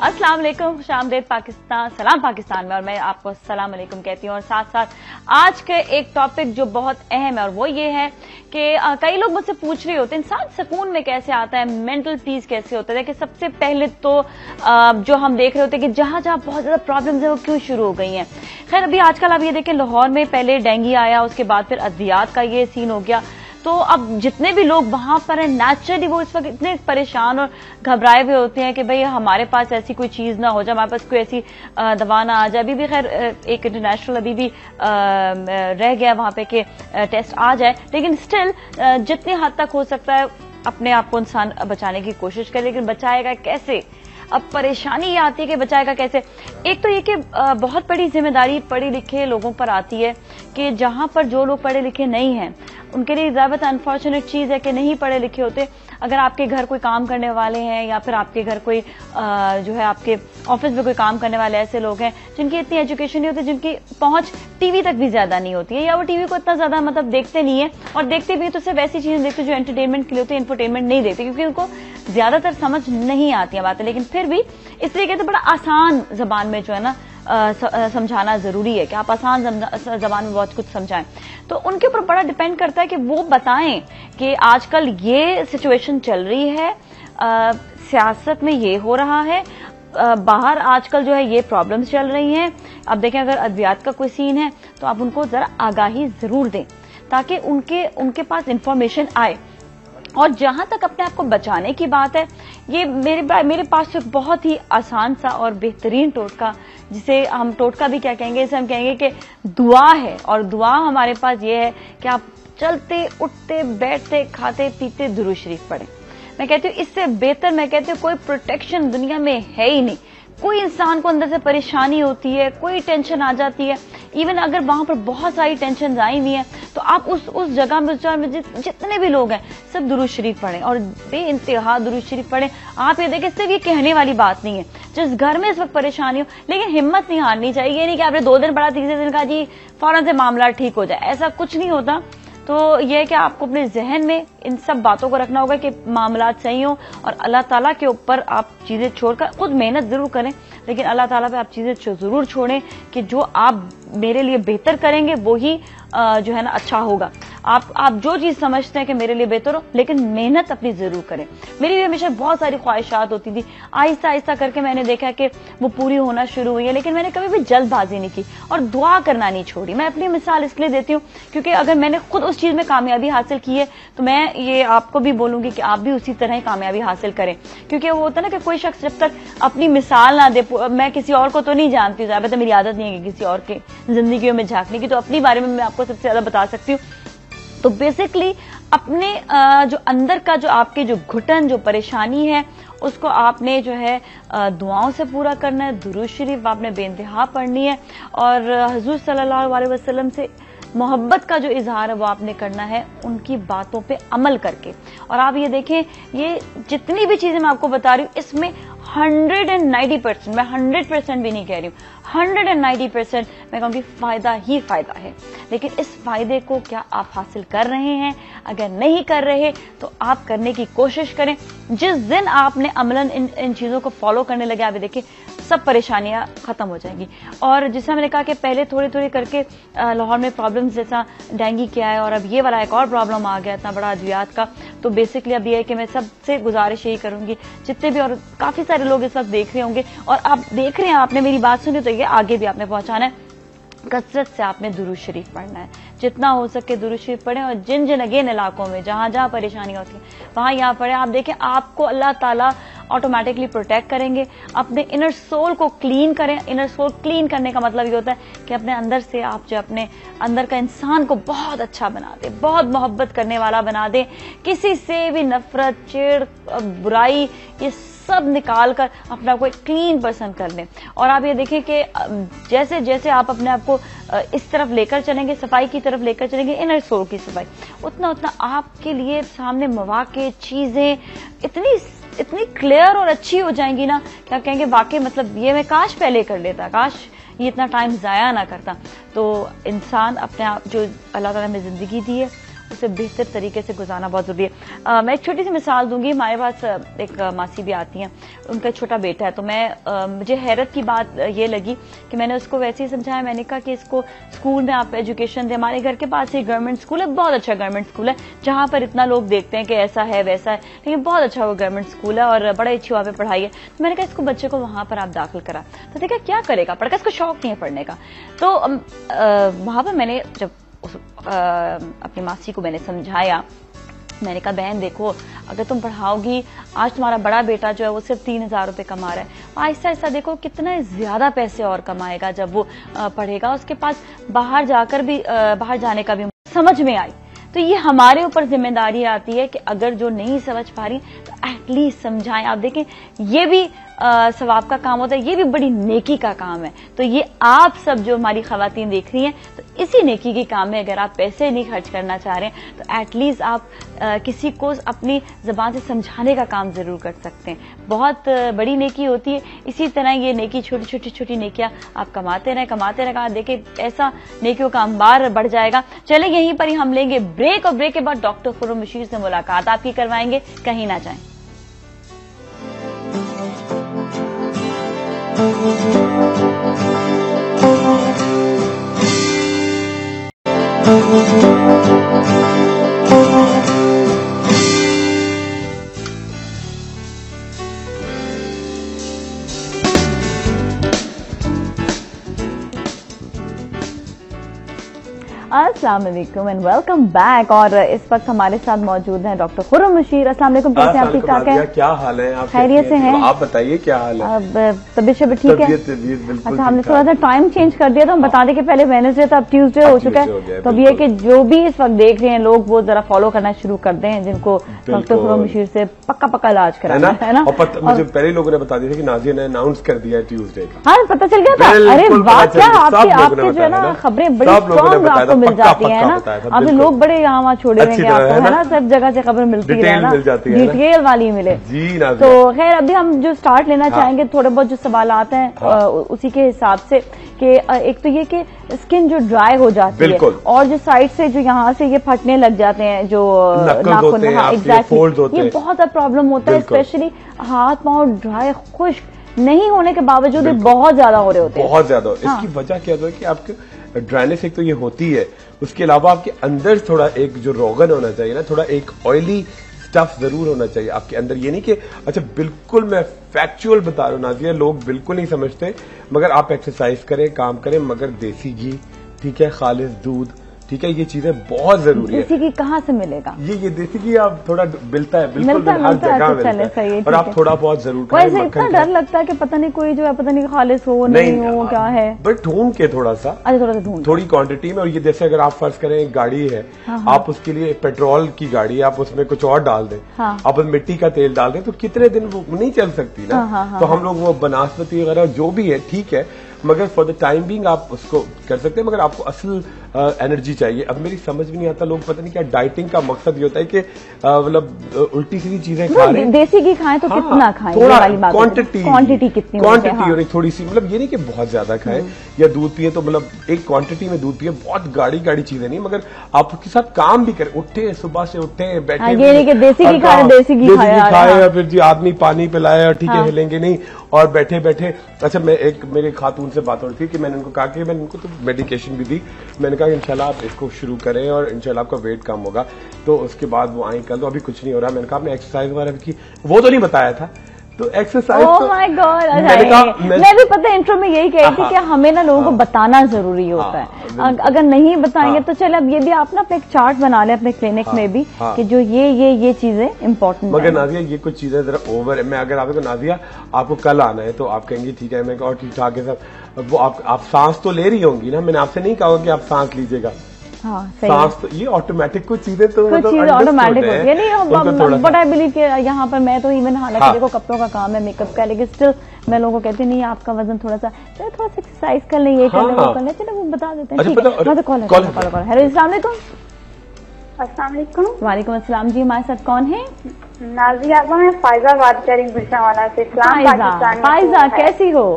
अस्सलाम वालेकुम, खुशामदीद पाकिस्तान, सलाम पाकिस्तान में। और मैं आपको अस्सलाम वालेकुम कहती हूँ। और साथ साथ आज के एक टॉपिक जो बहुत अहम है और वो ये है कि कई लोग मुझसे पूछ रहे होते हैं इंसान सुकून में कैसे आता है, मेंटल पीस कैसे होता है। कि सबसे पहले तो जो हम देख रहे होते हैं कि जहां जहां बहुत ज्यादा प्रॉब्लम्स है वो क्यों शुरू हो गई हैं। खैर अभी आजकल आप ये देखें, लाहौर में पहले डेंगू आया, उसके बाद फिर अद्वियात का ये सीन हो गया। तो अब जितने भी लोग वहां पर हैं नेचुरली वो इस वक्त इतने परेशान और घबराए हुए होते हैं कि भाई हमारे पास ऐसी कोई चीज ना हो जाए, हमारे पास कोई ऐसी दवा ना आ जाए। अभी भी खैर एक इंटरनेशनल अभी भी रह गया वहां पे कि टेस्ट आ जाए, लेकिन स्टिल जितनी हद तक हो सकता है अपने आप को इंसान बचाने की कोशिश करे। लेकिन बचाएगा कैसे? अब परेशानी ये आती है कि बचाएगा कैसे। एक तो ये कि बहुत बड़ी जिम्मेदारी पढ़े लिखे लोगों पर आती है कि जहां पर जो लोग पढ़े लिखे नहीं हैं उनके लिए ज्यादा अनफॉर्चुनेट चीज है कि नहीं पढ़े लिखे होते। अगर आपके घर कोई काम करने वाले हैं या फिर आपके घर कोई जो है आपके ऑफिस में कोई काम करने वाले ऐसे लोग हैं जिनकी इतनी एजुकेशन नहीं होती, जिनकी पहुंच टीवी तक भी ज्यादा नहीं होती है, या वो टीवी को इतना ज्यादा मतलब देखते नहीं है, और देखते भी तो सिर्फ ऐसी चीजें देखते जो एंटरटेनमेंट के लिए होती है, इंफरटेनमेंट नहीं देखते क्योंकि उनको ज्यादातर समझ नहीं आती है बातें। लेकिन फिर भी इस तरीके से बड़ा आसान जबान में जो है ना समझाना जरूरी है कि आप आसान जबान में बहुत कुछ समझाएं। तो उनके ऊपर बड़ा डिपेंड करता है कि वो बताएं कि आजकल ये सिचुएशन चल रही है, सियासत में ये हो रहा है, बाहर आजकल जो है ये प्रॉब्लम्स चल रही हैं। अब देखें अगर अद्वियात का कोई सीन है तो आप उनको जरा आगाही जरूर दें ताकि उनके पास इंफॉर्मेशन आए। और जहां तक अपने आप को बचाने की बात है, ये मेरे पास एक बहुत ही आसान सा और बेहतरीन टोटका, जिसे हम टोटका भी क्या कहेंगे, इसे हम कहेंगे कि दुआ है। और दुआ हमारे पास ये है कि आप चलते उठते बैठते खाते पीते दुरूद शरीफ पढ़ें। मैं कहती हूँ इससे बेहतर मैं कहती हूँ कोई प्रोटेक्शन दुनिया में है ही नहीं। कोई इंसान को अंदर से परेशानी होती है, कोई टेंशन आ जाती है, इवन अगर वहां पर बहुत सारी टेंशन आई हुई है तो आप उस जगह में जितने भी लोग हैं सब दुरूद शरीफ पढ़ें और बेइंतहा दुरूद शरीफ पढ़ें। आप ये देखें सिर्फ ये कहने वाली बात नहीं है, जिस घर में इस वक्त परेशानी हो, लेकिन हिम्मत नहीं हारनी चाहिए। ये नहीं कि आपने 2 दिन पढ़ा, तीसरे दिन कहा जी फौरन से मामला ठीक हो जाए, ऐसा कुछ नहीं होता। तो यह है कि आपको अपने जहन में इन सब बातों को रखना होगा कि मामलात सही हो और अल्लाह ताला के ऊपर आप चीजें छोड़कर खुद मेहनत जरूर करें, लेकिन अल्लाह ताला पे आप चीजें जरूर छोड़ें कि जो आप मेरे लिए बेहतर करेंगे वो ही जो है ना अच्छा होगा। आप जो चीज समझते हैं कि मेरे लिए बेहतर हो, लेकिन मेहनत अपनी जरूर करें। मेरी भी हमेशा बहुत सारी ख्वाहिशात होती थी, आहिस्ता आहिस्ता करके मैंने देखा कि वो पूरी होना शुरू हुई है, लेकिन मैंने कभी भी जल्दबाजी नहीं की और दुआ करना नहीं छोड़ी। मैं अपनी मिसाल इसलिए देती हूँ क्योंकि अगर मैंने खुद उस चीज में कामयाबी हासिल की है तो मैं ये आपको भी बोलूंगी कि आप भी उसी तरह ही कामयाबी हासिल करें। क्योंकि वो होता है ना कि कोई शख्स जब तक अपनी मिसाल ना दे, मैं किसी और को तो नहीं जानती, ज्यादा मेरी आदत नहीं है कि किसी और के जिंदगी में झांकने की, तो अपनी बारे में मैं आपको सबसे ज्यादा बता सकती हूँ। तो बेसिकली अपने जो अंदर का जो आपके जो घुटन जो परेशानी है उसको आपने जो है दुआओं से पूरा करना है, दुरूद शरीफ आपने बेइंतहा पढ़नी है और हुजूर सल्लल्लाहु अलैहि वसल्लम से मोहब्बत का जो इजहार है वो आपने करना है उनकी बातों पे अमल करके। और आप ये देखें, ये जितनी भी चीजें मैं आपको बता रही हूँ इसमें 190%, मैं 100% भी नहीं कह रही हूँ, 190% मैं कहूँगी फायदा ही फायदा है। लेकिन इस फायदे को क्या आप हासिल कर रहे हैं? अगर नहीं कर रहे तो आप करने की कोशिश करें। जिस दिन आपने अमलन इन चीजों को फॉलो करने लगे, आप देखिए सब परेशानियां खत्म हो जाएंगी। और जैसा मैंने कहा कि पहले थोड़ी थोड़ी करके लाहौर में प्रॉब्लम्स जैसा डेंगू किया है और अब ये वाला एक और प्रॉब्लम आ गया इतना बड़ा अद्वियात का। तो बेसिकली अब ये है कि मैं सबसे गुजारिश यही करूंगी, जितने भी और काफी सारे लोग इस वक्त देख रहे होंगे और आप देख रहे हैं, आपने मेरी बात सुनी तो ये आगे भी आपने पहुंचाना है। कसरत से आपने दुरूद शरीफ पढ़ना है, जितना हो सके दुरूद शरीफ पढ़ें और जिन जिन अगेन इलाकों में जहां जहां परेशानी होती है वहां यहाँ पढ़ें। आप देखें आपको अल्लाह ताला ऑटोमेटिकली प्रोटेक्ट करेंगे। अपने इनर सोल को क्लीन करें। इनर सोल क्लीन करने का मतलब ये होता है कि अपने अंदर से आप जो अपने अंदर का इंसान को बहुत अच्छा बना दे, बहुत मोहब्बत करने वाला बना दे, किसी से भी नफरत चिड़ बुराई ये सब निकाल कर अपने आप को एक क्लीन पर्सन कर लें। और आप ये देखें कि जैसे जैसे आप अपने आप को इस तरफ लेकर चलेंगे, सफाई की तरफ लेकर चलेंगे, इनर सोल की सफाई, उतना उतना आपके लिए सामने मौके चीजें इतनी क्लियर और अच्छी हो जाएंगी ना कि आप कहेंगे वाकई मतलब ये मैं काश पहले कर लेता, काश ये इतना टाइम जाया ना करता। तो इंसान अपने आप जो अल्लाह ताला ने जिंदगी दी है उसे बेहतर तरीके से गुजारना बहुत जरूरी है। मैं एक छोटी सी मिसाल दूंगी। हमारे पास एक मासी भी आती हैं, उनका छोटा बेटा है, तो मुझे हैरत की बात ये लगी कि मैंने उसको वैसे ही समझाया। मैंने कहा कि इसको स्कूल में आप एजुकेशन दे, हमारे घर के पास ही गवर्नमेंट स्कूल है, बहुत अच्छा गवर्नमेंट स्कूल है, जहां पर इतना लोग देखते हैं कि ऐसा है वैसा है, लेकिन बहुत अच्छा वो गवर्नमेंट स्कूल है और बड़ा अच्छी वहां पे पढ़ाई है। तो मैंने कहा इसको बच्चे को वहां पर आप दाखिल करा। तो देखा क्या करेगा, पढ़कर इसको शौक नहीं है पढ़ने का। तो वहां पर मैंने जब अपनी मासी को मैंने समझाया, मैंने कहा बहन देखो, अगर तुम पढ़ाओगी, आज तुम्हारा बड़ा बेटा जो है वो सिर्फ 3,000 रुपए कमा रहा है, आहिस्ता आहिस्ता देखो कितना ज्यादा पैसे और कमाएगा जब वो पढ़ेगा, उसके पास बाहर जाने का भी समझ में आई। तो ये हमारे ऊपर जिम्मेदारी आती है कि अगर जो नहीं समझ पा रही तो एटलीस्ट समझाएं। आप देखें ये भी सवाब का काम होता है, ये भी बड़ी नेकी का काम है। तो ये आप सब जो हमारी खवातीन देख रही हैं, तो इसी नेकी के काम में अगर आप पैसे नहीं खर्च करना चाह रहे हैं तो एटलीस्ट आप किसी को अपनी जबान से समझाने का काम जरूर कर सकते हैं। बहुत बड़ी नेकी होती है। इसी तरह ये नेकी छोटी नेकियां आप कमाते रहें। देखिए ऐसा नेकियों का अंबार बढ़ जाएगा। चले यहीं पर ही हम लेंगे ब्रेक और ब्रेक के बाद डॉक्टर खुर्रम बशीर से मुलाकात आपकी करवाएंगे, कहीं ना जाएं। अस्सलाम वालेकुम एंड वेलकम बैक। और इस वक्त हमारे साथ मौजूद हैं डॉक्टर खुर्रम बशीर। अस्सलाम वालेकुम, कैसे हैं आप? ठीक ठाक हैं? क्या हाल है? आप खैरियत से हैं? आप बताइए क्या हाल है? तबीयत ठीक है? बिल्कुल। अच्छा, हमने थोड़ा सा टाइम चेंज कर दिया, तो हम बता दें कि पहले वेडनेसडे था, अब ट्यूसडे हो चुका है। तो अब ये कि जो भी इस वक्त देख रहे हैं लोग, वो जरा फॉलो करना शुरू कर दें, जिनको डॉक्टर खुर्रम बशीर से पक्का इलाज कराना है ना। मुझे पहले लोगों ने बता दिया था कि नाजिया ने अनाउंस कर दिया है ट्यूसडे का। हाँ, पता चल गया था। अरे बात क्या, आपके जो है ना खबरें बड़ी स्ट्रॉन्ग आपको मिल जाती है ना। आपने लोग बड़े यहाँ वहाँ छोड़े हुए आपको, है ना, सब जगह से खबर मिलती है ना, डिटेल वाली मिले जी ना। तो खैर अभी हम जो स्टार्ट लेना चाहेंगे, थोड़े बहुत जो सवाल आते हैं उसी के हिसाब से कि एक तो ये कि स्किन जो ड्राई हो जाती है और जो साइड से जो यहाँ से ये फटने लग जाते हैं, जो नाखून, एग्जैक्टली ये बहुत प्रॉब्लम होता है। स्पेशली हाथ पांव ड्राई खुश्क नहीं होने के बावजूद बहुत ज्यादा हो रहे होते हैं, बहुत ज्यादा। इसकी वजह क्या है कि आपके ड्राइनेस एक तो ये होती है, उसके अलावा आपके अंदर थोड़ा एक जो रोगन होना चाहिए ना, थोड़ा एक ऑयली स्टफ जरूर होना चाहिए आपके अंदर। ये नहीं कि अच्छा बिल्कुल मैं फैक्चुअल बता रहा हूँ नाजिया, लोग बिल्कुल नहीं समझते, मगर आप एक्सरसाइज करें, काम करें, मगर देसी घी, ठीक है, खालिस दूध, ठीक है, ये चीजें बहुत जरूरी है। देसी घी कहाँ से मिलेगा? ये देसी घी आप थोड़ा मिलता है, बिल्कुल हर जगह मिलता है, और आप थोड़ा बहुत जरूर खाएं। वैसे इतना डर लगता है कि पता नहीं कोई जो है, पता नहीं खालिस हो नहीं हो, क्या है, बट ढूंढ के थोड़ा सा थोड़ी क्वांटिटी में। और ये जैसे अगर आप फर्ज करें गाड़ी है, आप उसके लिए पेट्रोल की गाड़ी, आप उसमें कुछ और डाल दें, आप मिट्टी का तेल डाल दें, तो कितने दिन वो नहीं चल सकती ना। तो हम लोग वो बनास्पति वगैरह जो भी है ठीक है, मगर फॉर द टाइम बीइंग आप उसको कर सकते हैं, मगर आपको असल एनर्जी चाहिए। अब मेरी समझ में नहीं आता, लोग पता नहीं क्या डाइटिंग का मकसद ये होता है कि मतलब उल्टी सीधी चीजें खा रहे हैं। देसी घी खाएं तो कितना खाएं, थोड़ा क्वांटिटी कितनी क्वांटिटी थोड़ी सी, मतलब ये नहीं कि बहुत ज्यादा खाएं या दूध पिए, तो मतलब एक क्वांटिटी में दूध पिए, बहुत गाढ़ी चीजें नहीं, मगर आप उसके साथ काम भी करें, उठे सुबह से उठे बैठे, ये नहीं कि देसी घी खाए, देसी घी खाए या फिर जी आदमी पानी पिलाए और ठीक है हिलेंगे नहीं और बैठे बैठे। अच्छा, मैं एक मेरे खातून से बात हो रही थी कि मैंने उनको कहा कि मैंने उनको तो मेडिकेशन भी दी, मैंने कहा इंशाल्लाह आप इसको शुरू करें और इंशाल्लाह आपका वेट कम होगा। तो उसके बाद वो आई कल, तो अभी कुछ नहीं हो रहा। मैंने कहा आपने एक्सरसाइज वगैरह की? वो तो नहीं बताया था, तो एक्सरसाइज माय गॉड, मैं भी पता है इंट्रो में यही कह रही थी कि हमें ना लोगों को बताना जरूरी होता है। अगर नहीं बताएंगे तो चले, अब ये भी आप ना अपने एक चार्ट बना लें अपने क्लिनिक में भी कि जो ये चीजें इंपॉर्टेंट। मगर नाजिया ये कुछ चीजें जरा ओवर है। मैं अगर आपको नाजिया आपको कल आना है तो आप कहेंगे ठीक है, मैं और ठीक ठाक है सब, वो आप सांस तो ले रही होंगी ना, मैंने आपसे नहीं कहा कि आप सांस लीजिएगा। हाँ, सांस तो ये ऑटोमेटिक कुछ चीजें तो कुछ चीजें ऑटोमेटिक होती है। नहीं, बट आई बिलीव कि यहाँ पर मैं तो इवन हालांकि देखो कपड़ों का काम है, मेकअप का, लेकिन स्टिल मैं लोगों को कहती नहीं आपका वजन थोड़ा सा एक्सरसाइज कर लें, ये कर लें, वो कर लें, चलो वो बता देते हैं। हेलो, अस्सलाम वालेकुम। वालेकुम अस्सलाम जी, हमारे साथ कौन है? नाजिया, मैं फैजाबाद कह रही गुजरांवाला से। फाइजा, कैसी हो?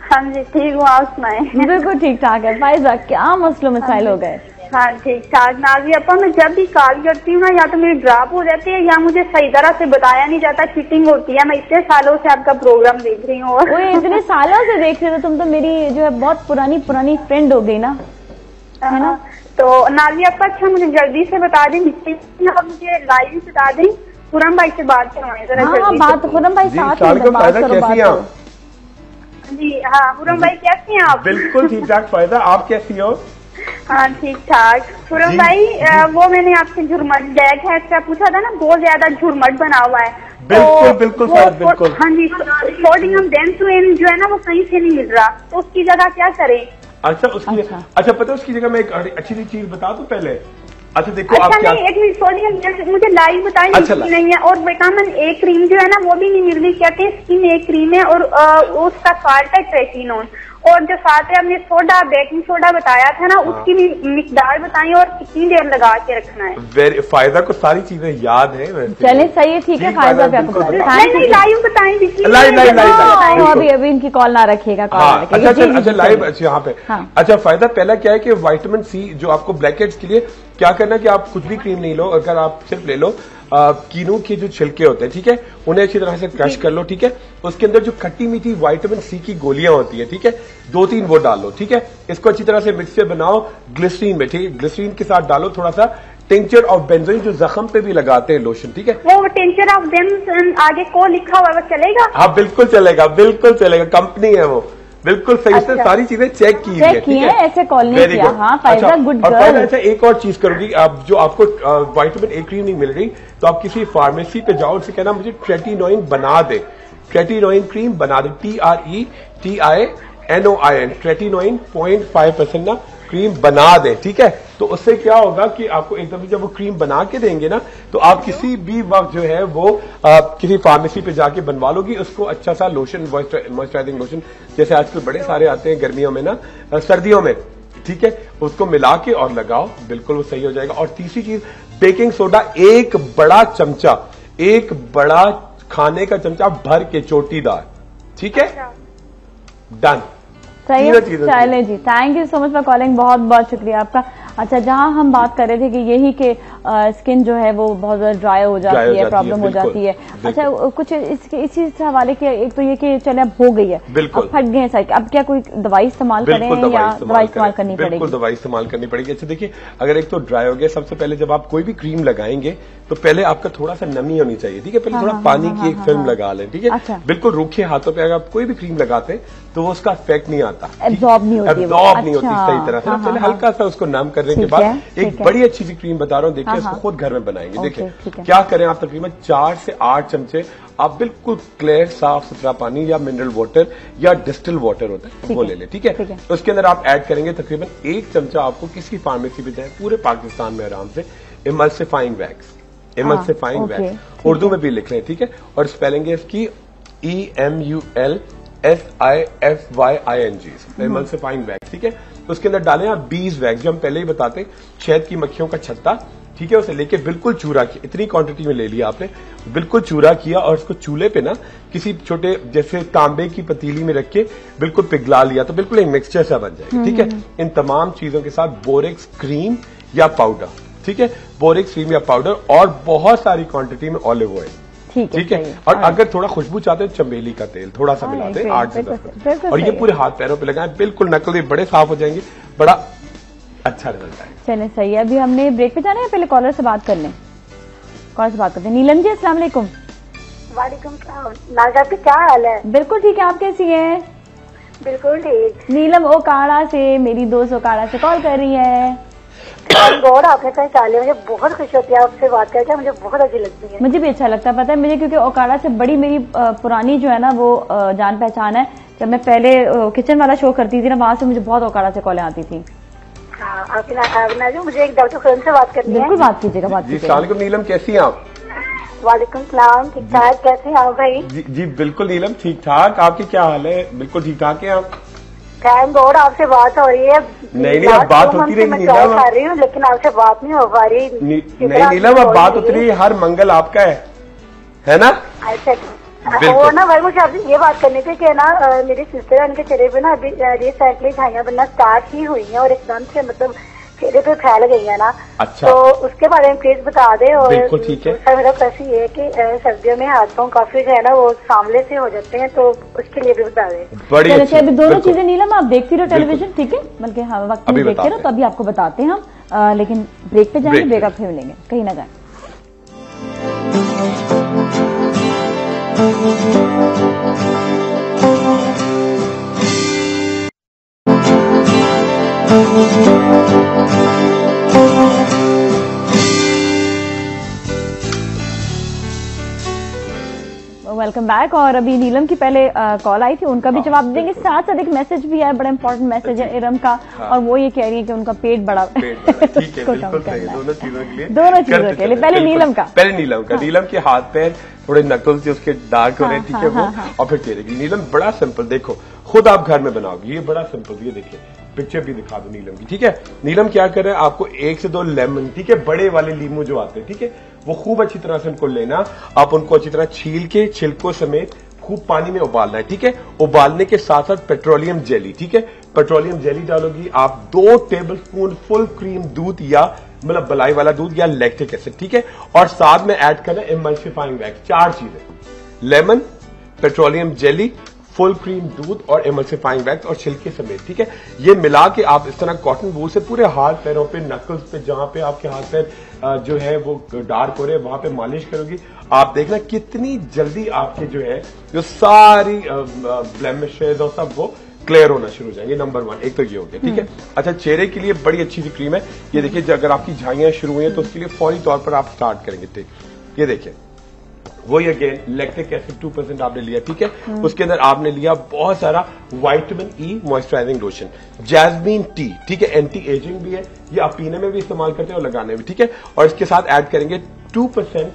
हाँ जी ठीक हूँ, आप सुनाएं? बिल्कुल ठीक ठाक है। फाइजा, क्या मसलो मसाइल हो गए? हाँ ठीक ठाक। नाज़ी अपा मैं जब भी कॉल करती हूँ ना या तो मेरी ड्रॉप हो जाती है या मुझे सही तरह से बताया नहीं जाता, चीटिंग होती है। मैं इतने सालों से आपका प्रोग्राम देख रही हूँ। वो इतने सालों से देख रहे हो, तुम तो मेरी जो है बहुत पुरानी फ्रेंड हो गई ना, है ना? तो नाज़ी अपा अच्छा मुझे जल्दी से बता दें, आप मुझे लाइव बता दें, खुरम भाई से बात करवाएं जरा। हाँ बात खुरम भाई साथ में बात करो। जी हाँ खुरम भाई कैसे हैं आप? बिल्कुल ठीक ठाक फायदा, आप कैसी हो? हाँ ठीक ठाक। खुरम भाई वो मैंने आपसे झुरमट बैग है इसका पूछा था ना, बहुत ज्यादा झुरमट बना हुआ है। बिल्कुल बिल्कुल बिल्कुल। हाँ जी, सोडियम बेंजोएट जो है ना वो सही से नहीं मिल रहा, तो उसकी जगह क्या करें? अच्छा उसकी अच्छा पता है उसकी जगह मैं एक अच्छी सी चीज बता दूं पहले। अच्छा देखो अच्छा आप क्या नहीं, एक मिनट सोडियम मुझे लाइव बताइए। अच्छा, नहीं है, और विटामिन ए क्रीम जो है ना वो भी नहीं मिल रही, कहते हैं स्किन ए क्रीम है और उसका साल्ट है ट्रेटिनोन, और जो साथ है आपने सोडा बेकिंग सोडा बताया था ना उसकी भी मिकदार बताइए और कितनी देर लगा के रखना है। फायदा को सारी चीजें याद है। चले सही है, ठीक है फायदा पे आपको नहीं लाइव बताएं, लाइव अभी इनकी कॉल ना रखिएगा। अच्छा लाइव यहाँ पे। अच्छा फायदा पहला क्या है कि विटामिन सी जो आपको ब्लैकहेड्स के लिए क्या करना कि आप कुछ भी क्रीम नहीं लो, अगर आप सिर्फ ले लो कीनू के जो छिलके होते हैं, ठीक है, उन्हें अच्छी तरह से क्रश कर लो, ठीक है, उसके अंदर जो खट्टी मीठी विटामिन सी की गोलियां होती है, ठीक है, 2-3 वो डाल लो, ठीक है, इसको अच्छी तरह से मिक्सचर बनाओ ग्लिसरीन में, ठीक है, ग्लिसरीन के साथ डालो थोड़ा सा टिंचर ऑफ बेंजोइन जो जख्म पे भी लगाते हैं लोशन, ठीक है। वो टिंचर ऑफ बेंजोइन आगे को लिखा हुआ है वो चलेगा? हाँ बिल्कुल चलेगा, बिल्कुल चलेगा, कंपनी है वो, बिल्कुल सही से सारी चीजें चेक की है, ठीक है, ऐसे कॉल नहीं किया। हाँ फायदा गुड गर्ल। अच्छा एक और चीज करूंगी, आप जो आपको विटामिन ए क्रीम नहीं मिल रही तो आप किसी फार्मेसी पे जाओ, उनसे कहना मुझे ट्रेटिनोइन बना दे, ट्रेटिनोइन क्रीम बना दे, TRETINOIN ट्रेटिनोइन 0.5% ना क्रीम बना दे, ठीक है। तो उससे क्या होगा कि आपको एकदम जब वो क्रीम बना के देंगे ना तो आप किसी भी वक्त जो है वो किसी फार्मेसी पे जाके बनवा लोगी उसको, अच्छा सा लोशन मॉइस्चराइजिंग लोशन जैसे आजकल बड़े सारे आते हैं गर्मियों में ना, सर्दियों में, ठीक है, उसको मिला के और लगाओ, बिल्कुल वो सही हो जाएगा। और तीसरी चीज बेकिंग सोडा एक बड़ा चमचा, एक बड़ा खाने का चमचा भर के चोटीदार, ठीक है, डन। सही है, चले जी, thank you so much for calling, बहुत बहुत शुक्रिया आपका। अच्छा जहां हम बात कर रहे थे कि यही के स्किन जो है वो बहुत ज्यादा ड्राई हो जाती है, प्रॉब्लम हो जाती है। अच्छा कुछ इसी हवाले के, एक तो ये कि चले अब हो गई है, अब फट गए हैं, अब क्या कोई दवाई इस्तेमाल करें या दवाई इस्तेमाल करनी पड़ेगी? बिल्कुल दवाई इस्तेमाल करनी पड़ेगी। अच्छा देखिए अगर एक तो ड्राई हो गया, सबसे पहले जब आप कोई भी क्रीम लगाएंगे तो पहले आपका थोड़ा सा नमी होनी चाहिए, ठीक है, पहले थोड़ा पानी की एक फिल्म लगा लें, ठीक है, बिल्कुल रूखे हाथों पे अगर आप कोई भी क्रीम लगाते हैं तो वो उसका इफेक्ट नहीं आता, एब्जॉर्ब नहीं होती सही तरह से। पहले हल्का सा उसको नम करने के बाद एक बड़ी अच्छी सी क्रीम बता रहा हूँ, देखिए इसको खुद घर में बनाएंगे। देखिए क्या करें आप, तकरीबन 4 से 8 चमचे आप बिल्कुल क्लियर साफ सुथरा पानी या मिनरल वाटर या डिस्टिल वाटर होता है वो ले लें, ठीक है, उसके अंदर आप ऐड करेंगे तकरीबन 1 चमचा, आपको किसी फार्मेसी में जाए पूरे पाकिस्तान में आराम से, emulsifying wax, emulsifying wax Urdu में भी लिख रहे हैं, ठीक है, और स्पेलिंग है इसकी EMULSIFYING, इमल्सिफाइंग वैक्स, ठीक है। तो उसके अंदर डालें आप बीज वैक्स जो हम पहले ही बताते हैं, शहद की मक्खियों का छत्ता, ठीक है, उसे लेके बिल्कुल चूरा किया, इतनी क्वांटिटी में ले लिया आपने, बिल्कुल चूरा किया और उसको चूल्हे पे ना किसी छोटे जैसे तांबे की पतीली में रख के बिल्कुल पिघला लिया, तो बिल्कुल एक मिक्सचर सा बन जाएगा, ठीक है। इन तमाम चीजों के साथ बोरेक्स क्रीम या पाउडर, ठीक है, बोरेक्स क्रीम या पाउडर और बहुत सारी क्वांटिटी में ऑलिव ऑयल, ठीक है, और अगर थोड़ा खुशबू चाहते हैं चमेली का तेल थोड़ा सा मिला दें 8 से 10%, और ये पूरे हाथ पैरों पे लगाएं, बिल्कुल नकली बड़े साफ हो जाएंगे, बड़ा अच्छा रिजल्ट आएगा। चले सही है, अभी हमने ब्रेक पे जाना है, पहले कॉलर से बात कर लें, कॉलर से बात करते हैं। नीलम जी अस्सलाम वालेकुम। वालेकुम सलाम। नाज़ा आपकी क्या हाल है? बिल्कुल ठीक है, आप कैसी हैं? बिल्कुल ठीक। नीलम ओकाड़ा से, मेरी दोस्त ओकाड़ा से कॉल कर रही है। गौर आपने पहचान, मुझे बहुत खुशी होती है आपसे बात करके, मुझे बहुत अच्छी लगती है। मुझे भी अच्छा लगता है, पता है मुझे, क्योंकि ओकाड़ा से बड़ी मेरी पुरानी जो है ना वो जान पहचान है। जब मैं पहले किचन वाला शो करती थी ना, वहां से मुझे बहुत ओकाड़ा से कॉलें आती थी। मुझे एक डॉक्टर खुरम से बात करनी है। बिल्कुल बात कीजिएगा, बात कीजिएगा। नीलम कैसी हैं आप? वालेकुम सलाम, ठीक ठाक, कैसे हैं आप भाई? जी बिल्कुल नीलम ठीक ठाक, आपकी क्या हाल है? बिल्कुल ठीक ठाक है आप? थैंक गॉड आपसे बात हो रही है। नहीं अब बात होती रही नीलम, कर रही हूँ लेकिन आपसे बात नहीं हो पा रही। नहीं नीलम अब बात होती रही, हर मंगल आपका है ना? अच्छा वो ना भाई मुझे आपसे ये बात करनी थी कि ना मेरी सिस्टर है, उनके चेहरे पे ना अभी रिसेंटली झाइयां बनना स्टार्ट ही हुई है और एकदम से मतलब चेहरे पे फैल गई है ना। अच्छा। तो उसके बारे में प्लीज बता दे। और बिल्कुल ठीक है। सर मेरा प्रश्न ये है कि सर्दियों में हाथ पांव काफी जो है ना वो सांवले से हो जाते हैं, तो उसके लिए भी बता दे। बड़ी अच्छी। अभी दोनों चीजें नीलम आप देखती रहो टेलीविजन, ठीक है, बल्कि हाँ वक्त में देखते रहो, तो अभी आपको बताते हैं हम, लेकिन ब्रेक पे जाएंगे, ब्रेक आप फिर मिलेंगे, कहीं ना जाए। Welcome back. और अभी नीलम की पहले कॉल आई थी, उनका भी जवाब देंगे, साथ साथ एक मैसेज भी है, बड़ा इंपॉर्टेंट मैसेज है इरम का। और वो ये कह रही है कि उनका पेट बड़ा ठीक है, बिल्कुल सही, दोनों चीजों के लिए, दोनों चीजों के लिए। पहले नीलम का, नीलम के हाथ पैर थोड़े नकल्स उसके डार्क हो रहे हैं, ठीक है वो, और फिर चेहरे की। नीलम बड़ा सिंपल, देखो खुद आप घर में बनाओगे, ये बड़ा सिंपल, ये देखिए पिक्चर भी दिखा दो नीलम की, ठीक है। नीलम क्या कर रहा है, आपको 1 से 2 लेमन, ठीक है, बड़े वाले लीमू जो आते हैं, ठीक है, वो खूब अच्छी तरह से उनको लेना, आप उनको अच्छी तरह छील के छिलकों समेत खूब पानी में उबालना है, ठीक है। उबालने के साथ साथ पेट्रोलियम जेली, ठीक है, पेट्रोलियम जेली डालोगी आप 2 टेबलस्पून फुल क्रीम दूध, या मतलब बलाई वाला दूध या लैक्टिक एसिड, ठीक है, और साथ में ऐड करना इमल्सिफाइंग वैक्स। 4 चीजें, lemon, petroleum jelly, full cream दूध और इमल्सिफाइंग वैक्स और छिलके समेत, ठीक है। ये मिला के आप इस तरह कॉटन वूल से पूरे हाथ पैरों पे, नकल्स पे, जहां पे आपके हाथ पैर जो है वो डार्क हो रहे हैं वहां पे मालिश करोगी, आप देखना कितनी जल्दी आपके जो है जो सारी ब्लेमिशेज और सब वो क्लियर होना शुरू हो जाएंगे। नंबर 1 एक तो ये हो गया, ठीक है। अच्छा, चेहरे के लिए बड़ी अच्छी सी क्रीम है, ये देखिए, अगर आपकी झाइयां शुरू हुई हैं तो उसके लिए फौरी तौर पर आप स्टार्ट करेंगे, ठीक, ये देखिए, वही अगेन लैक्टिक एसिड 2% आपने लिया, ठीक है। उसके अंदर आपने लिया बहुत सारा vitamin E moisturising lotion, jasmine T, ठीक है, एंटी एजिंग भी है, ये आप पीने में भी इस्तेमाल करते हैं और लगाने में, ठीक है। और इसके साथ ऐड करेंगे 2%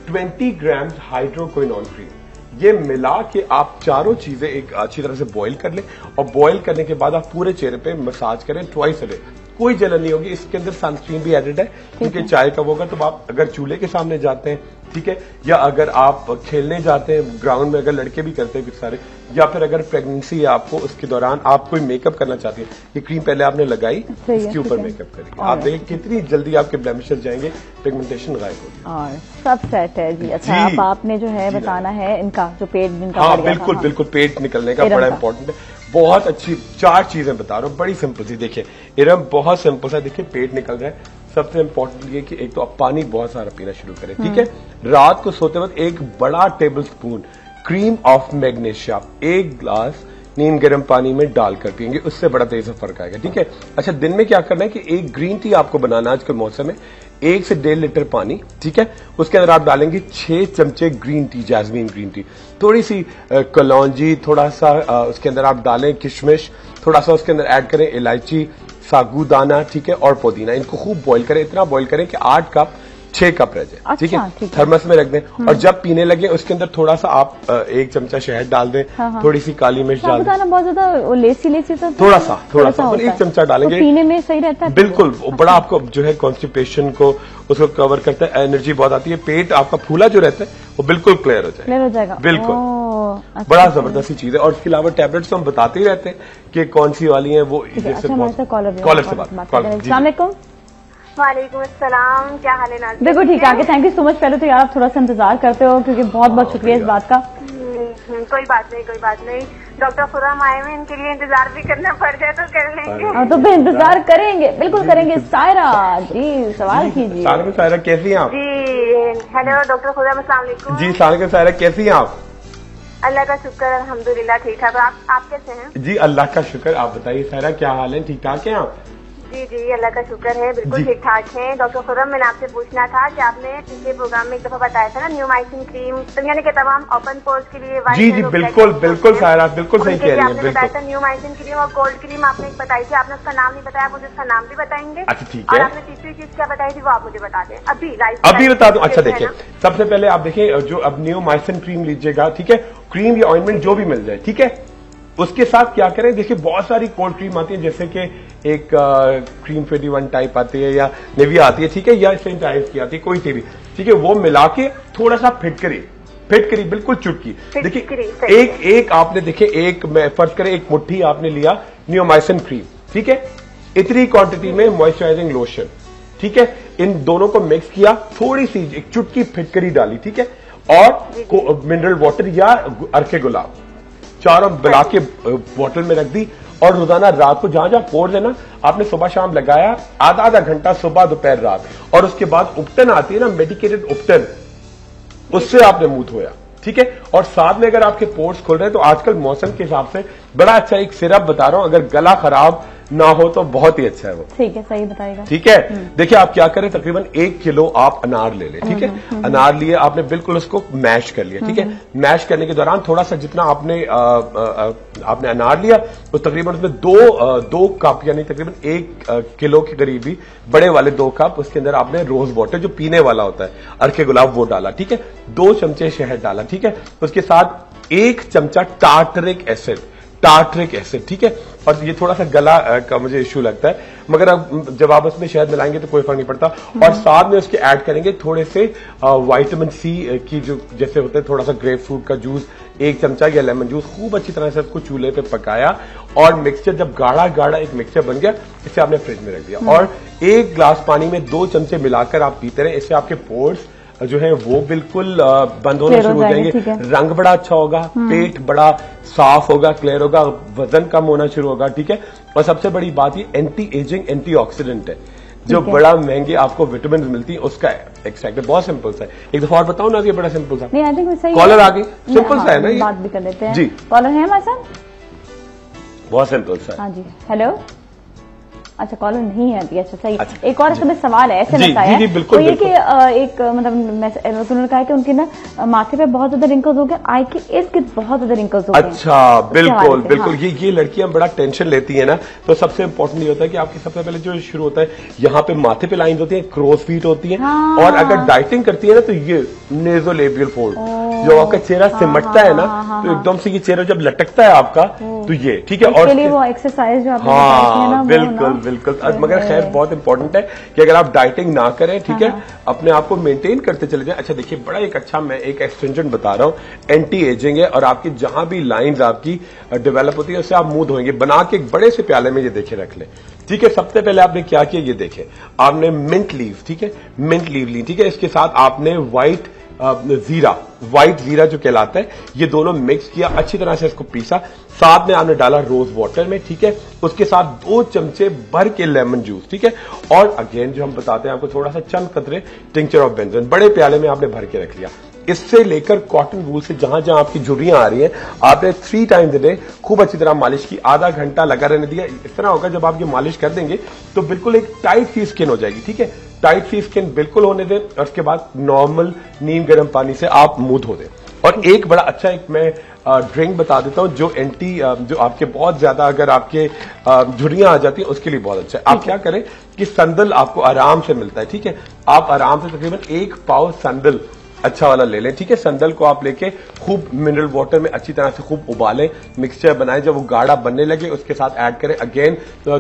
20 ग्राम हाइड्रोक्विनोन क्रीम। ये मिला के आप चारों चीजें एक अच्छी तरह से बॉईल कर लें, और बॉईल करने के बाद आप पूरे चेहरे पे मसाज करें ट्वाइस अ डे। कोई जलन नहीं होगी, इसके अंदर सनस्क्रीन भी एडेड है, क्योंकि चाय का होगा, तो आप अगर चूल्हे के सामने जाते हैं, ठीक है, या अगर आप खेलने जाते हैं ग्राउंड में, अगर लड़के भी करते हैं कुछ सारे, या फिर अगर प्रेगनेंसी है आपको, उसके दौरान आप कोई मेकअप करना चाहती है, ये क्रीम पहले आपने लगाई, इसके ऊपर मेकअप करेंगे, आप देखिए कितनी जल्दी आपके ब्लेमिशेस जाएंगे, पिगमेंटेशन गायब होगी और सब सेट है जी। अच्छा, अब आपने जो है बताना है इनका जो पेट जिनका, हाँ बिल्कुल बिल्कुल, पेट निकलने का बड़ा इंपॉर्टेंट है, बहुत अच्छी 4 चीजें बता रहा हूँ, बड़ी सिंपल सी। देखिए इरम बहुत सिंपल सा, देखिए पेट निकल रहा है, सबसे इंपॉर्टेंट ये कि एक तो आप पानी बहुत सारा पीना शुरू करें, ठीक है। रात को सोते वक्त 1 बड़ा tablespoon cream of magnesia 1 glass नीम गर्म पानी में डालकर पिएंगे, उससे बड़ा तेज से फर्क आएगा, ठीक है। अच्छा, दिन में क्या करना है कि 1 ग्रीन टी आपको बनाना, आज के मौसम में 1 से 1.5 लीटर पानी, ठीक है, उसके अंदर आप डालेंगे 6 चमचे green tea, jasmine green tea, थोड़ी सी कलौंजी, थोड़ा सा उसके अंदर आप डालें किशमिश, थोड़ा सा उसके अंदर ऐड करें इलायची, सागुदाना, ठीक है, और पुदीना। इनको खूब बॉईल करें, इतना बॉईल करें कि 8 कप 6 कप रह जाए, ठीक है, थर्मस में रख दें। और जब पीने लगे उसके अंदर थोड़ा सा आप 1 चमचा शहद डाल दें, थोड़ी सी काली मिर्च डाल दें, बहुत ज्यादा लेसी सा, थोड़ा सा 1 चमचा डालेंगे, तो पीने में सही रहता है, बिल्कुल बड़ा आपको जो है कॉन्स्टिपेशन को उसको कवर करता है, एनर्जी बहुत आती है, पेट आपका फूला जो रहता है वो बिल्कुल क्लियर हो जाएगा, बिल्कुल बड़ा जबरदस्त चीज है। और इसके अलावा टैबलेट्स तो हम बताते ही रहते हैं कि कौन सी वाली है वो। कॉलर से बात, वालेकुम अस्सलाम, क्या हाल है नाज़रीन? देखो ठीक है, थैंक यू सो मच। पहले तो यार आप थोड़ा सा इंतजार करते हो, क्योंकि बहुत बहुत शुक्रिया इस बात का। कोई बात नहीं, डॉक्टर खुर्रम आए हुए, इनके लिए इंतजार भी करना पड़ जाए तो कर लेंगे। तो फिर इंतजार करेंगे, बिल्कुल करेंगे। सायरा जी, सवाल कीजिए। सायरा कैसी हैं आप? जी हेलो डॉक्टर खुर्रम, अस्सलाम वालेकुम। जी सायरा कैसी हैं आप? अल्लाह का शुक्र, अल्हम्दुलिल्लाह ठीक ठाक। आप कैसे हैं? जी अल्लाह का शुक्र, आप बताइए सायरा क्या हाल है, ठीक ठाक हैं आप? जी अल्लाह का शुक्र है, बिल्कुल ठीक ठाक है। डॉक्टर खुर्रम, मैंने आपसे पूछना था कि आपने पिछले प्रोग्राम में एक दफा बताया था ना न्यूमाइसिन क्रीम, तो यानी कि तमाम ओपन पोर्स के लिए। जी बिल्कुल सायरा, बिल्कुल सही कह रही है, बताया था न्यूमाइसिन क्रीम और कोल्ड क्रीम आपने एक बताई थी, आपने उसका नाम नहीं बताया, मुझे उसका नाम भी बताएंगे। अच्छा ठीक है। और आपने तीसरी चीज क्या बताई थी वो आप मुझे बता दें अभी बता दूं। अच्छा देखिए, सबसे पहले आप देखिए जो अब न्यूमाइसिन क्रीम लीजिएगा, ठीक है, क्रीम या ऑइंटमेंट जो भी मिल जाए, ठीक है, उसके साथ क्या करें, देखिए बहुत सारी कोल्ड क्रीम आती है, जैसे कि एक क्रीम 21 टाइप आती है, या नेविया आती है, ठीक है, या सेंट आइस की आती है, कोई सी भी, ठीक है, वो मिला के थोड़ा सा फिटकरी बिल्कुल चुटकी, देखिए एक आपने देखिए, एक मैं फर्ज करें एक मुट्ठी आपने लिया न्यूमाइसिन क्रीम, ठीक है, इतनी क्वांटिटी में मॉइस्चराइजिंग लोशन, ठीक है। इन दोनों को मिक्स किया, थोड़ी सी एक चुटकी फिटकरी डाली, ठीक है, और मिनरल वाटर या अर्के गुलाब, चारों मिला के बोतल में रख दी। और रोजाना रात को जहां जहां पोर्स है ना, आपने सुबह शाम लगाया, आधा आधा घंटा सुबह दोपहर रात, और उसके बाद उपटन आती है ना, मेडिकेटेड उपटन, उससे आपने मुंह धोया, ठीक है। और साथ में अगर आपके पोर्स खुल रहे हैं तो आजकल मौसम के हिसाब से बड़ा अच्छा एक सिरप बता रहा हूं, अगर गला खराब ना हो तो बहुत ही अच्छा है वो। ठीक है, सही बताएगा। ठीक है, देखिए आप क्या करें, तकरीबन 1 किलो आप अनार ले लें, ठीक है। अनार लिए आपने, बिल्कुल उसको मैश कर लिया, ठीक है। मैश करने के दौरान थोड़ा सा जितना आपने अनार लिया, तो तकरीबन उसमें दो कप यानी तकरीबन 1 किलो के करीब ही बड़े वाले 2 कप, उसके अंदर आपने रोज वाटर जो पीने वाला होता है, अर्के गुलाब, वो डाला, ठीक है। 2 चमचे शहद डाला, ठीक है। उसके साथ 1 चमचा टार्टरिक एसिड, ठीक है। और ये थोड़ा सा गला का मुझे इश्यू लगता है, मगर अब जब आप उसमें शहद मिलाएंगे तो कोई फर्क नहीं पड़ता। और साथ में उसके ऐड करेंगे थोड़े से विटामिन सी की, जो जैसे होते हैं, थोड़ा सा ग्रेप फ्रूट का जूस 1 चमचा या लेमन जूस, खूब अच्छी तरह से उसको चूल्हे पे पकाया, और मिक्सचर जब गाढ़ा गाढ़ा एक मिक्सचर बन गया, इसे आपने फ्रिज में रख दिया। और 1 ग्लास पानी में 2 चमचे मिलाकर आप पीते रहे, इससे आपके पोर्स जो है वो बिल्कुल बंद होना शुरू हो जाएंगे, रंग बड़ा अच्छा होगा, पेट बड़ा साफ होगा, क्लियर होगा, वजन कम होना शुरू होगा, ठीक है। और सबसे बड़ी बात, ये एंटी एजिंग एंटीऑक्सीडेंट है, जो बड़ा महंगे आपको विटामिन मिलती है, उसका एक्सट्रैक्ट है। बहुत सिंपल सा है। एक दफा और बताऊं ना, ये बड़ा सिंपल सा। नहीं, आई थिंक सही कॉलर आ गई, सिंपल सा है ना, ये बात भी कर लेते हैं जी। कॉलर है हमारे साथ, बहुत सिंपल सा है। हाँ जी, हेलो। अच्छा, कॉलर नहीं है अभी, अच्छा सही। अच्छा, एक और तुम्हें सवाल है, ऐसे बताया जी, बिल्कुल, तो ये कि एक मतलब उन्होंने कहा कि उनके ना माथे पे बहुत ज्यादा रिंकल्स हो गए, आई के इर्द गिर्द बहुत ज्यादा रिंकल्स हो गए। अच्छा, बिल्कुल बिल्कुल। हाँ। ये लड़कियां बड़ा टेंशन लेती है ना, तो सबसे इंपॉर्टेंट ये होता है कि आपकी सबसे पहले जो शुरू होता है, यहाँ पे माथे पे लाइन होती है, क्रॉस फीट होती है। हाँ। और अगर डाइटिंग करती है ना, तो ये नेजोलेबियल फोल्ड, जो आपका चेहरा सिमटता है ना, तो एकदम से ये चेहरा जब लटकता है आपका, तो ये ठीक है। और वो एक्सरसाइज जो आपने हाँ, बिल्कुल बिल्कुल। मगर खैर बहुत इंपॉर्टेंट है कि अगर आप डाइटिंग ना करें, ठीक है, अपने आप को मेंटेन करते चले जाएं। अच्छा देखिए, बड़ा एक अच्छा, मैं एक एक्सटेंशन बता रहा हूं, एंटी एजिंग है, और आपकी जहां भी लाइंस आपकी डेवलप होती है, उससे आप मुंह धोएंगे, बना के एक बड़े से प्याले में ये देखे रख लें, ठीक है। सबसे पहले आपने क्या किया, ये देखें, आपने मिंट लीव, ठीक है, मिंट लीव ली, ठीक है। इसके साथ आपने व्हाइट जीरा जो कहलाता है, ये दोनों मिक्स किया, अच्छी तरह से इसको पीसा, साथ में आपने डाला रोज वाटर में, ठीक है। उसके साथ 2 चमचे भर के लेमन जूस, ठीक है। और अगेन जो हम बताते हैं आपको, थोड़ा सा चंद कतरे टिंचर ऑफ बेंजोइन, बड़े प्याले में आपने भर के रख लिया। इससे लेकर कॉटन वूल से जहां जहां आपकी झुर्रियां आ रही हैं, आपने 3 टाइम्स डे खूब अच्छी तरह मालिश की, आधा घंटा लगा रहने दिया। इस तरह होगा, जब आप ये मालिश कर देंगे तो बिल्कुल एक टाइट सी स्किन हो जाएगी, ठीक है। टाइट सी स्किन बिल्कुल होने दें, और उसके बाद नॉर्मल नीम गर्म पानी से आप मुंह धो दें। और एक बड़ा अच्छा एक मैं ड्रिंक बता देता हूं, जो आपके बहुत ज्यादा, अगर आपके झुर्रियां आ जाती हैं, उसके लिए बहुत अच्छा है। आप क्या करें कि संदल आपको आराम से मिलता है, ठीक है। आप आराम से तकरीबन 1 पाव संदल अच्छा वाला ले लें, ठीक है। संदल को आप लेके खूब मिनरल वाटर में अच्छी तरह से खूब उबालें, मिक्सचर बनाएं, जब वो गाढ़ा बनने लगे उसके साथ ऐड करें अगेन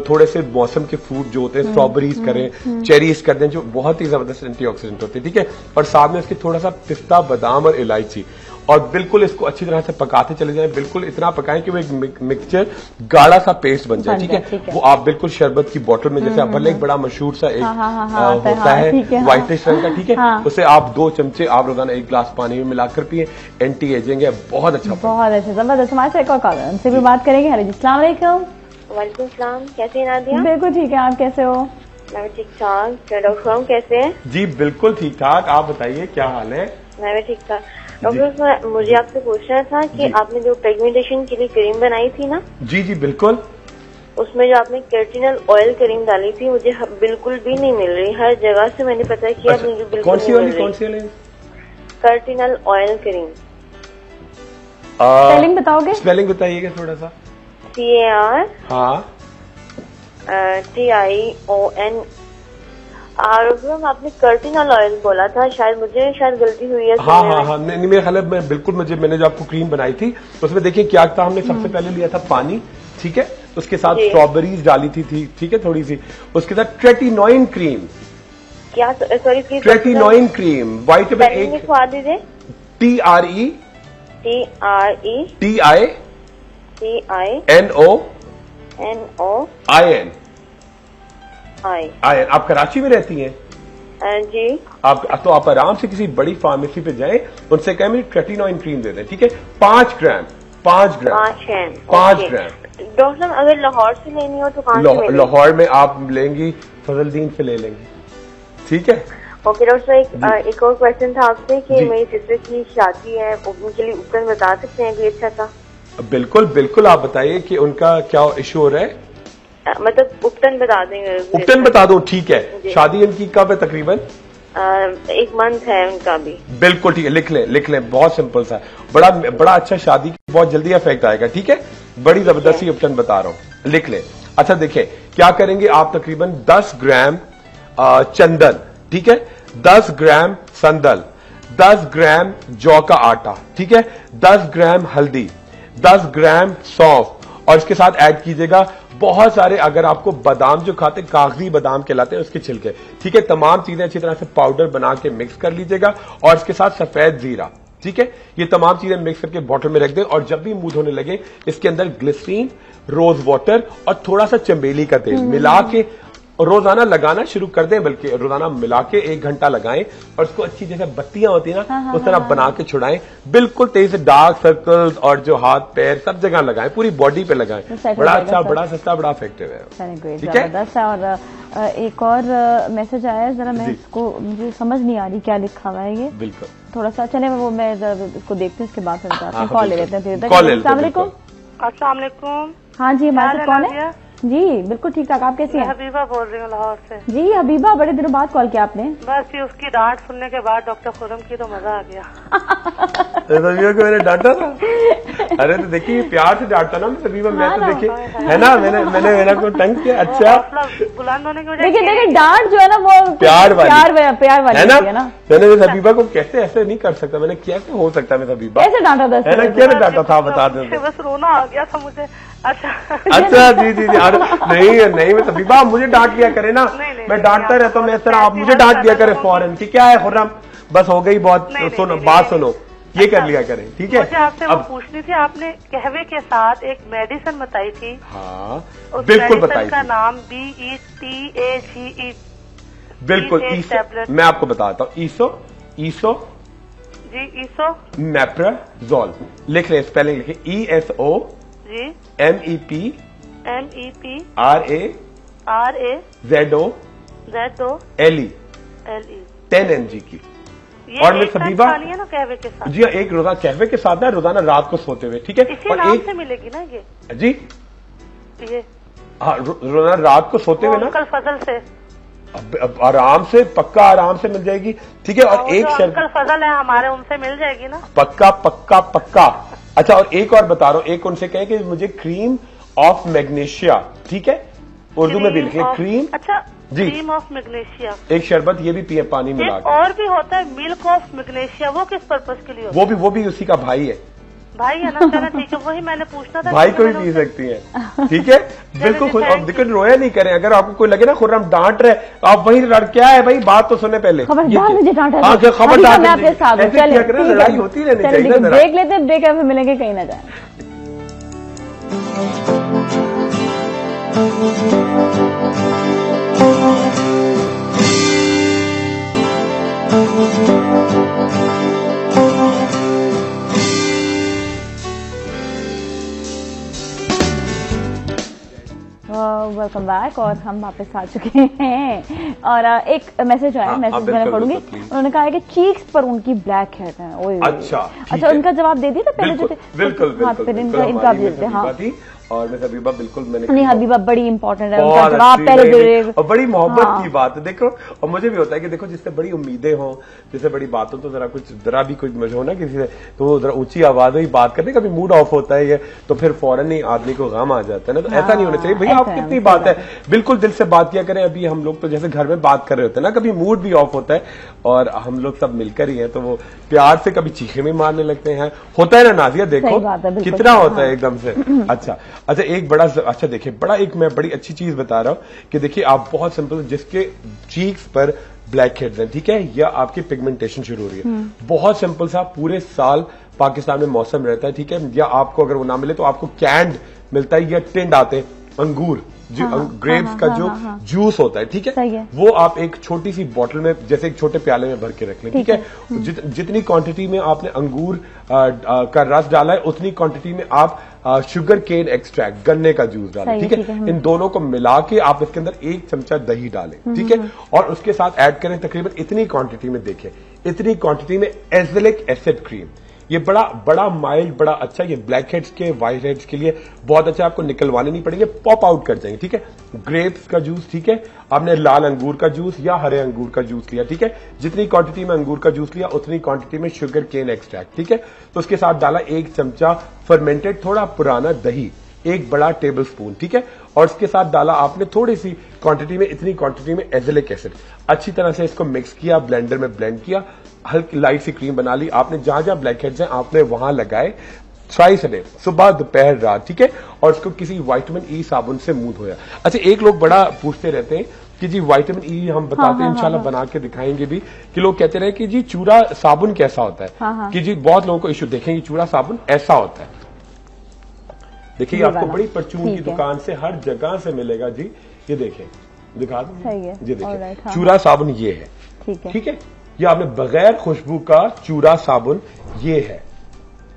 थोड़े से मौसम के फ्रूट जो होते हैं, स्ट्रॉबेरीज करें, चेरीज कर दें, जो बहुत ही जबरदस्त एंटीऑक्सीडेंट होते हैं, ठीक है। और साथ में उसके थोड़ा सा पिस्ता, बादाम और इलायची, और बिल्कुल इसको अच्छी तरह से पकाते चले जाएं, बिल्कुल इतना पकाएं कि वो एक मिक्सचर गाढ़ा सा पेस्ट बन जाए, ठीक है। वो आप बिल्कुल शरबत की बोतल में, जैसे भले एक बड़ा मशहूर सा एक होता है व्हाइटिश रंग का, ठीक है, उसे आप 2 चमचे आप रोजाना 1 ग्लास पानी में मिलाकर पिए, एंटी एजिंग है, बहुत अच्छा, बहुत अच्छा, जबरदस्त। हमारे से एक और कॉलर, उनसे भी बात करेंगे। हेलो जी, अस्सलाम वालेकुम। वालेकुम सलाम, कैसे हैं नादिया? बिल्कुल ठीक है, आप कैसे हो? मैं ठीक ठाक। डॉक्टर साहब कैसे हैं? जी बिल्कुल ठीक ठाक, आप बताइए क्या हाल है? मैं भी ठीक ठाक। डॉक्टर साहब, मुझे आपसे पूछना था कि आपने जो पिगमेंटेशन के लिए क्रीम बनाई थी ना? जी जी बिल्कुल। उसमें जो आपने केराटिनल ऑयल क्रीम डाली थी, मुझे बिल्कुल भी नहीं मिल रही। हर जगह से मैंने पता किया, मुझे बिल्कुल कौन सी वाली? केराटिनल ऑयल क्रीम। स्पेलिंग बताओगे? स्पेलिंग बताइएगा थोड़ा सा। CAR हाँ TION। आपने कर्टिनल ऑयल बोला था, शायद गलती हुई है। हाँ, नहीं मेरे ख्याल में बिल्कुल, मैंने जो आपको क्रीम बनाई थी उसमें देखिए क्या था, हमने सबसे पहले लिया था पानी, ठीक है, उसके साथ स्ट्रॉबेरीज डाली थी, ठीक है, थोड़ी सी, उसके साथ ट्रेटिनोइन क्रीम। क्या? Sorry, tretinoin cream, vitamin A, TRETINOIN ion, आप कराची में रहती हैं? जी। आप आराम से किसी बड़ी फार्मेसी पे जाएं, उनसे कहें मुझे क्रेटिनोइन क्रीम दे दें, ठीक है? 5 ग्राम। डॉक्टर साहब अगर लाहौर से लेनी हो तो कहाँ से मिलेगी? लाहौर में आप लेंगी फजलदीन से ले लेंगी, ठीक है? ओके डॉक्टर साहब, एक और क्वेश्चन था आपसे कि मेरी सिस्टर की शादी है, उनके लिए उपकरण बता सकते हैं कोई अच्छा सा? बिल्कुल बिल्कुल, आप बताइए कि उनका क्या इशू हो रहा है? मतलब उपटन बता देंगे। उपटन बता दो, ठीक है। शादी इनकी कब है तकरीबन? 1 मंथ है उनका भी। बिल्कुल ठीक है, लिख लें, बहुत सिंपल सा, बड़ा अच्छा, शादी बहुत जल्दी इफेक्ट आएगा, ठीक है? बड़ी जबरदस्ती उपटन बता रहा हूं, लिख लें। अच्छा देखिए क्या करेंगे आप, तकरीबन 10 ग्राम चंदन, ठीक है? 10 ग्राम संदल, 10 ग्राम जौ का आटा, ठीक है? 10 ग्राम हल्दी, 10 ग्राम सौंफ, और इसके साथ ऐड कीजिएगा बहुत सारे, अगर आपको बादाम जो खाते कागजी बादाम कहलाते हैं उसके छिलके, ठीक है? तमाम चीजें अच्छी तरह से पाउडर बना के मिक्स कर लीजिएगा, और इसके साथ सफेद जीरा, ठीक है? ये तमाम चीजें मिक्स करके बॉटल में रख दें, और जब भी मुंह धोने लगे इसके अंदर ग्लिसरीन, रोज वाटर और थोड़ा सा चमेली का तेल मिला के रोजाना लगाना शुरू कर दें, बल्कि रोजाना मिला के 1 घंटा लगाएं, और उसको अच्छी जैसे बत्तियां होती है ना उस तरह बना के छुड़ाएं, बिल्कुल तेज से डार्क सर्कल्स और जो हाथ पैर सब जगह लगाएं, पूरी बॉडी पे लगाएं। बड़ा अच्छा, बड़ा सस्ता, बड़ा इफेक्टिव है, ठीक है? और एक और मैसेज आया है, जरा मैं इसको, मुझे समझ नहीं आ रही क्या लिखा हुआ है ये, बिल्कुल थोड़ा सा चले, वो मैं इसको देखते हैं, इसके बाद कॉल ले लेते हैं। अस्सलाम वालेकुम। हाँ जी, हमारे साथ कौन है? जी बिल्कुल ठीक ठाक, आप कैसी हैं? हबीबा बोल रही हूँ लाहौर से। जी हबीबा, बड़े दिनों बाद कॉल किया आपने। बस ये उसकी डांट सुनने के बाद डॉक्टर खुरम की तो मजा आ गया। हबीबा को मैंने डांटा था? अरे तो देखिए प्यार से डांटता ना हबीबा, मैं तो देखिए है ना, मैंने को तंग किया। अच्छा बुलंद होने की वजह देखिए डांट जो है ना वो प्यार वाली है ना। मैंने हबीबा को कैसे ऐसे नहीं कर सकता, मैंने कैसे हो सकता है हबीबा, कैसे डांटा था, है ना? कैसे डांटा था बता दें, बस रोना आ गया था मुझे। अच्छा जी, नहीं मैं हबीबा मुझे डांट दिया करे ना, मैं डांटता रहता हूँ, मैं इस तरह आप मुझे डांट दिया करे फौरन कि क्या है खुर्रम, बस हो गई बहुत, सुनो बात सुनो, ये कर लिया करें, ठीक है? मुझे आपसे वो पूछनी थी, आपने कहवे के साथ एक मेडिसिन बताई थी। हाँ बिल्कुल बताई का नाम BETAGE। बिल्कुल, मैं आपको बताता हूँ, ईसो जी, ईसो मैप्राजोल, लिख रहे स्पेलिंग लिखे, ESO जी, MEP RA ZO LE 10 mg की। और मैं हबीबा है ना कहवे के साथ? जी एक रोजाना कहवे के साथ ना, रोजाना रात को सोते हुए, ठीक है? इसी नाम से मिलेगी ना ये? जी ये हाँ, रोजाना रात को सोते हुए ना, अंकल फजल से आराम से, पक्का आराम से मिल जाएगी, ठीक है? और एक अंकल फजल है हमारे, उनसे मिल जाएगी ना? पक्का पक्का पक्का। अच्छा और एक और बता रहा हूँ, एक उनसे कहें कि मुझे क्रीम ऑफ मैग्नीशिया, ठीक है? उर्दू में भी लिखे क्रीम। अच्छा जी, क्रीम ऑफ मैग्नीशिया, एक शरबत, ये भी पिए पानी मिला के। और भी होता है मिल्क ऑफ मैग्नीशिया, वो किस पर्पज के लिए होता है? वो भी उसी का भाई है। भाई है ना, चलो ठीक है, वही मैंने पूछना था। भाई को भी पी सकती हैं, ठीक है? बिल्कुल। और दिक्कत रोया नहीं करें, अगर आपको कोई लगे ना खुर्रम डांट रहे, आप वही क्या है भाई, बात तो सुने पहले, खबरदार मुझे डांटा, खबरदार, लड़ाई होती रहनी चाहिए। ब्रेक लेते, ब्रेक फिर मिलेंगे, कहीं ना जाए। वेलकम बैक, और हम वापस आ चुके हैं, और एक मैसेज आया, मैसेज मैंने पढ़ूंगी। उन्होंने कहा है कि चीक्स पर उनकी ब्लैक हेड है। अच्छा उनका जवाब दे दिया था पहले जो थे? बिल्कुल, इनका भी देते हैं। हाँ, और मैं हबीबा बिल्कुल मैंने नहीं, हबीबा बड़ी इंपॉर्टेंट है, उनका जवाब पहले और बड़ी मोहब्बत की बात है। देखो, और मुझे भी होता है कि देखो जिससे बड़ी उम्मीदें हों, जिससे बड़ी बात हो, तो जरा भी कुछ मजा हो ना किसी से, तो वो जरा ऊंची आवाज में बात करते, कभी मूड ऑफ होता है ये, तो फिर फौरन ही आदमी को गम आ जाता है ना। तो ऐसा नहीं होना चाहिए भैया, आप कितनी बात है, बिल्कुल दिल से बात किया करें। अभी हम लोग तो जैसे घर में बात कर रहे होते हैं ना, कभी मूड भी ऑफ होता है, और हम लोग सब मिलकर ही हैं, तो वो प्यार से कभी चीखे में मारने लगते हैं, होता है ना नाजिया? देखो कितना होता है एकदम से। अच्छा एक बड़ा, अच्छा देखिए, मैं बड़ी अच्छी चीज बता रहा हूं कि देखिए, आप बहुत सिंपल, जिसके चीक्स पर ब्लैक हेड्स हैं, ठीक है, या आपकी पिगमेंटेशन शुरू हो रही है, बहुत सिंपल सा, पूरे साल पाकिस्तान में मौसम रहता है, ठीक है? या आपको अगर वो ना मिले तो आपको कैंड मिलता है, या टिंड आते हैं अंगूर, ग्रेप्स का जो जूस होता है, ठीक है, वो आप एक छोटी सी बोतल में, जैसे एक छोटे प्याले में भर के रख लें, ठीक है। जितनी क्वांटिटी में आपने अंगूर का रस डाला है उतनी क्वांटिटी में आप शुगर केन एक्सट्रैक्ट, गन्ने का जूस डालें, ठीक है। इन दोनों को मिला के आप इसके अंदर 1 चमचा दही डालें, ठीक है, और उसके साथ ऐड करें तकरीबन इतनी क्वांटिटी में, देखें इतनी क्वांटिटी में एजेलिक एसिड क्रीम। ये बड़ा माइल्ड, बड़ा अच्छा, ये ब्लैक हेड्स के, व्हाइट हेड्स के लिए बहुत अच्छा, आपको निकलवाने नहीं पड़ेंगे, पॉप आउट कर जाएंगे, ठीक है। ग्रेप्स का जूस, ठीक है, आपने लाल अंगूर का जूस या हरे अंगूर का जूस लिया, ठीक है, जितनी क्वांटिटी में अंगूर का जूस लिया उतनी क्वांटिटी में शुगर केन एक्सट्रैक्ट, ठीक है। तो उसके साथ डाला 1 चमचा फर्मेंटेड थोड़ा पुराना दही, 1 बड़ा टेबल स्पून, ठीक है, और इसके साथ डाला आपने थोड़ी सी क्वांटिटी में, इतनी क्वांटिटी में एजेलिक एसिड। अच्छी तरह से इसको मिक्स किया, ब्लेंडर में ब्लेंड किया, हल्की लाइट सी क्रीम बना ली। आपने जहां जहां ब्लैक हेड्स हैं आपने वहां लगाए, थ्राइस डे, सुबह दोपहर रात, ठीक है, और इसको किसी विटामिन ई साबुन से मुंह धोया। अच्छा, एक लोग बड़ा पूछते रहते हैं कि जी विटामिन ई हम बताते हैं, इंशाल्लाह बना के दिखाएंगे भी, कि लोग कहते रहे कि जी चूरा साबुन कैसा होता है, कि जी बहुत लोगों को इश्यू देखेंगे, चूरा साबुन ऐसा होता है। देखिए आपको बड़ी परचून की दुकान से हर जगह से मिलेगा जी, ये देखें, दिखा दूं जी, देखिए चूरा साबुन ये है, ठीक है, ये आपने बगैर खुशबू का चूरा साबुन ये है,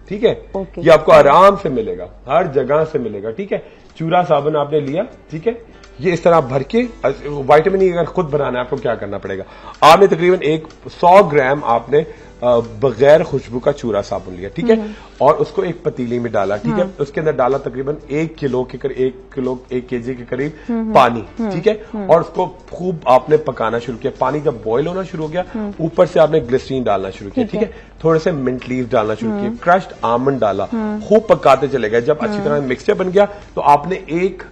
ठीक है, ये आपको आराम से मिलेगा, हर जगह से मिलेगा, ठीक है। चूरा साबुन आपने लिया, ठीक है, ये इस तरह भर के, विटामिन ई अगर खुद बनाना है आपको क्या करना पड़ेगा, आपने तकरीबन 100 ग्राम आपने बगैर खुशबू का चूरा साबुन लिया, ठीक है, और उसको एक पतीली में डाला, ठीक है, उसके अंदर डाला तकरीबन 1 केजी के करीब पानी, ठीक है, और उसको खूब आपने पकाना शुरू किया। पानी जब बॉईल होना शुरू हो गया, ऊपर से आपने ग्लिसरीन डालना शुरू किया, ठीक है, थोड़े से मिंट लीव डालना शुरू किया, क्रश्ड आमंड डाला, खूब पकाते चले गए। जब अच्छी तरह मिक्सचर बन गया तो आपने 1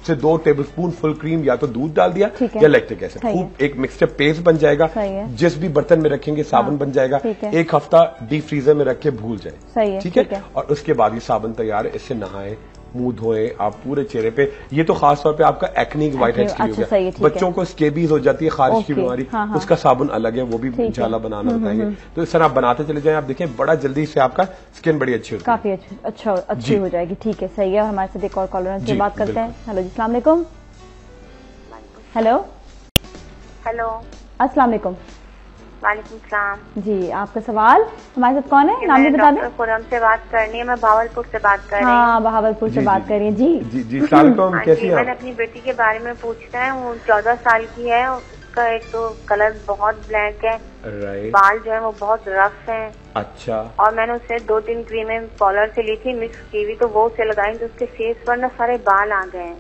से 2 टेबलस्पून फुल क्रीम या तो दूध डाल दिया या लैक्टिक एसिड, खूब एक मिक्सचर पेस्ट बन जाएगा, जिस भी बर्तन में रखेंगे साबुन बन जाएगा। 1 हफ्ता डीप फ्रीजर में रख के भूल जाए, ठीक है, और उसके बाद ये साबुन तैयार है। इससे नहाए, मुंह धोए आप पूरे चेहरे पे। ये तो खास तौर पे आपका एक्ने व्हाइट हेड्स के लिए हो गया, बच्चों को स्केबीज हो जाती है, खारिश की बीमारी, उसका साबुन अलग है, वो भी इंशाल्लाह बनाना बताएंगे। तो इस तरह आप बनाते चले जाएं, आप देखें बड़ा जल्दी से आपका स्किन बड़ी अच्छी होती है, काफी अच्छी हो जाएगी, ठीक है, सही है। हमारे साथ एक और कॉलर से बात करते हैं। हेलो जी, अस्सलाम वालेकुम। हेलो अस्सलाम वालेकुम। वालेकुम सलाम जी, आपका सवाल हमारे साथ कौन है, नाम भी बता दें। खुरम से बात करनी है, मैं भावलपुर से बात कर रही हूँ। हाँ, भावलपुर से बात कर रही है जी। जी कैसी हैं? मैंने अपनी बेटी के बारे में पूछना है, वो 14 साल की है, उसका एक तो कलर बहुत ब्लैक है, बाल जो है वो बहुत रफ है। अच्छा। और मैंने उससे 2-3 क्रीमें पार्लर से ली थी, मिक्स की हुई, तो वो उसे लगाई तो उसके फेस पर ना सारे बाल आ गए हैं।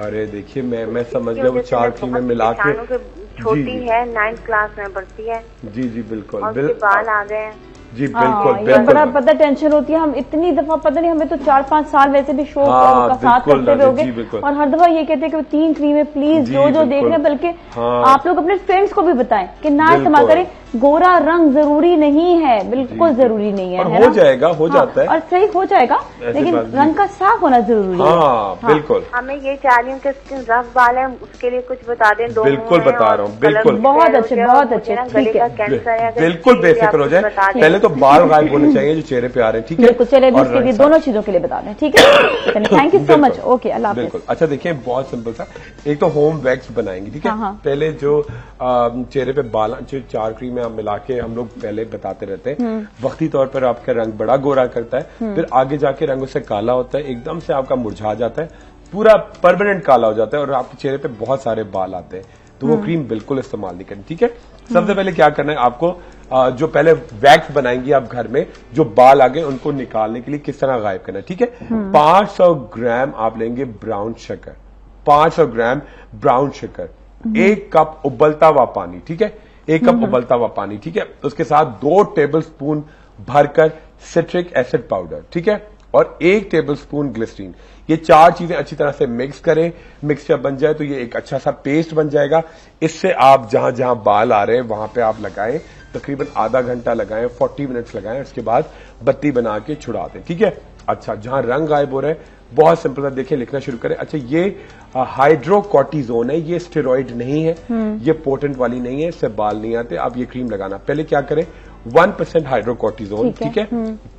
अरे देखिए, मैं समझ गया, वो 4 क्रीमें मिला के, छोटी है, 9th क्लास में पढ़ती है। जी बिल्कुल, बाल आ गए हैं। जी बिल्कुल, बड़ा पता टेंशन होती है। हम इतनी दफा, पता नहीं, हमें तो 4-5 साल वैसे भी शो का साथ करते हुए हो गए, और हर दफा ये कहते हैं कि 3 क्रीमें प्लीज जो देख रहे हैं, बल्कि आप लोग अपने फ्रेंड्स को भी बताएं कि ना इस्तेमाल करें। गोरा रंग जरूरी नहीं है, बिल्कुल जरूरी नहीं है, हो जाएगा, हो जाता है, और सही हो जाएगा, लेकिन रंग का साफ होना जरूरी है। बिल्कुल। हमें ये चाह रही हूँ कि रफ बाल है, उसके लिए कुछ बता दें। बिल्कुल बता रहा हूँ, बिल्कुल, बहुत अच्छे, ठीक है, कैंसर है, बिल्कुल बेफिक्र हो जाए। पहले तो बाल गायब होने चाहिए जो चेहरे पे आ रहे हैं, ठीक है, बिल्कुल, चेहरे भी उसके लिए, दोनों चीजों के लिए बता दें, ठीक है। Thank you so much, okay, अल्लाह हाफिज़। बिल्कुल। अच्छा देखिए, बहुत सिंपल सा, एक तो होम वैक्स बनाएंगे, ठीक है। पहले जो चेहरे पे बाल, जो 4 क्रीमें आप मिला के हम लोग पहले बताते रहते हैं, वक्ती तौर पर आपका रंग बड़ा गोरा करता है, फिर आगे जाके रंग उससे काला होता है, एकदम से आपका मुरझा जाता है, पूरा परमानेंट काला हो जाता है, और आपके चेहरे पे बहुत सारे बाल आते हैं। तो वो क्रीम बिल्कुल इस्तेमाल नहीं करनी, ठीक है। सबसे पहले क्या करना है आपको, जो पहले वैक्स बनाएंगी आप घर में, जो बाल आ गए उनको निकालने के लिए किस तरह गायब करना है, ठीक है। 500 ग्राम आप लेंगे brown sugar, 500 gram brown sugar, 1 cup उबलता हुआ पानी, ठीक है, 1 कप उबलता हुआ पानी, ठीक है। उसके साथ 2 टेबलस्पून भरकर सिट्रिक एसिड पाउडर, ठीक है, और 1 टेबलस्पून ग्लिसरीन। ये 4 चीजें अच्छी तरह से मिक्स करें। मिक्सचर बन जाए तो ये एक अच्छा सा पेस्ट बन जाएगा। इससे आप जहां जहां बाल आ रहे हैं वहां पे आप लगाएं, तकरीबन आधा घंटा लगाएं, 40 मिनट्स लगाएं, उसके बाद बत्ती बना के छुड़ा दें, ठीक है। अच्छा, जहां रंग गायब हो रहे हैं, बहुत सिंपल है, देखिए, लिखना शुरू करें। अच्छा, ये हाइड्रोकॉर्टिजोन है, ये स्टेरॉइड नहीं है, ये पोटेंट वाली नहीं है, इससे बाल नहीं आते। आप ये क्रीम लगाना, पहले क्या करें, 1% हाइड्रोकॉर्टिजोन, ठीक है,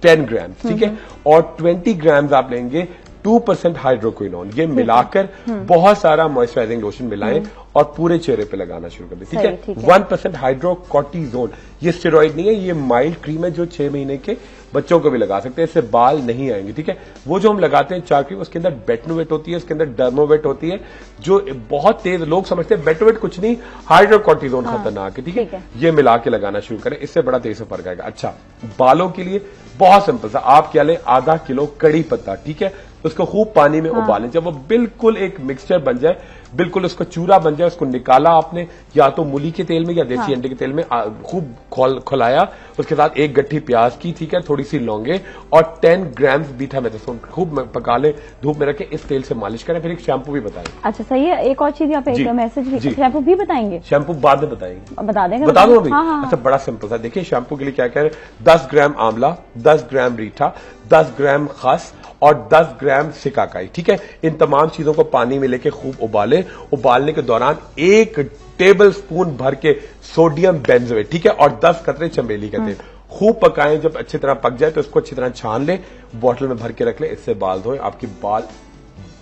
10 ग्राम, ठीक है, और 20 ग्राम आप लेंगे 2% हाइड्रोक्विनोन, ये मिलाकर बहुत सारा मॉइस्चराइजिंग लोशन मिलाएं और पूरे चेहरे पे लगाना शुरू कर दें, ठीक है। 1% हाइड्रोकॉर्टिजोन, ये स्टेरॉइड नहीं है, ये माइल्ड क्रीम है जो 6 महीने के बच्चों को भी लगा सकते हैं, इससे बाल नहीं आएंगे, ठीक है। वो जो हम लगाते हैं 4 क्रीम, उसके अंदर बेटनोवेट होती है, उसके अंदर डर्मोवेट होती है, जो बहुत तेज, लोग समझते हैं बेटनोवेट कुछ नहीं, हाइड्रोकॉर्टिजोन खतरनाक है, ठीक है। ये मिला के लगाना शुरू करें, इससे बड़ा तेज से फर्क आएगा। अच्छा, बालों के लिए बहुत सिंपल सा, आप क्या लें, आधा किलो कड़ी पत्ता, ठीक है, उसको खूब पानी में उबालें, जब वो बिल्कुल एक मिक्सचर बन जाए, बिल्कुल उसको चूरा बन जाए, उसको निकाला आपने, या तो मूली के तेल में या देसी अंडे के तेल में खूब खुलाया, उसके साथ 1 गट्ठी प्याज की, ठीक है, थोड़ी सी लौंगे और 10 ग्राम बीटा मेथासोन खूब पका लें, धूप में रखें, इस तेल से मालिश करें। फिर एक शैम्पू भी बताएं। अच्छा सही है, एक और चीज, एक मैसेज, शैम्पू भी बताएंगे? शैम्पू बाद में बताएंगे, बता देंगे, बता दो अभी। अच्छा, बड़ा सिंपल था, देखिए शैम्पू के लिए क्या कह रहे हैं, 10 ग्राम आंवला, 10 ग्राम रीठा, 10 ग्राम खस और 10 ग्राम सिकाकाई, ठीक है। इन तमाम चीजों को पानी में लेके खूब उबालें, उबालने के दौरान 1 टेबल स्पून भर के सोडियम बेंजोएट, ठीक है, और 10 कतरे चमेली का तेल, खूब पकाएं, जब अच्छी तरह पक जाए तो इसको अच्छी तरह छान लें, बोतल में भर के रख लें, इससे बाल धोएं, आपके बाल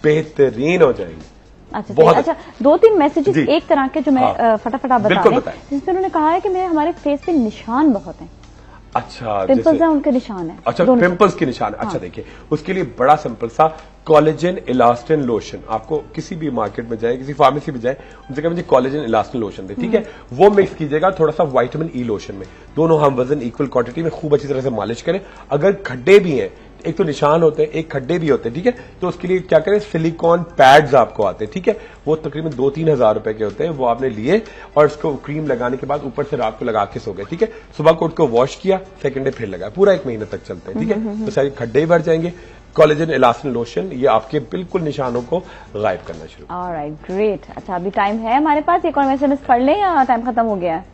बेहतरीन हो जाएंगे। अच्छा, बहुत अच्छा। 2-3 मैसेजेस एक तरह के जो मैं फटाफट आप बता दें, जिसमें उन्होंने कहा है कि मेरे हमारे फेस पे निशान बहुत हैं। अच्छा, पिंपल्स हैं, उनके निशान है। अच्छा, पिंपल्स के निशान है। अच्छा, देखिए उसके लिए बड़ा सिंपल सा कोलेजन इलास्टिन लोशन, आपको किसी भी मार्केट में जाए, किसी फार्मेसी में जाए, उनसे कहें मुझे कोलेजन इलास्टिन लोशन दे, ठीक है, वो मिक्स कीजिएगा थोड़ा सा विटामिन ई लोशन में, दोनों हम वजन इक्वल क्वांटिटी में खूब अच्छी तरह से मालिश करें। अगर खड्डे भी हैं, एक तो निशान होते हैं, एक खड्डे भी होते हैं, ठीक है, तो उसके लिए क्या करें, सिलिकॉन पैड्स आपको आते हैं, ठीक है, वो तकरीबन 2-3 हजार रुपए के होते हैं, वो आपने लिए और उसको क्रीम लगाने के बाद ऊपर से रात को लगा के सो गए, ठीक है, सुबह को उठ को वॉश किया, सेकंड डे फिर लगाया, पूरा 1 महीने तक चलते हैं, ठीक है, तो सारे खड्डे ही भर जाएंगे। कोलेजन इलास्टिन लोशन, ये आपके बिल्कुल निशानों को गायब करना शुरू। Alright, great. अच्छा, अभी टाइम है हमारे पास, एक और मैसेज पढ़ लें या टाइम खत्म हो गया है?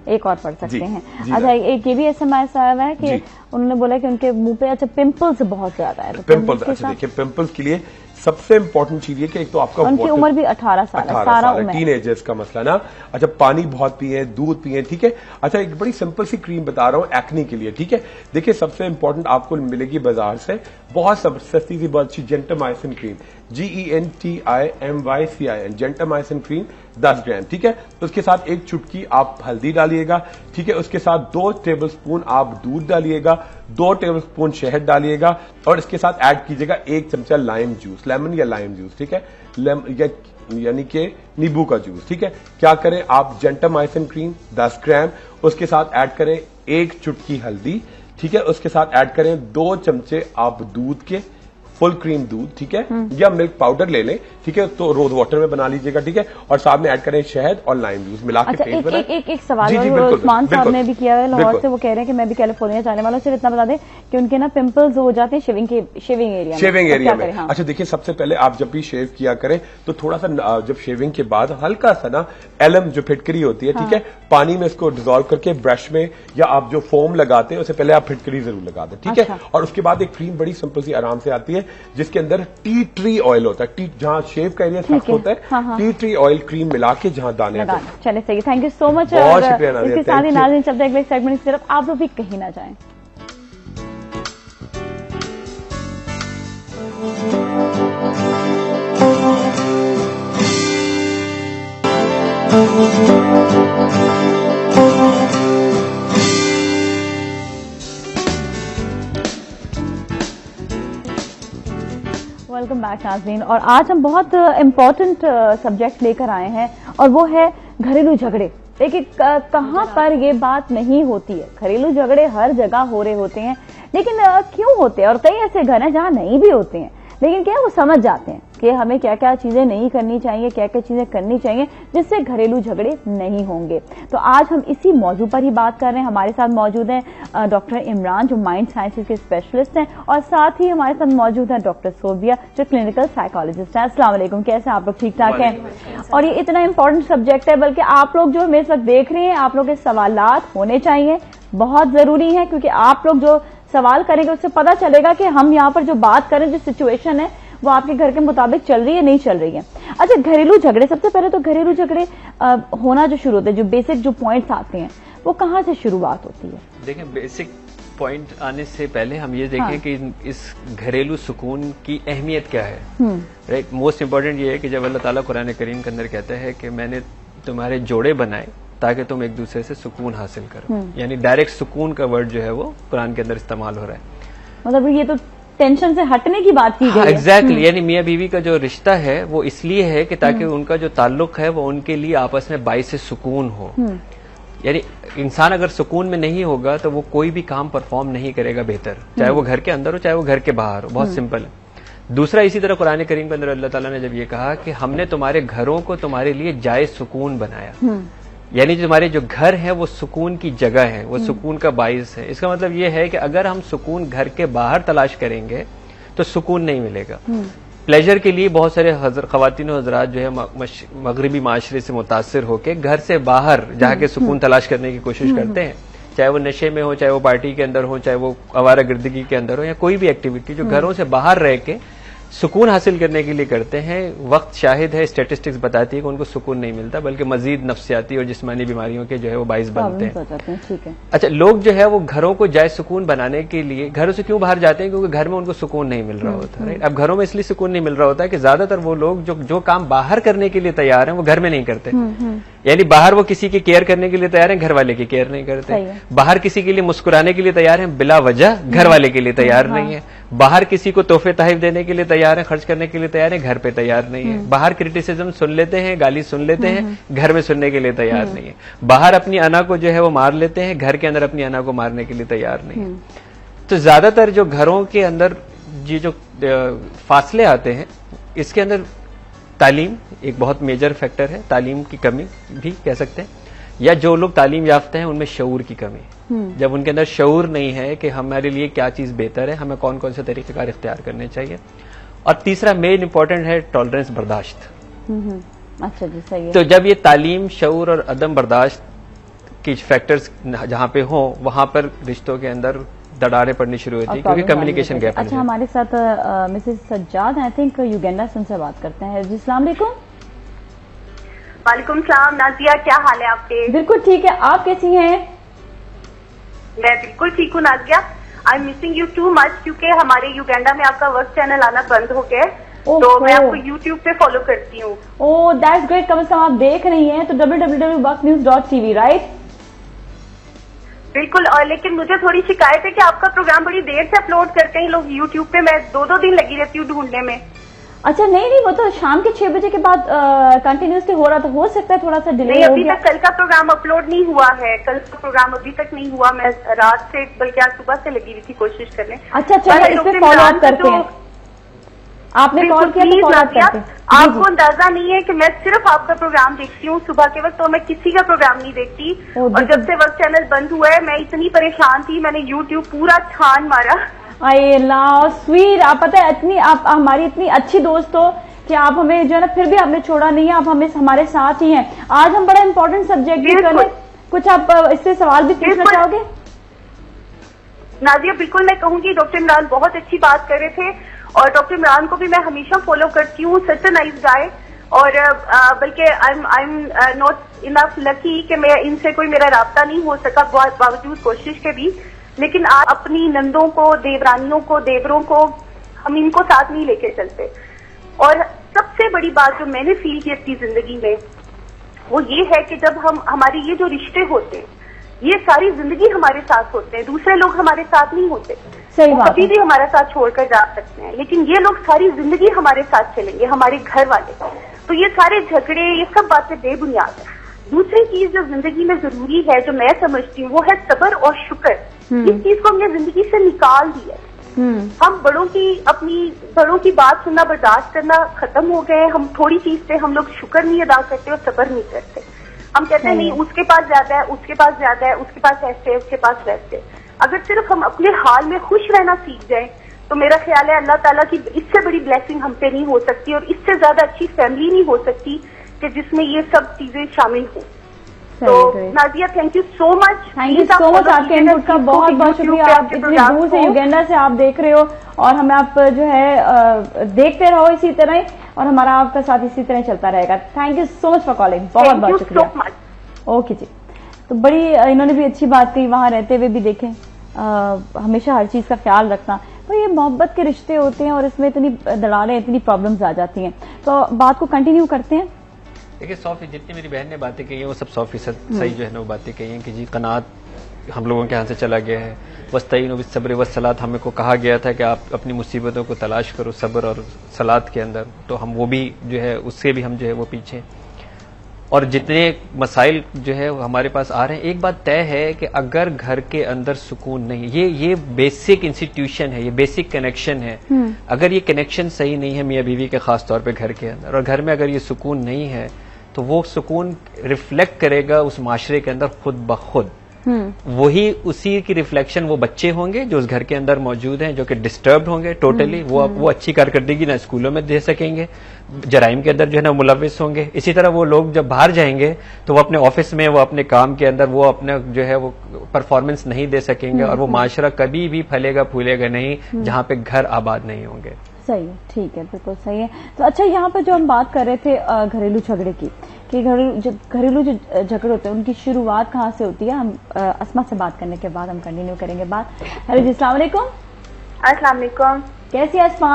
एक और पढ़ सकते हैं। अच्छा, एक ये भी SMS आया हुआ है कि उन्होंने बोला कि उनके मुंह पे अच्छा पिंपल्स बहुत ज्यादा है। तो पिंपल्स, अच्छा देखिए, पिंपल्स के लिए सबसे इंपॉर्टेंट चीज ये कि एक तो आपका उनकी उम्र भी 18 साल है, सारा टीनेजर्स का मसला ना। अच्छा, पानी बहुत पिए, दूध पिए, ठीक है। अच्छा, एक बड़ी सिंपल सी क्रीम बता रहा हूँ एक्ने के लिए, ठीक है। देखिए, सबसे इंपॉर्टेंट आपको मिलेगी बाजार से बहुत सस्ती सी बहुत अच्छी gentamicin cream, GENTIMYCIN, gentamicin cream 10 ग्राम, ठीक है। तो उसके साथ 1 चुटकी आप हल्दी डालिएगा, ठीक है, उसके साथ 2 टेबलस्पून आप दूध डालिएगा, 2 टेबलस्पून शहद डालिएगा और इसके साथ ऐड कीजिएगा 1 चमचा लाइम जूस, लेमन या लाइम जूस, ठीक है, यानी कि नींबू का जूस, ठीक है। क्या करें आप, जेंटामाइसिन क्रीम 10 ग्राम, उसके साथ ऐड करें 1 चुटकी हल्दी, ठीक है, उसके साथ ऐड करें 2 चमचे आप दूध के, फुल क्रीम दूध, ठीक है, या मिल्क पाउडर ले लें, ठीक है, तो रोज वाटर में बना लीजिएगा, ठीक है, और साथ में ऐड करें शहद और लाइम जूस मिला के पेस्ट बनाएं। एक सवाल उस्मान साहब ने भी किया है लाहौर से, वो कह रहे हैं कि मैं भी कैलिफोर्निया जाने वाला हूं, सिर्फ इतना बता दें कि उनके ना पिंपल्स हो जाते हैं शेविंग एरिया में। अच्छा, देखिए, सबसे पहले आप जब भी शेव किया करें तो थोड़ा सा जब शेविंग के बाद हल्का सा ना एलम जो फिटकरी होती है, ठीक है, पानी में इसको डिजोल्व करके ब्रश में, या आप जो फोम लगाते हैं उससे पहले आप फिटकरी जरूर लगा दें, ठीक है। और उसके बाद एक क्रीम बड़ी सिंपल सी आराम से आती है जिसके अंदर टी ट्री ऑयल होता है, जहां शेव का एरिया सख्त होता है, टी ट्री ऑयल क्रीम मिला के जहां दाने आते हैं। चलिए, सही, थैंक यू सो मच। बहुत शुक्रिया नाज़िया। इसके साथ ही नाज़रीन चलते अगले सेगमेंट की तरफ, आप लोग भी कहीं ना जाएं। वेलकम बैक नाज़रीन, और आज हम बहुत इम्पोर्टेंट सब्जेक्ट लेकर आए हैं और वो है घरेलू झगड़े। देखिए, कहाँ पर ये बात नहीं होती है, घरेलू झगड़े हर जगह हो रहे होते हैं, लेकिन क्यों होते हैं? और कई ऐसे घर हैं जहाँ नहीं भी होते हैं, लेकिन क्या वो समझ जाते हैं कि हमें क्या क्या चीजें नहीं करनी चाहिए, क्या क्या चीजें करनी चाहिए जिससे घरेलू झगड़े नहीं होंगे। तो आज हम इसी मौजू पर ही बात कर रहे हैं। हमारे साथ मौजूद हैं डॉक्टर इमरान जो माइंड साइंसेज के स्पेशलिस्ट हैं, और साथ ही हमारे साथ मौजूद हैं डॉक्टर सोबिया जो क्लिनिकल साइकोलॉजिस्ट हैं। अस्सलाम वालेकुम, कैसे आप लोग? ठीक ठाक हैं? और ये इतना इंपॉर्टेंट सब्जेक्ट है, बल्कि आप लोग जो हमें इस वक्त देख रहे हैं, आप लोग के सवालात होने चाहिए, बहुत जरूरी है, क्योंकि आप लोग जो सवाल करेंगे उससे पता चलेगा कि हम यहाँ पर जो बात करें, जो सिचुएशन है वो आपके घर के मुताबिक चल रही है, नहीं चल रही है। अच्छा, घरेलू झगड़े, सबसे पहले तो घरेलू झगड़े होना जो शुरू होते हैं, जो बेसिक जो पॉइंट्स आते हैं, वो कहाँ से शुरुआत होती है? देखिए, बेसिक पॉइंट आने से पहले हम ये देखें कि इस घरेलू सुकून की अहमियत क्या है। राइट, मोस्ट इम्पोर्टेंट ये है कि जब अल्लाह ताला कुरान करीम के अंदर कहता है कि मैंने तुम्हारे जोड़े बनाए ताकि तुम एक दूसरे से सुकून हासिल करो, यानी डायरेक्ट सुकून का वर्ड जो है वो कुरान के अंदर इस्तेमाल हो रहा है। मतलब ये तो टेंशन से हटने की बात की गई है। एग्जैक्टली, यानी मियाँ बीवी का जो रिश्ता है वो इसलिए है कि ताकि उनका जो ताल्लुक है वो उनके लिए आपस में बाइस सुकून हो। यानी इंसान अगर सुकून में नहीं होगा तो वो कोई भी काम परफॉर्म नहीं करेगा बेहतर, चाहे वो घर के अंदर हो चाहे वो घर के बाहर हो। बहुत सिंपल है। दूसरा, इसी तरह कुरान करीम के अंदर अल्लाह ताला ने जब ये कहा कि हमने तुम्हारे घरों को तुम्हारे लिए जायज सुकून बनाया, यानी तुम्हारे जो घर है वो सुकून की जगह है, वो सुकून का बाइस है। इसका मतलब ये है कि अगर हम सुकून घर के बाहर तलाश करेंगे तो सुकून नहीं मिलेगा। प्लेजर के लिए बहुत सारे खवातीन और हजरात जो है मगरबी माशरे से मुतासिर होकर घर से बाहर जाके सुकून तलाश करने की कोशिश करते हैं, चाहे वो नशे में हो, चाहे वो पार्टी के अंदर हो, चाहे वो आवारागर्दगी के अंदर हो, या कोई भी एक्टिविटी जो घरों से बाहर रह के सुकून हासिल करने के लिए करते हैं। वक्त शाहिद है, स्टैटिस्टिक्स बताती है कि उनको सुकून नहीं मिलता, बल्कि मजीद नफ्सियाती और जिस्मानी बीमारियों के जो है वो बाइस बनते हैं। ठीक है। अच्छा, लोग जो है वो घरों को जायज सुकून बनाने के लिए घरों से क्यों बाहर जाते हैं? क्योंकि घर में उनको सुकून नहीं मिल रहा होता। राइट, अब घरों में इसलिए सुकून नहीं मिल रहा होता है कि ज्यादातर वो लोग जो काम बाहर करने के लिए तैयार हैं वो घर में नहीं करते। यानी बाहर वो किसी की केयर करने के लिए तैयार हैं, घर वाले की केयर नहीं करते। बाहर किसी के लिए मुस्कुराने के लिए तैयार हैं, बिला वजह घर वाले के लिए तैयार नहीं है। बाहर किसी को तोहफे तहफ देने के लिए तैयार है, खर्च करने के लिए तैयार है, घर पे तैयार नहीं है। बाहर क्रिटिसिज्म सुन लेते हैं, गाली सुन लेते हैं, घर में सुनने के लिए तैयार नहीं है। बाहर अपनी अना को जो है वो मार लेते हैं, घर के अंदर अपनी अना को मारने के लिए तैयार नहीं है। तो ज्यादातर जो घरों के अंदर ये जो फासले आते हैं, इसके अंदर तालीम एक बहुत मेजर फैक्टर है, तालीम की कमी भी कह सकते हैं, या जो लोग तालीम याफ्ता हैं उनमें शऊर की कमी। जब उनके अंदर शऊर नहीं है कि हमारे लिए क्या चीज बेहतर है, हमें कौन कौन से तरीकेकार इख्तियार करने चाहिए। और तीसरा मेन इंपॉर्टेंट है टॉलरेंस, बर्दाश्त। अच्छा जी, सही है। तो जब ये तालीम, शऊर और अदम बर्दाश्त की फैक्टर्स जहां पे हो, वहां पर रिश्तों के अंदर दरारें पड़नी शुरू होती है, क्योंकि कम्युनिकेशन गैप। अच्छा, हमारे साथ Mrs Sajjad I think Uganda से उनसे बात करते हैं। जी, अस्सलाम वालेकुम। वालेकुम सलाम। नाजिया, क्या हाल है आपके? बिल्कुल ठीक है, आप कैसी हैं? मैं बिल्कुल ठीक हूँ Nazia. I am missing you too much, क्योंकि हमारे युगेंडा में आपका वर्क चैनल आना बंद हो गया, तो मैं आपको यूट्यूब पे फॉलो करती हूँ। ओह, दैट्स ग्रेट। कम से कम आप देख रही हैं तो www.waqnews.tv, राइट? बिल्कुल। और लेकिन मुझे थोड़ी शिकायत है कि आपका प्रोग्राम बड़ी देर से अपलोड करते हैं लोग यूट्यूब पे। मैं 2-2 दिन लगी रहती हूँ ढूंढने में। अच्छा, नहीं, वो तो शाम के 6 बजे के बाद कंटिन्यूसली हो रहा था, हो सकता है थोड़ा सा डिले हो अभी तक कल का प्रोग्राम अपलोड नहीं हुआ है। कल का प्रोग्राम अभी तक नहीं हुआ। मैं रात से बल्कि आज सुबह से लगी हुई थी कोशिश करने। अच्छा, इस पे फॉलो अप करते हैं। आपने कॉल किया तो फॉलो अप करते हैं। आपको अंदाजा नहीं है कि मैं सिर्फ आपका प्रोग्राम देखती हूँ सुबह के वक्त, तो मैं किसी का प्रोग्राम नहीं देखती। और जब से वर्क चैनल बंद हुआ है मैं इतनी परेशान थी, मैंने यूट्यूब पूरा छान मारा। अल्लाह स्वीट। आप पता है, इतनी आप हमारी इतनी अच्छी दोस्त हो कि आप हमें जो है ना फिर भी आपने छोड़ा नहीं है, आप हमें हमारे साथ ही हैं। आज हम बड़ा इंपॉर्टेंट सब्जेक्ट भी करें, कुछ आप इससे सवाल भी पूछना चाहोगे? नाजिया, बिल्कुल मैं कहूंगी। डॉक्टर इमरान बहुत अच्छी बात कर रहे थे, और डॉक्टर इमरान को भी मैं हमेशा फॉलो करती हूँ। सच अ नाइस गाय। और बल्कि I am not enough lucky कि मैं इनसे कोई मेरा राब्ता नहीं हो सका बावजूद कोशिश के भी। लेकिन आप अपनी नंदों को, देवरानियों को, देवरों को, हम इनको साथ नहीं लेके चलते। और सबसे बड़ी बात जो मैंने फील की अपनी जिंदगी में वो ये है कि जब हमारे ये जो रिश्ते होते हैं, ये सारी जिंदगी हमारे साथ होते हैं। दूसरे लोग हमारे साथ नहीं होते, कभी भी हमारा साथ छोड़कर जा सकते हैं, लेकिन ये लोग सारी जिंदगी हमारे साथ चलेंगे, हमारे घर वाले। तो ये सारे झगड़े, ये सब बातें बेबुनियाद है। दूसरी चीज जो जिंदगी में जरूरी है, जो मैं समझती हूँ, वो है सब्र और शुक्र। इस चीज को हमने जिंदगी से निकाल दिया। हम बड़ों की बात सुनना, बर्दाश्त करना खत्म हो गए। हम थोड़ी चीज पे हम लोग शुक्र नहीं अदा करते और सब्र नहीं करते। हम कहते हैं नहीं, उसके पास ज्यादा है, उसके पास ज्यादा है, उसके पास ऐसे है, उसके पास वैसे। अगर सिर्फ हम अपने हाल में खुश रहना सीख जाएं तो मेरा ख्याल है अल्लाह ताला की इससे बड़ी ब्लेसिंग हम पे नहीं हो सकती, और इससे ज्यादा अच्छी फैमिली नहीं हो सकती कि जिसमें ये सब चीजें शामिल हो। तो Nazia, thank you so much. Thank you so much आपके इनपुट का, बहुत बहुत शुक्रिया। आप इतनी दूर से युगेंडा से आप देख रहे हो, और हमें आप जो है देखते रहो इसी तरह, और हमारा आपका साथ इसी तरह चलता रहेगा। Thank you so much for calling, बहुत बहुत शुक्रिया। ओके जी। तो बड़ी इन्होंने भी अच्छी बात कही, वहां रहते हुए भी देखें हमेशा हर चीज का ख्याल रखना, तो ये मोहब्बत के रिश्ते होते हैं और इसमें इतनी दरारें, इतनी प्रॉब्लम्स आ जाती हैं। तो बात को कंटिन्यू करते हैं। देखिए 100% जितनी मेरी बहन ने बातें कही है वो सब 100% सही जो है ना वो बातें कही हैं कि जी कनात हम लोगों के यहाँ से चला गया है। वस्तईन बिस्सब्र वस्सलात हमें को कहा गया था कि आप अपनी मुसीबतों को तलाश करो सब्र और सलात के अंदर, तो हम वो भी जो है उससे भी हम जो है वो पीछे। और जितने मसाइल जो है हमारे पास आ रहे हैं, एक बात तय है कि अगर घर के अंदर सुकून नहीं, ये बेसिक इंस्टीट्यूशन है, ये बेसिक कनेक्शन है, अगर ये कनेक्शन सही नहीं है मियाँ बीवी के खास तौर पे घर के अंदर, और घर में अगर ये सुकून नहीं है तो वो सुकून रिफ्लेक्ट करेगा उस माशरे के अंदर खुद ब खुद। वही उसी की रिफ्लेक्शन वो बच्चे होंगे जो उस घर के अंदर मौजूद हैं, जो कि डिस्टर्ब्ड होंगे टोटली, वो अच्छी कारकर्दगी ना स्कूलों में दे सकेंगे, जराइम के अंदर जो है ना मुलविस होंगे। इसी तरह वो लोग जब बाहर जाएंगे तो वो अपने ऑफिस में, वो अपने काम के अंदर वो अपना जो है वो परफॉर्मेंस नहीं दे सकेंगे, और वो माशरा कभी भी फलेगा फूलेगा नहीं जहाँ पे घर आबाद नहीं होंगे। सही है, ठीक है, बिल्कुल सही है। तो अच्छा, यहाँ पर जो हम बात कर रहे थे घरेलू झगड़े की, कि घरेलू जो झगड़े होते हैं उनकी शुरुआत कहाँ से होती है, हम अस्मा से बात करने के बाद हम कंटिन्यू करेंगे बात। हेलो जी, अस्सलाम वालेकुम। अस्सलाम वालेकुम। कैसी है अस्मा?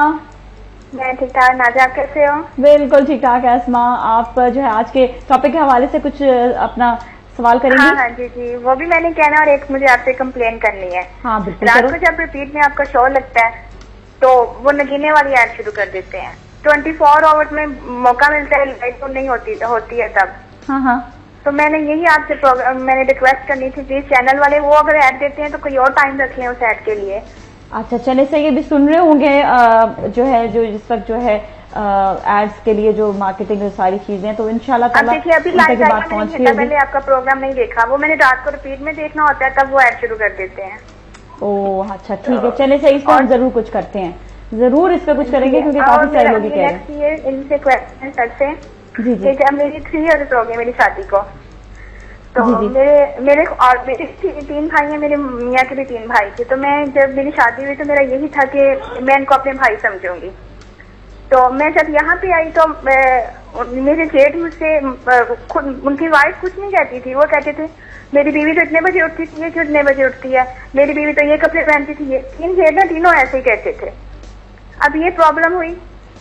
मैं ठीक ठाक, नाज़ा आप कैसे हो? बिल्कुल ठीक ठाक है अस्मा। आप जो है आज के टॉपिक के हवाले से कुछ अपना सवाल करेंगे? हाँ जी जी, वो भी मैंने कहना, और एक मुझे आपसे कंप्लेन करनी है। हाँ बिल्कुल। रात को जब रिपीट में आपका शो लगता है तो वो नगीने वाली ऐड शुरू कर देते हैं। 24 आवर्स में मौका मिलता है, लाइट तो नहीं होती है तब। हाँ हाँ। तो मैंने यही आपसे मैंने रिक्वेस्ट करनी थी, प्लीज चैनल वाले वो अगर ऐड देते हैं तो कोई और टाइम रख लें उस ऐड के लिए। अच्छा, चले सही, ये भी सुन रहे होंगे जो है जो जिस वक्त जो है एड्स के लिए जो मार्केटिंग सारी चीजें, तो इंशाल्लाह ताला देखिए अभी लाइव पहुंच गई। पहले आपका प्रोग्राम नहीं देखा, वो मैंने रात को रिपीट में देखना होता है, तब वो ऐड शुरू कर देते हैं। ओह अच्छा, ठीक है, चले सही, इस पर हम जरूर कुछ करते हैं, जरूर इस पे कुछ करेंगे, क्योंकि काफी सारे लोग कह रहे हैं। इनसे क्वेश्चन करते जी जी। जब मेरी 3 इयर्स हो गए मेरी शादी को, तो मेरे 3 भाई हैं, मेरे मियाँ के भी 3 भाई थे। तो मैं जब मेरी शादी हुई तो मेरा यही था कि मैं इनको अपने भाई समझूंगी। तो मैं जब यहाँ पे आई तो मेरे जेठ मुझसे उनकी वाइफ कुछ नहीं कहती थी। वो कहते थे मेरी बीवी तो इतने बजे उठती थी, ये क्यों इतने बजे उठती है, मेरी बीवी तो ये कपड़े पहनती थी, ये 3 जेठ ना तीनों ऐसे ही कहते थे। अब ये प्रॉब्लम हुई।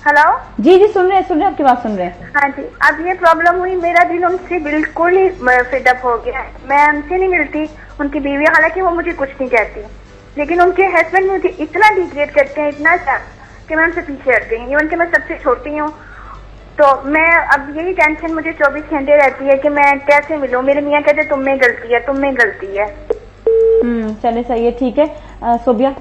हेलो जी जी, सुन रहे हैं आपकी बात सुन रहे हैं। हाँ जी, अब ये प्रॉब्लम हुई, मेरा दिल उनसे बिल्कुल ही फिडअप हो गया। मैं उनसे नहीं मिलती, उनकी बीवी, हालांकि वो मुझे कुछ नहीं कहती, लेकिन उनके हस्बैंड मुझे इतना डिग्रेड करते हैं, इतना कि मैं उनसे पीछे हट गई। इवन कि मैं सबसे छोटी हूँ, तो मैं अब यही टेंशन मुझे 24 घंटे रहती है कि मैं कैसे मिलूं। मेरे मियाँ कहते तुम में गलती है, तुम में गलती है। चले सही है, ठीक है। सोबिया,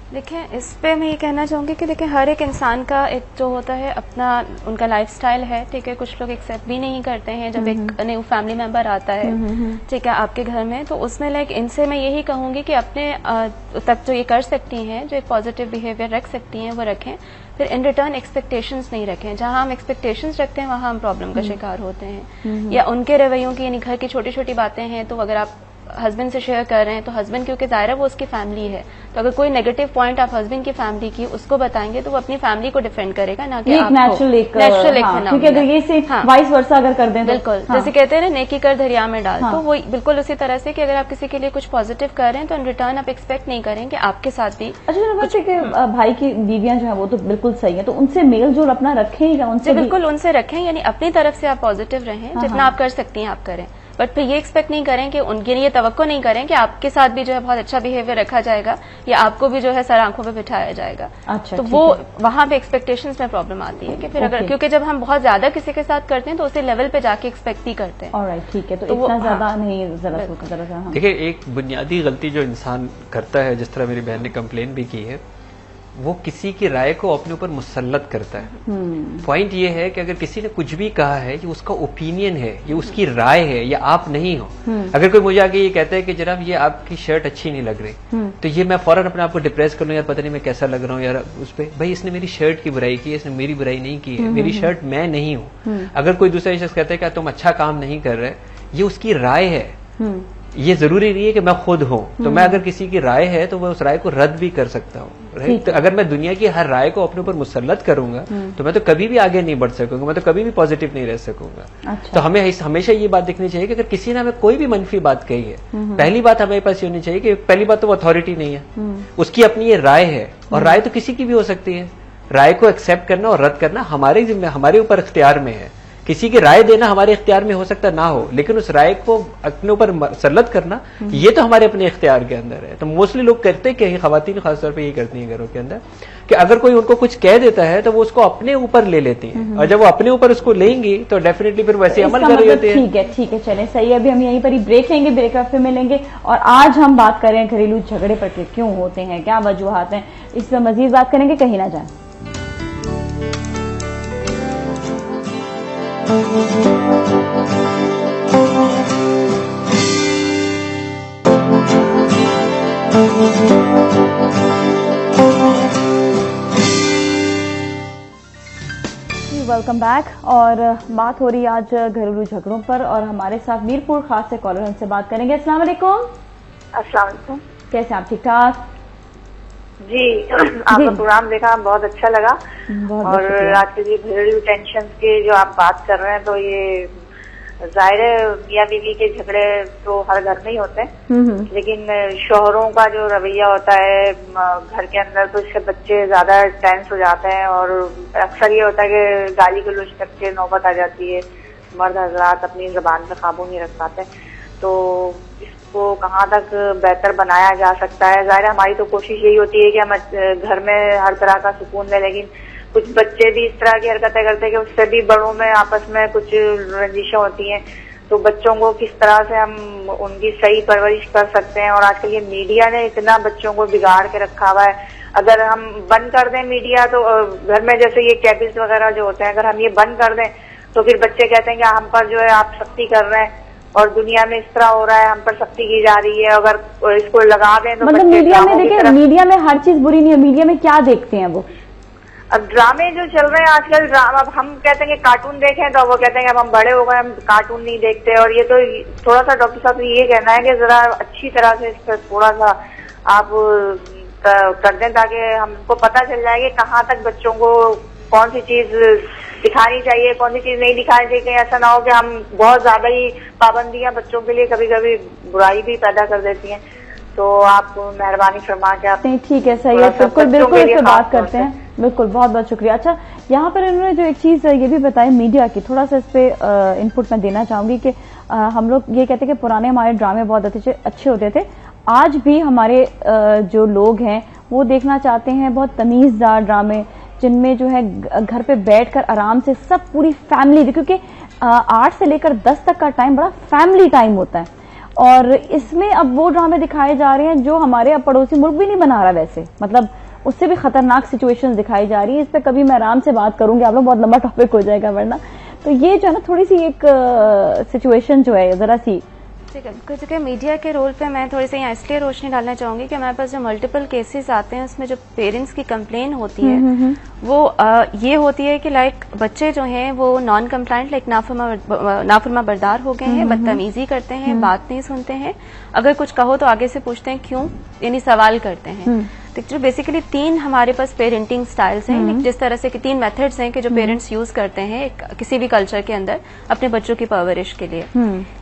देखिए इस पे मैं ये कहना चाहूंगी कि देखिए हर एक इंसान का एक जो होता है अपना उनका लाइफस्टाइल है, ठीक है। कुछ लोग एक्सेप्ट भी नहीं करते हैं जब एक न्यू फैमिली मेंबर आता है, ठीक है, आपके घर में। तो उसमें लाइक इनसे मैं यही कहूंगी कि अपने तक जो ये कर सकती हैं, जो एक पॉजिटिव बिहेवियर रख सकती हैं वो रखें, फिर इन रिटर्न एक्सपेक्टेशंस नहीं रखें। जहां हम एक्सपेक्टेशंस रखते हैं वहां हम प्रॉब्लम का शिकार होते हैं। या उनके रवैयों की, यानी घर की छोटी छोटी बातें हैं तो अगर आप हस्बैंड से शेयर कर रहे हैं तो हस्बैंड, क्योंकि ज़ाहिर है वो उसकी फैमिली है, तो अगर कोई नेगेटिव पॉइंट आप हस्बैंड की फैमिली की उसको बताएंगे तो वो अपनी फैमिली को डिफेंड करेगा, ना कि नेचुरल एक वाइस वर्सा अगर कर दें। बिल्कुल, जैसे कहते हैं ना, नेकी कर दरिया में डाल। तो वो बिल्कुल उसी तरह से कि अगर आप किसी के लिए कुछ पॉजिटिव कर रहे हैं तो इन रिटर्न आप एक्सपेक्ट नहीं करें कि आपके साथ भी। अच्छा, भाई की बीवियां जो है वो तो बिल्कुल सही है, तो उनसे मेल जोल अपना रखें या उनसे? बिल्कुल उनसे रखें, यानी अपनी तरफ से आप पॉजिटिव रहें, जितना आप कर सकती हैं आप करें, बट फिर ये एक्सपेक्ट नहीं करें कि उनके लिए तवक्को नहीं करें कि आपके साथ भी जो है बहुत अच्छा बिहेवियर रखा जाएगा या आपको भी जो है सर आंखों पे बिठाया जाएगा। अच्छा, तो वो वहां पे एक्सपेक्टेशंस में प्रॉब्लम आती है कि फिर अगर, क्योंकि जब हम बहुत ज्यादा किसी के साथ करते हैं तो उसी लेवल पे जाके एक्सपेक्ट ही करते हैं। ऑलराइट, ठीक है, तो इतना ज्यादा नहीं जरा। देखिए एक बुनियादी गलती जो इंसान करता है, जिस तरह मेरी बहन ने कंप्लेन भी की है, वो किसी की राय को अपने ऊपर मुसल्लत करता है। पॉइंट ये है कि अगर किसी ने कुछ भी कहा है, ये उसका ओपिनियन है, ये उसकी राय है, या आप नहीं हो। अगर कोई मुझे आके ये कहता है कि जनाब ये आपकी शर्ट अच्छी नहीं लग रही, तो ये मैं फौरन अपने आप को डिप्रेस कर लूं, यार पता नहीं मैं कैसा लग रहा हूँ यार उस पर। भाई इसने मेरी शर्ट की बुराई की है, इसने मेरी बुराई नहीं की है, मेरी शर्ट मैं नहीं हूँ। अगर कोई दूसरा शख्स कहता है कि तुम अच्छा काम नहीं कर रहे, ये उसकी राय है, ये जरूरी नहीं है कि मैं खुद हूं। तो मैं अगर किसी की राय है तो मैं उस राय को रद्द भी कर सकता हूँ। राइट। तो अगर मैं दुनिया की हर राय को अपने ऊपर मुसल्लत करूंगा तो मैं तो कभी भी आगे नहीं बढ़ सकूंगा, मैं तो कभी भी पॉजिटिव नहीं रह सकूंगा। अच्छा। तो हमें हमेशा ये बात देखनी चाहिए कि अगर किसी ने हमें कोई भी मनफी बात कही है, पहली बात हमारे पास ये होनी चाहिए कि पहली बात तो वो अथॉरिटी नहीं है, उसकी अपनी ये राय है, और राय तो किसी की भी हो सकती है। राय को एक्सेप्ट करना और रद्द करना हमारे ऊपर इख्तियार में है। किसी की राय देना हमारे इख्तियार में हो सकता ना हो, लेकिन उस राय को अपने ऊपर मुसल्लत करना ये तो हमारे अपने इख्तियार के अंदर है। तो मोस्टली लोग करते हैं कि खवातीन खासतौर पे यही करती हैं घरों के अंदर कि अगर कोई उनको कुछ कह देता है तो वो उसको अपने ऊपर ले लेती हैं, और जब वो अपने ऊपर उसको लेंगी तो डेफिनेटली फिर वैसे अमल कर रही होती है। ठीक है, चले सही है। अभी हम यहीं पर ही ब्रेक लेंगे, ब्रेक के बाद फिर मिलेंगे। और आज हम बात कर रहे हैं घरेलू झगड़े पर क्यों होते हैं, क्या वजूहात हैं, इस पर मजीद बात करेंगे, कहीं ना जाए। Welcome back. और बात हो रही है आज घरेलू झगड़ों पर, और हमारे साथ मीरपुर खास से कॉलर हमसे बात करेंगे। अस्सलाम वालेकुम। अस्सलाम वालेकुम। कैसे आप? ठीक ठाक जी। आपका प्रोग्राम देखा, बहुत अच्छा लगा। और आज के लिए घरेलू टेंशन के जो आप बात कर रहे हैं, तो ये जाहिर है मियां बीवी के झगड़े तो हर घर में ही होते हैं, लेकिन शोहरों का जो रवैया होता है घर के अंदर, तो इससे बच्चे ज्यादा टेंस हो जाते हैं, और अक्सर ये होता है कि गाली गलौज तक के नौबत आ जाती है। मर्द हजरात अपनी जबान पे काबू नहीं रख पाते। तो इसको कहाँ तक बेहतर बनाया जा सकता है? जाहिर हमारी तो कोशिश यही होती है कि हम घर में हर तरह का सुकून दें, लेकिन कुछ बच्चे भी इस तरह की हरकतें करते हैं कि उससे भी बड़ों में आपस में कुछ रंजिशें होती हैं। तो बच्चों को किस तरह से हम उनकी सही परवरिश कर सकते हैं? और आजकल ये मीडिया ने इतना बच्चों को बिगाड़ के रखा हुआ है। अगर हम बंद कर दें मीडिया, तो घर में जैसे ये कैबिल्स वगैरह जो होते हैं, अगर हम ये बंद कर दें तो फिर बच्चे कहते हैं कि हम पर जो है आप सख्ती कर रहे हैं, और दुनिया में इस तरह हो रहा है, हम पर सख्ती की जा रही है। अगर इसको लगा दें तो मतलब मीडिया में देखिए, मीडिया में हर चीज बुरी नहीं है। मीडिया में क्या देखते हैं वो? अब ड्रामे जो चल रहे हैं आजकल, अब हम कहते हैं कि कार्टून देखें, तो वो कहते हैं कि अब हम बड़े हो गए, हम कार्टून नहीं देखते। और ये तो थोड़ा सा डॉक्टर साहब ये कहना है कि जरा अच्छी तरह से इस पर थोड़ा सा आप कर दें, ताकि हमको पता चल जाए कि कहाँ तक बच्चों को कौन सी चीज दिखानी चाहिए, कौन सी चीज नहीं दिखानी चाहिए। कहीं ऐसा ना हो कि हम बहुत ज्यादा ही पाबंदियां बच्चों के लिए कभी कभी बुराई भी पैदा कर देती हैं। तो आप मेहरबानी फरमा के आप ठीक है, सही है, बिल्कुल बिल्कुल इस पर बात करते हैं। बिल्कुल, बहुत बहुत शुक्रिया। अच्छा, यहाँ पर इन्होंने जो एक चीज ये भी बताई मीडिया की, थोड़ा सा इस पे इनपुट मैं देना चाहूंगी कि हम लोग ये कहते हैं कि पुराने हमारे ड्रामे बहुत अच्छे होते थे। आज भी हमारे जो लोग हैं वो देखना चाहते हैं बहुत तमीजदार ड्रामे, जिनमें जो है घर पे बैठकर आराम से सब पूरी फैमिली, क्योंकि 8 से लेकर 10 तक का टाइम बड़ा फैमिली टाइम होता है। और इसमें अब वो ड्रामे दिखाए जा रहे हैं जो हमारे पड़ोसी मुल्क भी नहीं बना रहा, वैसे मतलब उससे भी खतरनाक सिचुएशंस दिखाई जा रही है। इस पे कभी मैं आराम से बात करूंगी, आप लोग बहुत लंबा टॉपिक हो जाएगा वरना। तो ये जो है ना, थोड़ी सी एक सिचुएशन जो है जरा सी, ठीक है, क्योंकि मीडिया के रोल पे मैं थोड़ी सी यहाँ इसलिए रोशनी डालना चाहूंगी कि हमारे पास जो मल्टीपल केसेस आते हैं उसमें जो पेरेंट्स की कंप्लेन होती है वो ये होती है कि लाइक बच्चे जो हैं वो नॉन कंप्लाइंट, लाइक नाफरमा बरदार हो गए हैं, बदतमीजी करते हैं, बात नहीं सुनते हैं, अगर कुछ कहो तो आगे से पूछते हैं क्यों, यानी सवाल करते हैं। तो जो बेसिकली 3 हमारे पास पेरेंटिंग स्टाइल्स हैं, जिस तरह से कि 3 मेथड्स हैं कि जो पेरेंट्स यूज करते हैं किसी भी कल्चर के अंदर अपने बच्चों की परवरिश के लिए।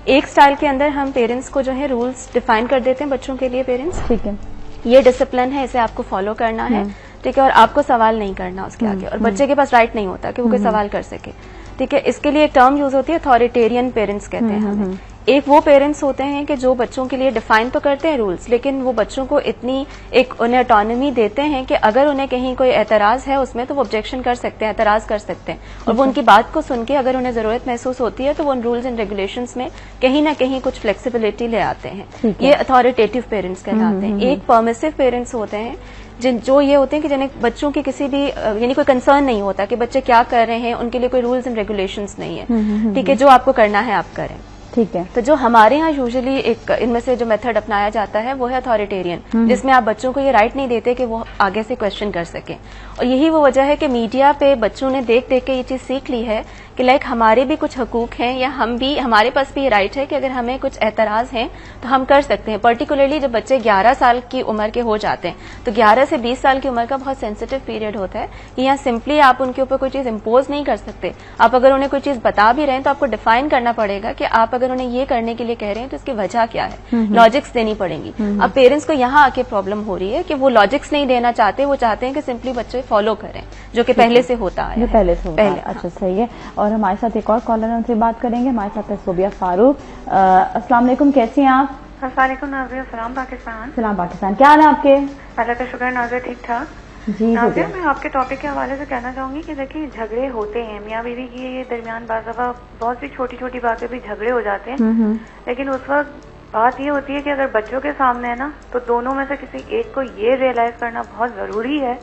एक स्टाइल के अंदर हम पेरेंट्स को जो है रूल्स डिफाइन कर देते हैं बच्चों के लिए। पेरेंट्स, ठीक है, ये डिसिप्लिन है, इसे आपको फॉलो करना है, ठीक है, और आपको सवाल नहीं करना उसके आगे, और बच्चे के पास राइट नहीं होता कि वो कोई सवाल कर सके, ठीक है। इसके लिए एक टर्म यूज होती है अथॉरिटेरियन पेरेंट्स कहते हैं हमें। एक वो पेरेंट्स होते हैं कि जो बच्चों के लिए डिफाइन तो करते हैं रूल्स, लेकिन वो बच्चों को इतनी एक उन्हें ऑटोनॉमी देते हैं कि अगर उन्हें कहीं कोई एतराज है उसमें तो वो ऑब्जेक्शन कर सकते हैं, एतराज कर सकते हैं, और वो उनकी बात को सुन के अगर उन्हें जरूरत महसूस होती है तो वो उन रूल्स एंड रेगुलेशंस में कहीं ना कहीं कुछ फ्लेक्सिबिलिटी ले आते हैं। ये अथॉरिटेटिव पेरेंट्स कहलाते हैं। एक परमिसिव पेरेंट्स होते हैं जो ये होते हैं कि जिन्हें बच्चों की किसी भी यानी कोई कंसर्न नहीं होता कि बच्चे क्या कर रहे हैं, उनके लिए कोई रूल्स एंड रेगुलेशंस नहीं है, ठीक है, जो आपको करना है आप करें। ठीक है। तो जो हमारे यहाँ यूजुअली एक इनमें से जो मेथड अपनाया जाता है वो है अथॉरिटेरियन, जिसमें आप बच्चों को ये राइट नहीं देते कि वो आगे से क्वेश्चन कर सकें। और यही वो वजह है कि मीडिया पे बच्चों ने देख देख के ये चीज सीख ली है कि लाइक हमारे भी कुछ हकूक हैं, या हमारे पास भी ये राइट है कि अगर हमें कुछ एतराज हैं तो हम कर सकते हैं। पर्टिकुलरली जब बच्चे 11 साल की उम्र के हो जाते हैं, तो 11 से 20 साल की उम्र का बहुत सेंसिटिव पीरियड होता है कि यहाँ सिंपली आप उनके ऊपर कोई चीज इम्पोज नहीं कर सकते। आप अगर उन्हें कोई चीज बता भी रहे हैं तो आपको डिफाइन करना पड़ेगा कि आप अगर उन्हें ये करने के लिए कह रहे हैं तो इसकी वजह क्या है, लॉजिक्स देनी पड़ेंगी। अब पेरेंट्स को यहाँ आके प्रॉब्लम हो रही है कि वो लॉजिक्स नहीं देना चाहते, वो चाहते हैं कि सिंपली बच्चे फॉलो करें, जो कि पहले से होता है। पहले से होता है। अच्छा, सही है। और हमारे साथ एक और कॉलर है, उनसे बात करेंगे। हमारे साथ है सोबिया फारूक। अस्सलाम वालेकुम, कैसी हैं आप? अस्सलाम वालेकुम नाज़िया, सलाम पाकिस्तान। सलाम पाकिस्तान। क्या हाल है आपके? अल्लाह का शुक्र नाज़िया, ठीक ठाक। जी नाज़िया, मैं आपके टॉपिक के हवाले से कहना चाहूंगी कि देखिए झगड़े होते हैं मियाँ बीवी के दरमियान, बाज़ दफ़ा बहुत सी छोटी छोटी बातें भी झगड़े हो जाते हैं, लेकिन उस वक्त बात ये होती है कि अगर बच्चों के सामने है ना, तो दोनों में से किसी एक को ये रियलाइज करना बहुत जरूरी है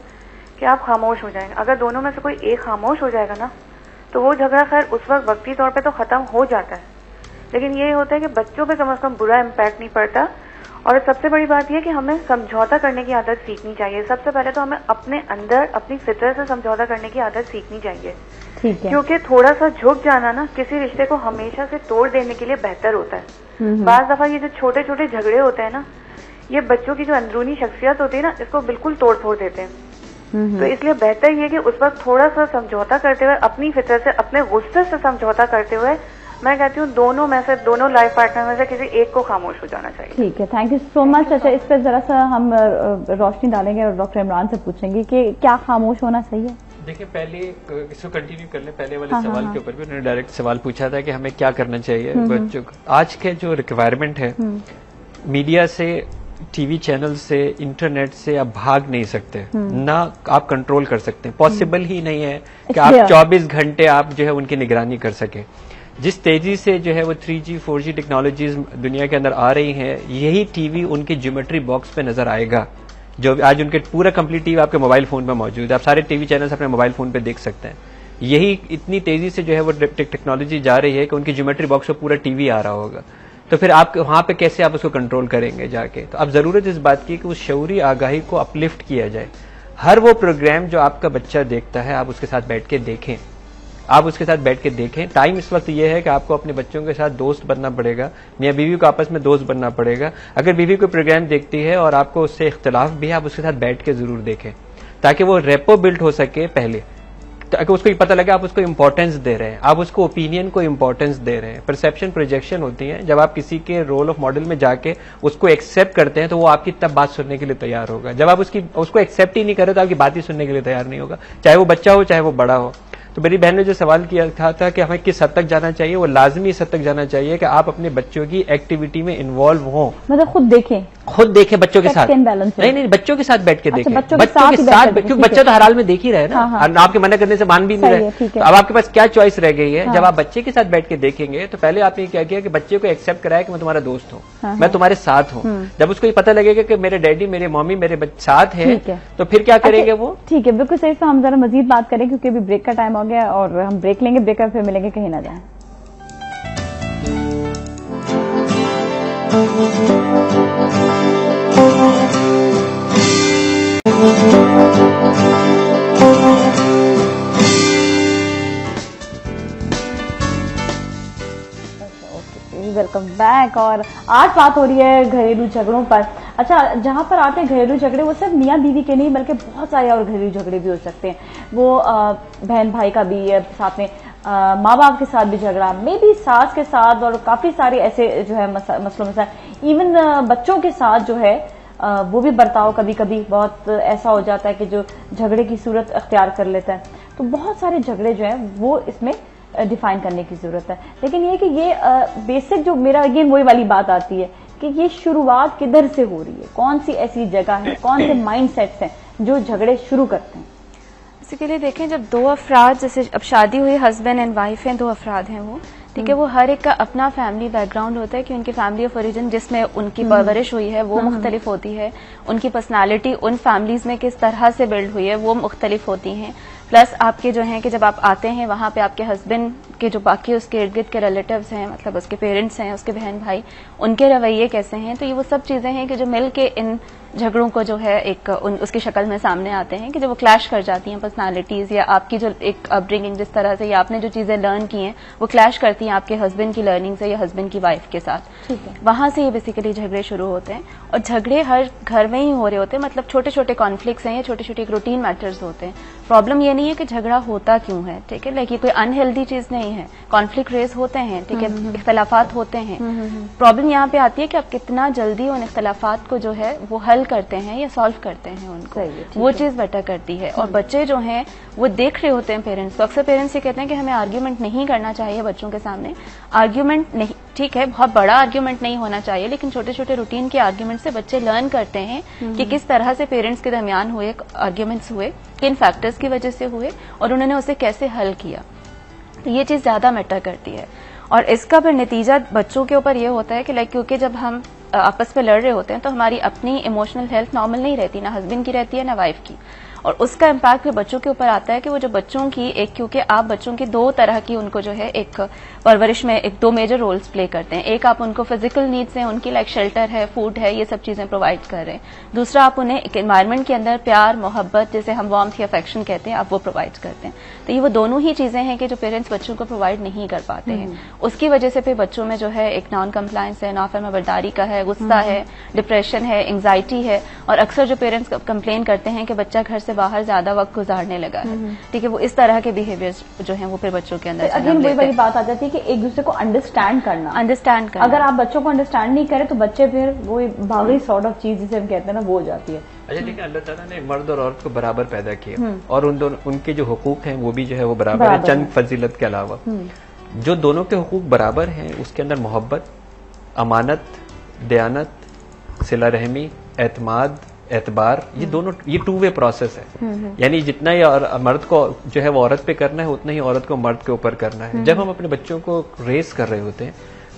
कि आप खामोश हो जाएंगे। अगर दोनों में से कोई एक खामोश हो जाएगा ना, तो वो झगड़ा खैर उस वक्त वक्ती तौर पे तो खत्म हो जाता है, लेकिन ये होता है कि बच्चों पे कम से कम बुरा इम्पैक्ट नहीं पड़ता। और सबसे बड़ी बात यह कि हमें समझौता करने की आदत सीखनी चाहिए। सबसे पहले तो हमें अपने अंदर अपनी फितरत से समझौता करने की आदत सीखनी चाहिए, ठीक है। क्योंकि थोड़ा सा झुक जाना ना किसी रिश्ते को हमेशा से तोड़ देने के लिए बेहतर होता है। बाज़ दफा ये जो छोटे छोटे झगड़े होते हैं ना, ये बच्चों की जो अंदरूनी शख्सियत होती है ना, इसको बिल्कुल तोड़ फोड़ देते हैं। तो इसलिए बेहतर ये कि उस वक्त थोड़ा सा समझौता करते हुए, अपनी फितरत से, अपने गुस्से से समझौता करते हुए, मैं कहती हूँ दोनों में से, दोनों लाइफ पार्टनर में से किसी एक को खामोश हो जाना चाहिए। ठीक है, थैंक यू सो मच। अच्छा, इस पर जरा सा हम रोशनी डालेंगे और डॉक्टर इमरान से पूछेंगे कि क्या खामोश होना सही है। देखिए, पहले इसको कंटिन्यू कर ले, पहले वाले सवाल के ऊपर भी उन्होंने डायरेक्ट सवाल पूछा था कि हमें क्या करना चाहिए बच्चों को। आज के जो रिक्वायरमेंट है, मीडिया से, टीवी चैनल से, इंटरनेट से आप भाग नहीं सकते, ना आप कंट्रोल कर सकते। पॉसिबल ही नहीं है कि आप 24 घंटे आप जो है उनकी निगरानी कर सके। जिस तेजी से जो है वो 3G 4G टेक्नोलॉजीज दुनिया के अंदर आ रही हैं, यही टीवी उनके ज्योमेट्री बॉक्स पे नजर आएगा। जो आज उनके पूरा कंप्लीट टीवी आपके मोबाइल फोन पे मौजूद है, आप सारे टीवी चैनल्स अपने मोबाइल फोन पे देख सकते हैं। यही इतनी तेजी से जो है वो टेक्नोलॉजी जा रही है कि उनकी ज्योमेट्री बॉक्स पे पूरा टीवी आ रहा होगा। तो फिर आप वहां पे कैसे आप उसको कंट्रोल करेंगे जाके? तो अब जरूरत इस बात की कि उस शऊरी आगाही को अपलिफ्ट किया जाए। हर वो प्रोग्राम जो आपका बच्चा देखता है, आप उसके साथ बैठ के देखें, आप उसके साथ बैठ के देखें। टाइम इस वक्त ये है कि आपको अपने बच्चों के साथ दोस्त बनना पड़ेगा, मियां बीवी को आपस में दोस्त बनना पड़ेगा। अगर बीवी कोई प्रोग्राम देखती है और आपको उससे इख्तिलाफ भी है, आप उसके साथ बैठ के जरूर देखें, ताकि वो रेपो बिल्ड हो सके पहले, ताकि उसको पता लगे आप उसको इंपॉर्टेंस दे रहे हैं, आप उसको ओपिनियन को इंपॉर्टेंस दे रहे हैं। परसेप्शन प्रोजेक्शन होती है, जब आप किसी के रोल ऑफ मॉडल में जाके उसको एक्सेप्ट करते हैं तो वो आपकी तब बात सुनने के लिए तैयार होगा। जब आप उसको एक्सेप्ट ही नहीं करें तो आपकी बात ही सुनने के लिए तैयार नहीं होगा, चाहे वो बच्चा हो चाहे वो बड़ा हो। तो मेरी बहन ने जो सवाल किया था कि हमें किस हद तक जाना चाहिए, वो लाजमी इस हद तक जाना चाहिए कि आप अपने बच्चों की एक्टिविटी में इन्वॉल्व हो, मतलब खुद देखें बच्चों के साथ। नहीं, बच्चों के साथ बैठ के देखें, बच्चों के साथ, क्योंकि बच्चा तो हर हाल में देख ही रहे ना, आपके मना करने से मान भी नहीं रहे। तो अब आपके पास क्या चॉइस रह गई है? जब आप बच्चे के साथ बैठ के देखेंगे तो पहले आपने क्या किया कि बच्चे को एक्सेप्ट कराया कि मैं तुम्हारा दोस्त हूँ, मैं तुम्हारे साथ हूँ। जब उसको ये पता लगेगा कि मेरे डैडी, मेरे मम्मी, मेरे साथ है, तो फिर क्या करेंगे वो? ठीक है, बिल्कुल सही। हम जरा मजीद बात करें क्योंकि अभी ब्रेक का टाइम हो गया और हम ब्रेक लेंगे, ब्रेक फिर मिलेंगे, कहीं ना जाए। Welcome back. और आज बात हो रही है घरेलू झगड़ों पर। अच्छा, जहां पर आते हैं घरेलू झगड़े, वो सिर्फ मियाँ बीवी के नहीं बल्कि बहुत सारे और घरेलू झगड़े भी हो सकते हैं। वो बहन भाई का भी है, साथ में माँ बाप के साथ भी झगड़ा, मे बी सास के साथ, और काफी सारे ऐसे जो है मसलों में, इवन बच्चों के साथ जो है वो भी बर्ताव कभी कभी बहुत ऐसा हो जाता है कि जो झगड़े की सूरत अख्तियार कर लेता है। तो बहुत सारे झगड़े जो है वो इसमें डिफाइन करने की जरूरत है। लेकिन ये कि ये बेसिक जो मेरा अगेन वही वाली बात आती है कि ये शुरुआत किधर से हो रही है, कौन सी ऐसी जगह है, कौन से माइंडसेट्स हैं जो झगड़े शुरू करते हैं। इसके लिए देखें, जब दो अफराद, जैसे अब शादी हुई, हस्बैंड एंड वाइफ हैं, दो अफराद हैं वो, ठीक है, वो हर एक का अपना फैमिली बैकग्राउंड होता है कि उनकी फैमिली ऑफ ओरिजिन जिसमें उनकी परवरिश हुई है वो मुख्तलिफ होती है, उनकी पर्सनालिटी उन फैमिलीज में किस तरह से बिल्ड हुई है वो मुख्तलिफ होती हैं। प्लस आपके जो हैं कि जब आप आते हैं वहां पे आपके हस्बैंड उसके जो बाकी उसके इर्द गिर्द के रिलेटिव्स हैं, मतलब उसके पेरेंट्स हैं, उसके बहन भाई, उनके रवैये कैसे हैं। तो ये वो सब चीजें हैं कि जो मिल के इन झगड़ों को जो है एक उसकी शक्ल में सामने आते हैं कि जब वो क्लैश कर जाती हैं पर्सनालिटीज, या आपकी जो एक अपब्रिंगिंग जिस तरह से या आपने जो चीजें लर्न की हैं वो क्लैश करती हैं आपके हस्बैंड की लर्निंग से या हस्बैंड की वाइफ के साथ। ठीक है, वहां से ये बेसिकली झगड़े शुरू होते हैं और झगड़े हर घर में ही हो रहे होते हैं। मतलब छोटे छोटे कॉन्फ्लिक्ट्स हैं या छोटे छोटे रूटीन मैटर्स होते हैं। प्रॉब्लम ये नहीं है कि झगड़ा होता क्यों है, ठीक है, लेकिन कोई अनहेल्दी चीज नहीं है। कॉन्फ्लिक्ट रेज होते हैं, ठीक है, इख्तलाफात होते हैं। प्रॉब्लम यहाँ पे आती है कि आप कितना जल्दी उन इख्तलाफात को जो है वो हल करते हैं या सॉल्व करते हैं उनको, वो चीज बेटर करती है। और बच्चे जो हैं वो देख रहे होते हैं पेरेंट्स को। अक्सर पेरेंट्स ये कहते हैं कि हमें आर्ग्यूमेंट नहीं करना चाहिए बच्चों के सामने। आर्ग्यूमेंट नहीं, ठीक है, बहुत बड़ा आर्ग्यूमेंट नहीं होना चाहिए, लेकिन छोटे छोटे रूटीन के आर्ग्यूमेंट से बच्चे लर्न करते हैं कि किस तरह से पेरेंट्स के दरमियान हुए आर्ग्यूमेंट्स हुए, किन फैक्टर्स की वजह से हुए और उन्होंने उसे कैसे हल किया। तो ये चीज ज्यादा मैटर करती है। और इसका फिर नतीजा बच्चों के ऊपर ये होता है कि लाइक क्योंकि जब हम आपस में लड़ रहे होते हैं तो हमारी अपनी इमोशनल हेल्थ नॉर्मल नहीं रहती, ना हस्बैंड की रहती है ना वाइफ की। और उसका इम्पैक्ट फिर बच्चों के ऊपर आता है कि वो जो बच्चों की एक, क्योंकि आप बच्चों की दो तरह की उनको जो है एक परवरिश में एक दो मेजर रोल्स प्ले करते हैं। एक आप उनको फिजिकल नीड्स हैं, उनकी लाइक शेल्टर है, फूड है, ये सब चीजें प्रोवाइड कर रहे हैं। दूसरा आप उन्हें एक एनवायरमेंट के अंदर प्यार मोहब्बत, जैसे हम वार्मथ या अफेक्शन कहते हैं, आप वो प्रोवाइड करते हैं। तो ये वो दोनों ही चीजें हैं कि जो पेरेंट्स बच्चों को प्रोवाइड नहीं कर पाते हैं। उसकी वजह से फिर बच्चों में जो है एक नॉन कंप्लायंस है, नाफरमाबरदारी का है, गुस्सा है, डिप्रेशन है, एंग्जाइटी है। और अक्सर जो पेरेंट्स कंप्लेन करते हैं कि बच्चा घर से बाहर ज्यादा वक्त गुजारने लगा है, ठीक है, वो इस तरह के बिहेवियर्स जो हैं वो फिर बच्चों के अंदर अगेन वही वाली बात आ जाती है कि एक दूसरे को अंडरस्टैंड करना। अगर आप बच्चों को अंडरस्टैंड नहीं करें तो बच्चे फिर वो भागी सॉर्ट ऑफ चीज जिसे हम कहते हैं ना वो हो जाती है। अच्छा, ठीक है, अल्लाह ताला ने मर्द और औरत को बराबर पैदा किया और उन दोनों उनके जो हुकूक हैं वो भी जो है वो बराबर है, चंद फजीलत के अलावा। जो दोनों के हुकूक बराबर हैं उसके अंदर मोहब्बत, अमानत, दयानत, सिला रहमी, एतमाद, एतबार, ये दोनों ये टू वे प्रोसेस है। यानी जितना ही मर्द को जो है वो औरत पे करना है उतना ही औरत को मर्द के ऊपर करना है। जब हम अपने बच्चों को रेस कर रहे होते हैं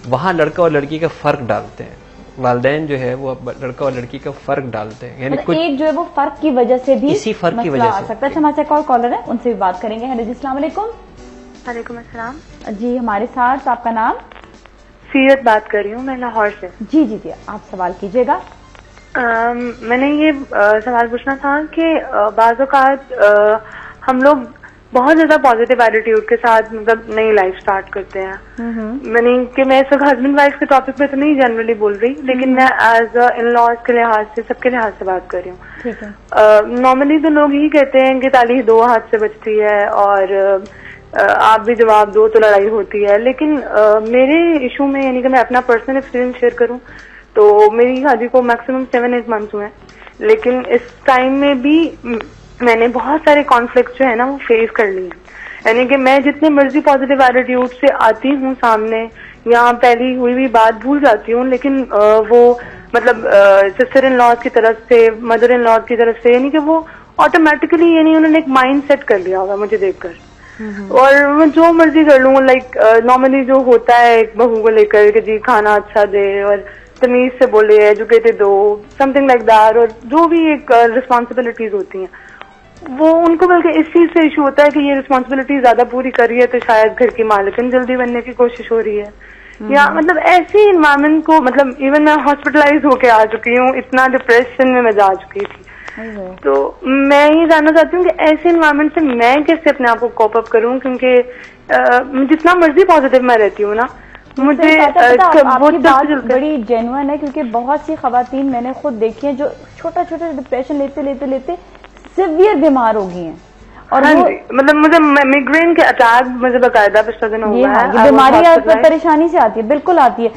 वहां लड़का और लड़की का फर्क डालते हैं, वालिदैन जो है वो लड़का और लड़की का फर्क डालते हैं। यानी कुछ एक जो है वो फर्क की वजह से भी, इसी फर्क की वजह से सकता है। हमारे साथ कॉलर है, उनसे भी बात करेंगे। हेलो जी, अस्सलाम वालेकुम। वालेकुम अस्सलाम जी, हमारे साथ आपका नाम? सीरत बात कर रही हूँ, मैं लाहौर से। जी जी जी, आप सवाल कीजिएगा। मैंने ये सवाल पूछना था कि बाज़ औक़ात हम लोग बहुत ज्यादा पॉजिटिव एटीट्यूड के साथ मतलब नई लाइफ स्टार्ट करते हैं। मैंने कि मैं इस वक्त हस्बैंड वाइफ के टॉपिक पे तो नहीं जनरली बोल रही, लेकिन मैं एज इन लॉज के लिहाज से सबके लिहाज से बात कर रही हूँ। नॉर्मली तो लोग यही कहते हैं कि ताली दो हाथ से बचती है और आप भी जवाब दो तो लड़ाई होती है। लेकिन मेरे इशू में, यानी कि मैं अपना पर्सनल एक्सपीरियंस शेयर करूं तो मेरी शादी को मैक्सिमम 7-8 मंथ्स हुए हैं, लेकिन इस टाइम में भी मैंने बहुत सारे कॉन्फ्लिक्ट जो है ना वो फेस कर लिए। यानी कि मैं जितने मर्जी पॉजिटिव एटीट्यूड से आती हूँ सामने या पहली हुई भी बात भूल जाती हूँ, लेकिन वो मतलब सिस्टर इन लॉज की तरफ से, मदर इन लॉ की तरफ से, यानी कि वो ऑटोमेटिकली, यानी उन्होंने एक माइंड सेट कर लिया होगा मुझे देखकर, और मैं जो मर्जी कर लूँ। लाइक नॉर्मली जो होता है एक बहू को लेकर कि जी खाना अच्छा दे और तमीज से बोले, एजुकेटेड दो, समथिंग लाइक दैट, और जो भी एक रिस्पॉन्सिबिलिटीज होती हैं वो उनको बल्कि इस चीज से इशू होता है कि ये रिस्पॉन्सिबिलिटी ज्यादा पूरी कर रही है तो शायद घर की मालिकन जल्दी बनने की कोशिश हो रही है, या मतलब ऐसी इन्वायरमेंट को, मतलब इवन मैं हॉस्पिटलाइज होके आ चुकी हूँ, इतना डिप्रेशन में मैं जा चुकी थी। तो मैं ये जानना चाहती हूँ कि ऐसे इन्वायरमेंट से मैं कैसे अपने आप को कोप अप करूँ, क्योंकि जितना मर्जी पॉजिटिव मैं रहती हूँ ना, मुझे आपकी बात बड़ी जेन्युइन है, क्योंकि बहुत सी खवातीन मैंने खुद देखी है जो छोटा छोटा डिप्रेशन लेते लेते लेते सिवियर बीमार हो गई हैं। और हाँ मतलब मुझे माइग्रेन के अटैक मुझे बकायदा पिछले दिन हुआ है। ये बीमारी परेशानी से आती है, बिल्कुल आती है।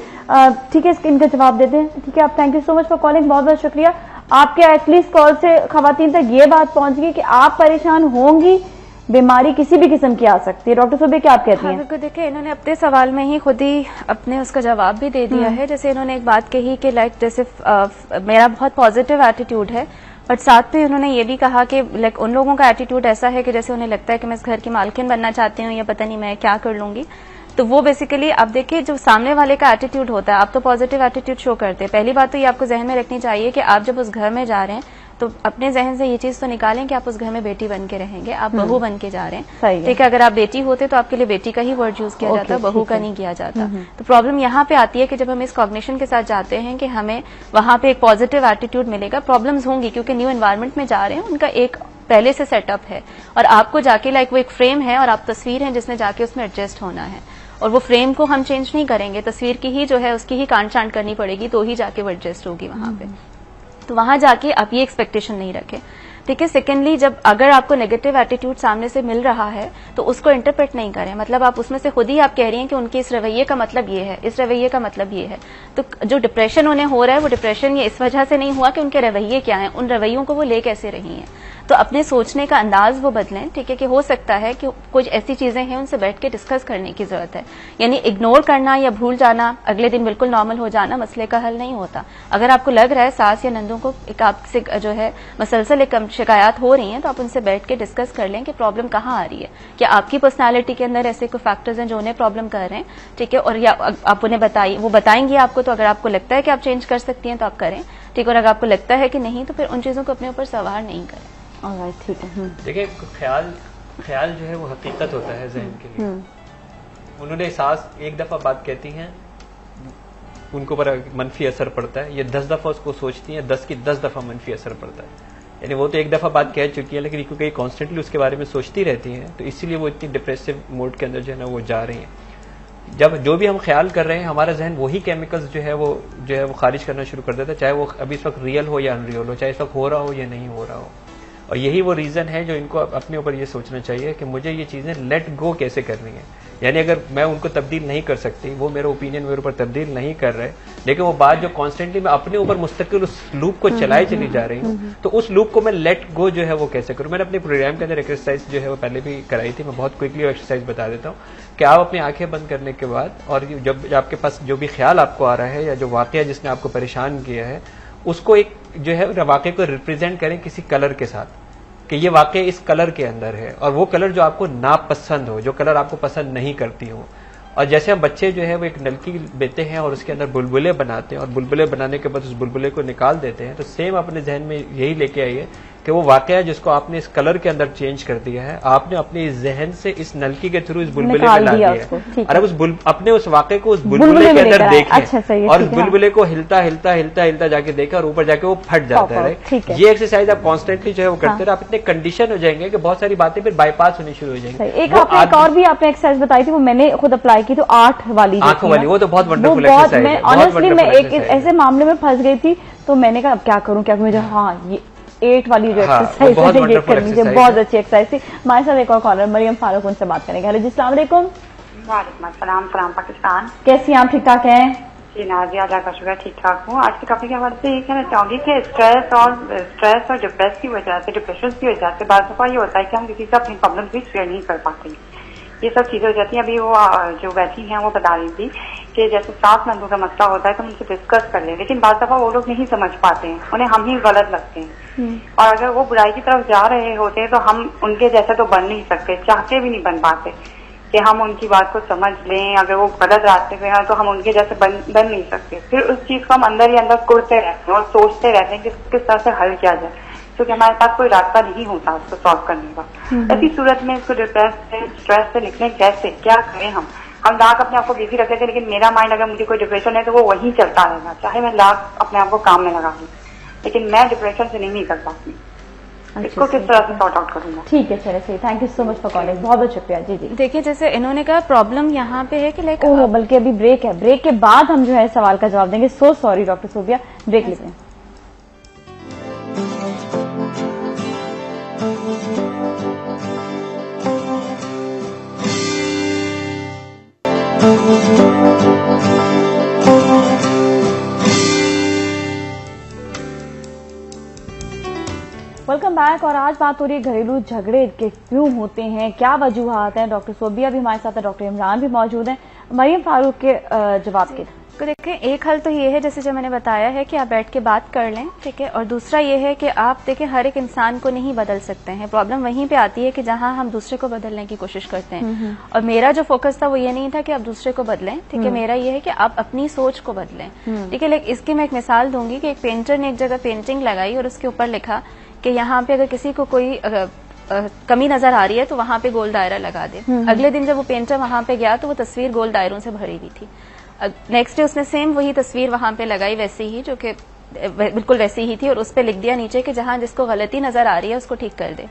ठीक है, इनका जवाब देते हैं। ठीक है, आप thank you so much for calling, बहुत बहुत शुक्रिया आपके। एटलीस्ट कॉल से खवातीन तक ये बात पहुंच गई कि आप परेशान होंगी, बीमारी किसी भी किस्म की आ सकती है। डॉक्टर सुबह क्या आप कहती हैं? बिल्कुल, देखिए इन्होंने अपने सवाल में ही खुद ही अपने उसका जवाब भी दे दिया है। जैसे इन्होंने एक बात कही कि लाइक जैसे मेरा बहुत पॉजिटिव एटीट्यूड है, बट साथ में उन्होंने ये भी कहा कि लाइक उन लोगों का एटीट्यूड ऐसा है कि जैसे उन्हें लगता है कि मैं इस घर की मालकिन बनना चाहती हूँ या पता नहीं मैं क्या कर लूंगी। तो वो बेसिकली आप देखिए जो सामने वाले का एटीट्यूड होता है, आप तो पॉजिटिव एटीट्यूड शो करते हैं। पहली बात तो ये आपको जहन में रखनी चाहिए कि आप जब उस घर में जा रहे हैं तो अपने जहन से ये चीज तो निकालें कि आप उस घर में बेटी बन के रहेंगे, आप बहू बन के जा रहे हैं। ठीक है, अगर आप बेटी होते तो आपके लिए बेटी का ही वर्ड यूज किया जाता, बहू का नहीं किया जाता। तो प्रॉब्लम यहाँ पे आती है कि जब हम इस कॉग्निशन के साथ जाते हैं कि हमें वहां पे एक पॉजिटिव एटीट्यूड मिलेगा, प्रॉब्लम्स होंगी क्योंकि न्यू एनवायरमेंट में जा रहे हैं, उनका एक पहले से सेटअप है और आपको जाके लाइक वो एक फ्रेम है और आप तस्वीर हैं जिसने जाके उसमें एडजस्ट होना है, और वो फ्रेम को हम चेंज नहीं करेंगे, तस्वीर की ही जो है उसकी ही काट छांट करनी पड़ेगी तो ही जाके वो एडजस्ट होगी वहां पे। तो वहां जाके आप ये एक्सपेक्टेशन नहीं रखें। ठीक है, सेकेंडली जब अगर आपको नेगेटिव एटीट्यूड सामने से मिल रहा है तो उसको इंटरप्रेट नहीं करें, मतलब आप उसमें से खुद ही आप कह रही हैं कि उनके इस रवैये का मतलब ये है, इस रवैये का मतलब ये है। तो जो डिप्रेशन उन्हें हो रहा है वो डिप्रेशन ये इस वजह से नहीं हुआ कि उनके रवैये क्या हैं, उन रवैयों को वो ले कैसे रही हैं। तो अपने सोचने का अंदाज वो बदलें। ठीक है, कि हो सकता है कि कुछ ऐसी चीजें हैं उनसे बैठ के डिस्कस करने की जरूरत है, यानी इग्नोर करना या भूल जाना, अगले दिन बिल्कुल नॉर्मल हो जाना मसले का हल नहीं होता। अगर आपको लग रहा है सास या नंदों को एक आपसे जो है मसलसल एक शिकायत हो रही है तो आप उनसे बैठ के डिस्कस कर लें कि प्रॉब्लम कहाँ आ रही है, क्या आपकी पर्सनालिटी के अंदर ऐसे कोई फैक्टर्स हैं जो उन्हें प्रॉब्लम कर रहे हैं। ठीक है, और या आप उन्हें बताइए, वो बताएंगे आपको, तो अगर आपको लगता है कि आप चेंज कर सकती हैं तो आप करें। ठीक है, और अगर आपको लगता है कि नहीं तो फिर उन चीजों को अपने ऊपर सवार नहीं करें। ठीक है, देखिए ख्याल जो है वो हकीकत होता है जहन के लिए। उन्होंने सास एक दफा बात कहती हैं, उनको पर मनफी असर पड़ता है, ये 10 दफा उसको सोचती हैं, 10 की 10 दफा मनफी असर पड़ता है। यानी वो तो एक दफा बात कह चुकी है लेकिन क्योंकि कॉन्स्टेंटली उसके बारे में सोचती रहती हैं तो इसीलिए वो इतनी डिप्रेसिव मोड के अंदर जो है ना वो जा रही हैं। जब जो भी हम ख्याल कर रहे हैं हमारा जहन वही केमिकल्स जो है वो खारिज करना शुरू कर देता है, चाहे वो अभी इस वक्त रियल हो या अनरियल हो, चाहे इस वक्त हो रहा हो या नहीं हो रहा हो। और यही वो रीजन है जो इनको अपने ऊपर ये सोचना चाहिए कि मुझे ये चीजें लेट गो कैसे करनी है। यानी अगर मैं उनको तब्दील नहीं कर सकती, वो मेरा ओपिनियन मेरे ऊपर तब्दील नहीं कर रहे, लेकिन वो बात जो कॉन्स्टेंटली मैं अपने ऊपर मुस्तकिल उस लूप को चलाई चली जा रही हूँ, तो उस लूप को मैं लेट गो जो है वो कैसे करूँ। मैंने अपने प्रोग्राम के अंदर एक्सरसाइज जो है वो पहले भी कराई थी, मैं बहुत क्विकली एक्सरसाइज बता देता हूँ कि आप अपनी आंखें बंद करने के बाद और जब आपके पास जो भी ख्याल आपको आ रहा है या जो वाकया जिसने आपको परेशान किया है उसको एक जो है वाकये को रिप्रेजेंट करें किसी कलर के साथ कि ये वाकई इस कलर के अंदर है, और वो कलर जो आपको नापसंद हो, जो कलर आपको पसंद नहीं करती हो। और जैसे हम बच्चे जो है वो एक नलकी लेते हैं और उसके अंदर बुलबुले बनाते हैं और बुलबुले बनाने के बाद उस बुलबुले को निकाल देते हैं, तो सेम अपने जहन में यही लेके आइए कि वो वाकया जिसको आपने इस कलर के अंदर चेंज कर दिया है, आपने अपने जहन से इस नलकी के थ्रू इस बुलबुले में ला दिया है। और अब अपने उस वाकये को उस बुलबुले के अंदर देखें और उस बुलबुले को हिलता हिलता हिलता हिलता जाके देखें और ऊपर जाके वो फट जाता है। ये एक्सरसाइज आप कॉन्स्टेंटली जो है वो करते रहे, आप इतने कंडीशन हो जाएंगे कि बहुत सारी बातें फिर बाईपास होनी शुरू हो जाएंगी। एक और भी आपने एक्सरसाइज बताई थी, वो मैंने खुद अप्लाई की, तो 8 वाली, आंखों वाली, वो तो बहुत वंडरफुल एक्सरसाइज है। ऑनेस्टली मैं एक ऐसे मामले में फंस गई थी तो मैंने कहा अब क्या करूं मुझे, हाँ ये 8 वाली जो एक्सरसाइज है ये करनी चाहिए, बहुत अच्छी एक्सरसाइज थी। हमारे साथ एक और कॉलर मरियम फारूक, उनसे बात करेंगे। हेलो जी, अस्सलाम वालेकुम। वालेकुम अस्सलाम, सलाम पाकिस्तान। कैसी हैं आप, ठीक ठाक हैं? जी नाजिया, अल्लाह का शुक्र ठीक ठाक हूँ। आज के टॉपिक के हवाले से ये कहना चाहूंगी कि स्ट्रेस और डिप्रेस की वजह से, डिप्रेशन की वजह से बात दफा ये होता है कि हम किसी से अपनी प्रॉब्लम भी शेयर नहीं कर पाते, ये सब चीजें हो जाती हैं। अभी वो जो बैठी हैं वो बता रही थी कि जैसे सास नंदों का मसला होता है तो हम उनसे डिस्कस कर लें, लेकिन बात दफा वो लोग नहीं समझ पाते हैं, उन्हें हम ही गलत लगते हैं। और अगर वो बुराई की तरफ जा रहे होते हैं तो हम उनके जैसे तो बन नहीं सकते, चाहते भी नहीं बन पाते कि हम उनकी बात को समझ लें। अगर वो गलत रास्ते पे हैं तो हम उनके जैसे बन नहीं सकते। फिर उस चीज को हम अंदर ही अंदर कुड़ते रहते हैं और सोचते रहते हैं कि किस तरह से हल किया जाए, क्योंकि हमारे पास कोई रास्ता नहीं होता उसको सॉल्व करने का। ऐसी सूरत में इसको डिप्रेस से, स्ट्रेस से निकले कैसे, क्या करें? हम लाख अपने आप को बिजी रखते थे, लेकिन मेरा माइंड अगर मुझे कोई डिप्रेशन है तो वो वहीं चलता रहेगा, चाहे मैं लाख अपने आप को काम में लगा दूं, लेकिन मैं डिप्रेशन से नहीं निकल पाती। इसको किस तरह से सॉर्ट आउट करूंगा? ठीक है, चलिए सही, thank you so much for calling, बहुत बहुत शुक्रिया। जी जी, देखिए जैसे इन्होंने कहा प्रॉब्लम यहाँ पे है कि लाइक बल्कि अभी ब्रेक है, ब्रेक के बाद हम जो है सवाल का जवाब देंगे। So sorry doctor Sobia, break लेते हैं। Welcome back. और आज बात हो रही है घरेलू झगड़े के क्यों होते हैं, क्या वजूहात हैं। डॉक्टर सोबिया भी हमारे साथ है, डॉक्टर इमरान भी मौजूद हैं। मरियम फारूक के जवाब के तो देखें, एक हल तो ये है जैसे जो मैंने बताया है कि आप बैठ के बात कर लें, ठीक है। और दूसरा ये है कि आप देखें हर एक इंसान को नहीं बदल सकते हैं। प्रॉब्लम वहीं पे आती है कि जहां हम दूसरे को बदलने की कोशिश करते हैं। और मेरा जो फोकस था वो ये नहीं था कि आप दूसरे को बदलें, ठीक है। मेरा ये है कि आप अपनी सोच को बदलें, ठीक है। इसकी मैं एक मिसाल दूंगी कि एक पेंटर ने एक जगह पेंटिंग लगाई और उसके ऊपर लिखा कि यहाँ पे अगर किसी को कोई कमी नजर आ रही है तो वहां पे गोल दायरा लगा दे। अगले दिन जब वो पेंटर वहां पे गया तो वो तस्वीर गोल दायरों से भरी हुई थी। नेक्स्ट डे उसने सेम वही तस्वीर वहां पे लगाई, वैसे ही, जो कि बिल्कुल वैसी ही थी, और उस पे लिख दिया नीचे कि जहां जिसको गलती नजर आ रही है उसको ठीक कर दे।